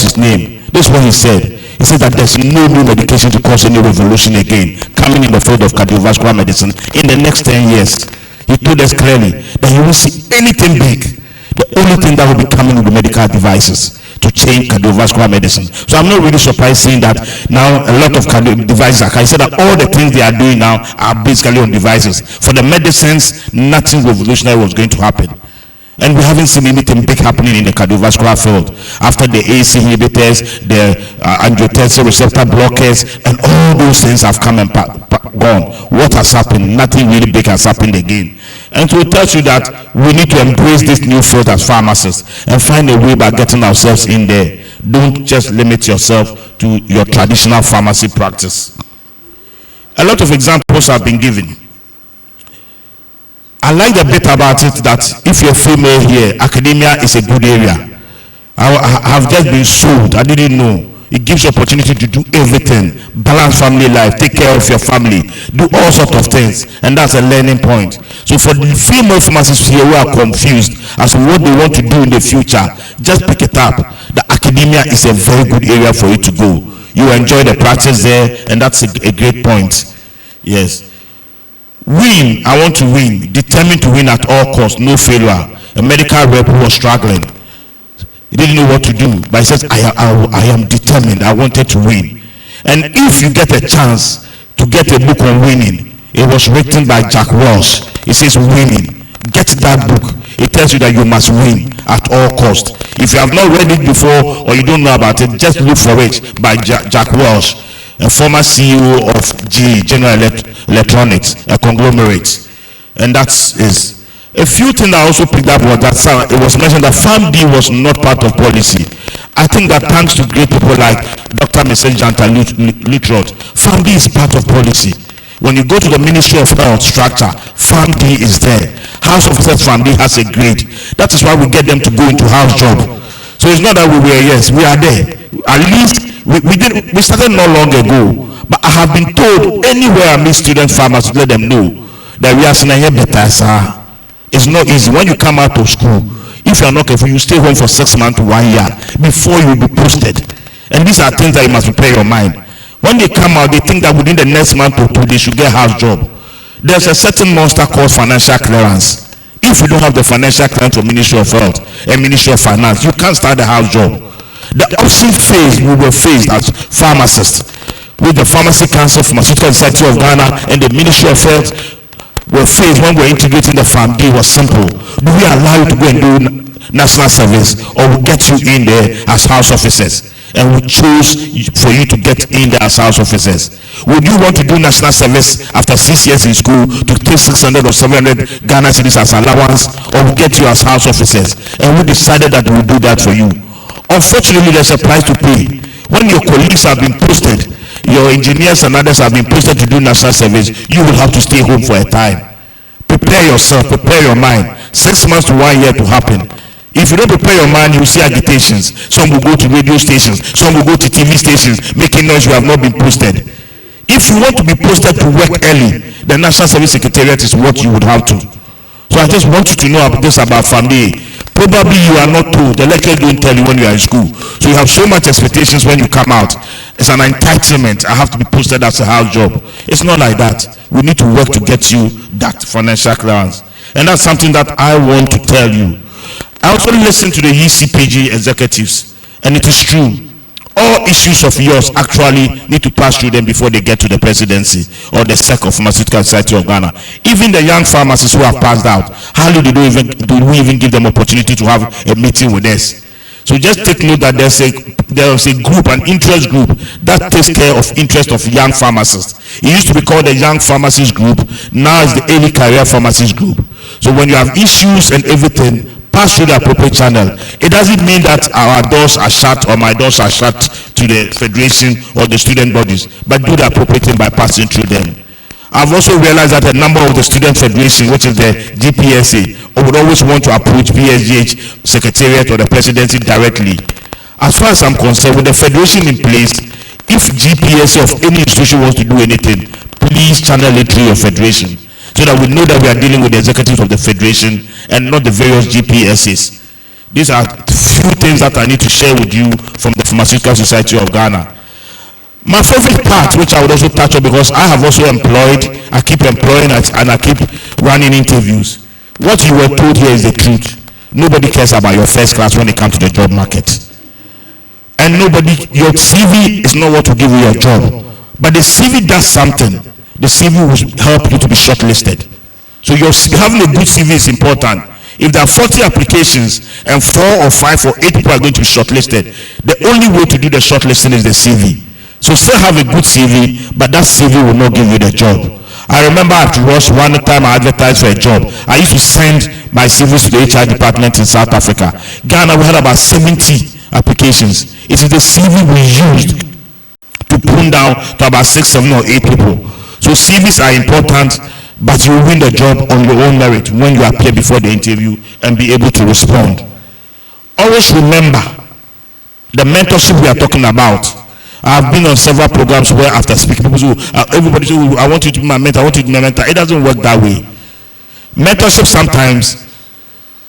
his name, this is what he said. He said that there's no new medication to cause any revolution again coming in the field of cardiovascular medicine in the next 10 years. He told us clearly that he won't see anything big. The only thing that will be coming with the medical devices to change cardiovascular medicine. So I'm not really surprised seeing that now a lot of cardio devices are. I said that all the things they are doing now are basically on devices. For the medicines, nothing revolutionary was going to happen. And we haven't seen anything big happening in the cardiovascular field. After the ACE inhibitors, the angiotensin receptor blockers, and all those things have come and gone. What has happened? Nothing really big has happened again. And so it tells you that we need to embrace this new field as pharmacists and find a way by getting ourselves in there. Don't just limit yourself to your traditional pharmacy practice. A lot of examples have been given. I like the bit about it that if you're female here, academia is a good area. I have just been sold. I didn't know. It gives you opportunity to do everything. Balance family life, take care of your family, do all sorts of things. And that's a learning point. So for the female pharmacists here who are confused as to what they want to do in the future, just pick it up. The academia is a very good area for you to go. You enjoy the practice there, and that's a great point. Yes. Win, I want to win, determined to win at all costs, no failure. A medical rep who was struggling, he didn't know what to do, but he says, I am determined, I wanted to win. And if you get a chance to get a book on winning, it was written by Jack Welch. It says winning. Get that book. It tells you that you must win at all costs. If you have not read it before or you don't know about it, just look for it by Jack Welch, a former CEO of General Electronics, a conglomerate. And that is a few things I also picked up was that it was mentioned that FAMD was not part of policy. I think that thanks to great people like Dr. Mrs. Janta Lutrot, FAMD is part of policy. When you go to the Ministry of Health structure, FAMD is there. House Officers FAMD has a grade. That is why we get them to go into house job. So it's not that we were, yes, we are there. At least we started not long ago, but I have been told anywhere I meet student farmers, let them know that we are saying better, sir. It's not easy. When you come out of school, if you are not careful, you stay home for 6 months to 1 year before you will be posted. And these are things that you must prepare your mind. When they come out, they think that within the next month or two, they should get a house job. There's a certain monster called financial clearance. If you don't have the financial clearance for Ministry of Health and Ministry of Finance, you can't start the house job. The option phase we were faced as pharmacists with the Pharmacy Council, Pharmaceutical Society of Ghana, and the Ministry of Health were faced when we were integrating the FAMD was simple. Do we allow you to go and do national service, or we get you in there as house officers? And we choose for you to get in there as house officers. Would you want to do national service after 6 years in school to take 600 or 700 Ghana cedis as allowance, or we get you as house officers? And we decided that we would do that for you. Unfortunately, there's a price to pay. When your colleagues have been posted, your engineers and others have been posted to do national service, you will have to stay home for a time. Prepare yourself, prepare your mind. 6 months to 1 year to happen. If you don't prepare your mind, you see agitations. Some will go to radio stations, some will go to TV stations, making noise you have not been posted. If you want to be posted to work early, the National Service Secretariat is what you would have to. So I just want you to know this about family. Probably you are not told. The lecturers don't tell you when you are in school. So you have so much expectations when you come out. It's an entitlement. I have to be posted as a house job. It's not like that. We need to work to get you that financial clearance. And that's something that I want to tell you. I also listen to the ECPG executives, and it is true. All issues of yours actually need to pass through them before they get to the presidency or the SEC of Pharmaceutical Society of Ghana. Even the young pharmacists who have passed out, hardly do we even give them opportunity to have a meeting with us. So just take note that there's a group, an interest group that takes care of interest of young pharmacists. It used to be called the Young Pharmacist Group. Now it's the Early Career Pharmacist Group. So when you have issues and everything, pass through the appropriate channel. It doesn't mean that our doors are shut or my doors are shut to the federation or the student bodies, but do the appropriate thing by passing through them. I've also realized that a number of the student federation, which is the GPSA, would always want to approach PSGH secretariat or the presidency directly. As far as I'm concerned, with the federation in place, if GPSA of any institution wants to do anything, please channel it through your federation, so that we know that we are dealing with the executives of the federation and not the various GPSAs. These are few things that I need to share with you from the Pharmaceutical Society of Ghana. My favorite part, which I would also touch on, because I have also I keep employing and I keep running interviews. What you were told here is the truth. Nobody cares about your first class when it comes to the job market. And your CV is not what will give you your job. But the CV does something. The CV will help you to be shortlisted. So having a good CV is important. If there are 40 applications and 4 or 5 or 8 people are going to be shortlisted, the only way to do the shortlisting is the CV. So still have a good CV, but that CV will not give you the job. I remember at Ross, one time I advertised for a job. I used to send my CVs to the HR department in South Africa. Ghana, we had about 70 applications. It is the CV we used to pull down to about 6, 7 or 8 people. So CVs are important, but you will win the job on your own merit when you appear before the interview and be able to respond. Always remember the mentorship we are talking about. I've been on several programs where after speaking, people say, everybody say, I want you to be my mentor, I want you to be my mentor. It doesn't work that way. Mentorship sometimes,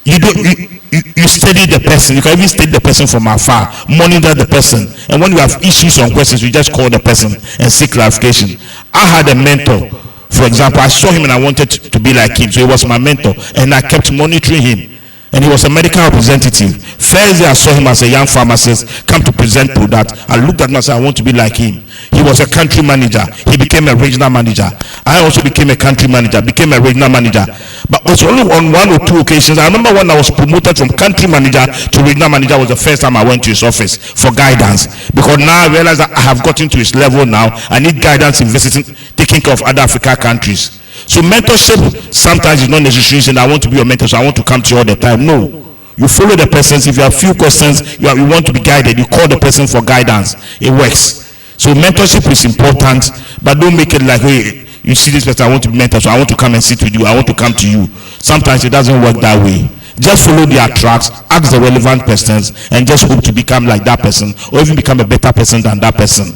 you study the person. You can even study the person from afar, monitor the person. And when you have issues or questions, you just call the person and seek clarification. I had a mentor. For example, I saw him and I wanted to be like him. So he was my mentor. And I kept monitoring him. And he was a medical representative. First day I saw him as a young pharmacist come to present product. I looked at him and said, I want to be like him. He was a country manager. He became a regional manager. I also became a country manager, became a regional manager. But it was only on 1 or 2 occasions. I remember when I was promoted from country manager to regional manager was the first time I went to his office for guidance. Because now I realize that I have gotten to his level now. I need guidance in visiting, taking care of other African countries. So mentorship sometimes is not necessarily saying I want to be your mentor, so I want to come to you all the time. No. You follow the persons. If you have few questions, you want to be guided, you call the person for guidance. It works. So mentorship is important, but don't make it like, hey, you see this person, I want to be mentor, so I want to come and sit with you, I want to come to you. Sometimes it doesn't work that way. Just follow their tracks, ask the relevant questions, and just hope to become like that person, or even become a better person than that person.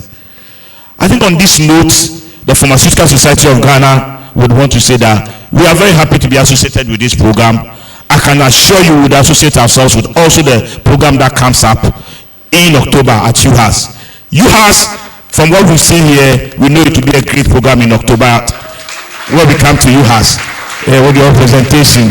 I think on this note, the Pharmaceutical Society of Ghana would want to say that we are very happy to be associated with this program. I can assure you we would associate ourselves with also the program that comes up in October at UHAS. UHAS, from what we've seen here, we know it to be a great program in October when we come to UHAS with your presentation.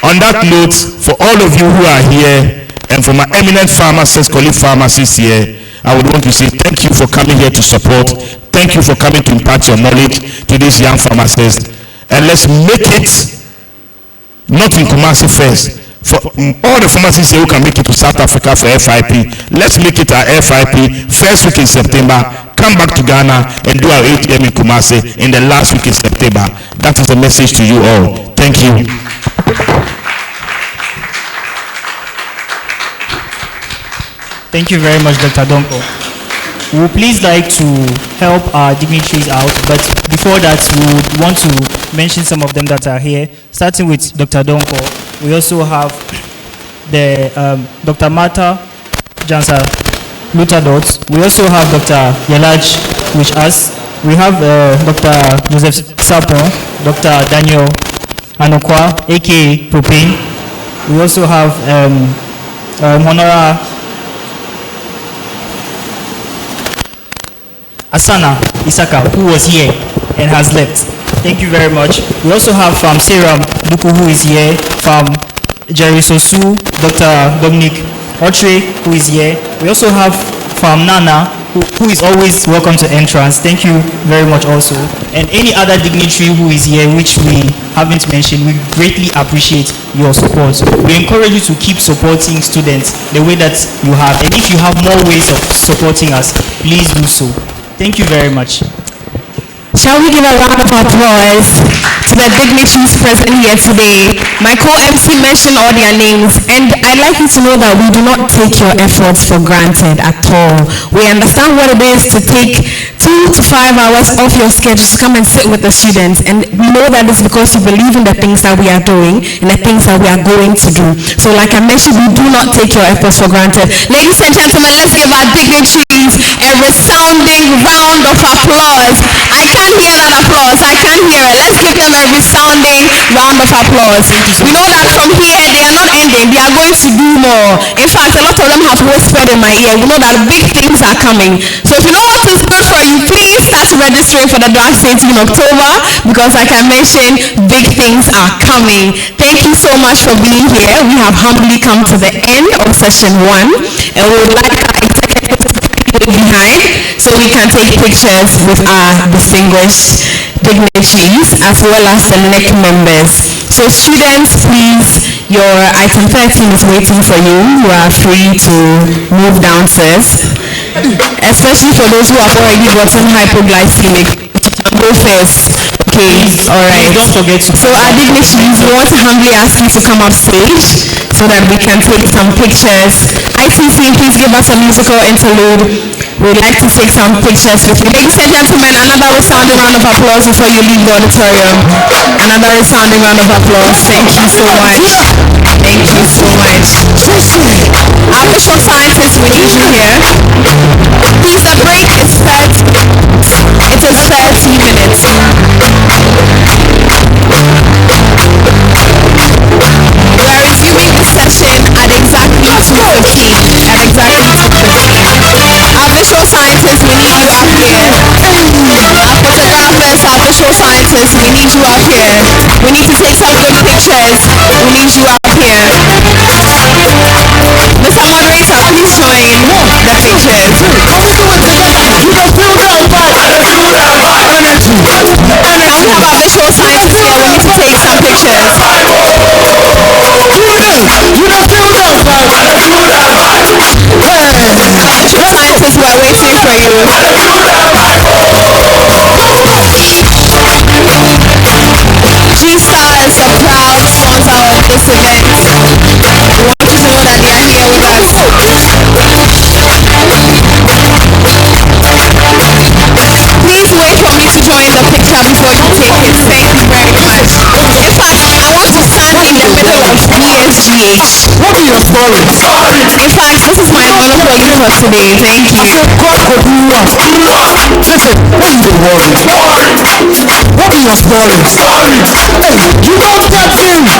On that note, for all of you who are here and for my eminent pharmacists, colleague pharmacists here, I would want to say thank you for coming here to support. Thank you for coming to impart your knowledge to these young pharmacists. And let's make it not in Kumasi first. For all the pharmacists here who can make it to South Africa for FIP, let's make it our FIP first week in September. Come back to Ghana and do our ATM in Kumasi in the last week in September. That is the message to you all. Thank you. Thank you very much, Dr. Donko. we would please like to help our dignitaries out, but before that, we would want to mention some of them that are here, starting with Dr. Donko. We also have the Dr. Martha Jansa Lutadot. We also have Dr. Yelaj with us. We have Dr. Joseph Sapon, Dr. Daniel Anokwa, aka Propane. We also have Honora Asana Isaka, who was here and has left. Thank you very much. We also have from Seram Duku, who is here, from Jerry Sosu, Dr. Dominic Otre, who is here. We also have from Nana, who is always welcome to entrance. Thank you very much also. And any other dignitary who is here, which we haven't mentioned, we greatly appreciate your support. We encourage you to keep supporting students the way that you have. And if you have more ways of supporting us, please do so. Thank you very much. Shall we give a round of applause to the dignitaries present here today? My co-MC mentioned all their names, and I'd like you to know that we do not take your efforts for granted at all. We understand what it is to take 2 to 5 hours off your schedule to come and sit with the students, and we know that it's because you believe in the things that we are doing and the things that we are going to do. So like I mentioned, we do not take your efforts for granted. Ladies and gentlemen, let's give our dignitaries a resounding round of applause. I can't hear that applause. I can't hear it. Let's give them a resounding round of applause. We know that from here, they are not ending. They are going to do more. In fact, a lot of them have whispered in my ear. We know that big things are coming. So if you know what is good for you, please start registering for the drag safety in October, because like I mentioned, big things are coming. Thank you so much for being here. We have humbly come to the end of session 1, and we would like our executives to stay behind so we can take pictures with our distinguished dignitaries as well as the NEC members. So students, please, your item 13 is waiting for you. You are free to move downstairs, especially for those who have already gotten hypoglycemic. Go first. Okay, all right. Don't forget to. So our dignitaries, we want to humbly ask you to come up stage so that we can take some pictures. ICC, please give us a musical interlude. We'd like to take some pictures with you. Ladies and gentlemen, another resounding round of applause before you leave the auditorium. Another resounding round of applause. Thank you so much. Thank you so much. Our visual scientists, we need you here. Please, the break is set. It is 30 minutes. We are resuming the session at exactly 2:15. At exactly 2:15. Our visual scientists, we need you up here. Our photographers, our visual scientists, we need you up here. We need to take some good pictures. We need you up here. Mr. Moderator, please join the pictures. Can we have our visual scientists here? We need to take some pictures. Visual scientists, we're waiting for you. G-Star is the proud sponsor of this event. We want you to know that they are here with us. Please wait for me to join the picture before you take it. Thank you very much. In fact, I want to stand in the middle of PSGH. What are your stories? In fact, this is my monopoly for today. Thank you. Listen, what is the worry? What are your stories? Hey, you don't get things.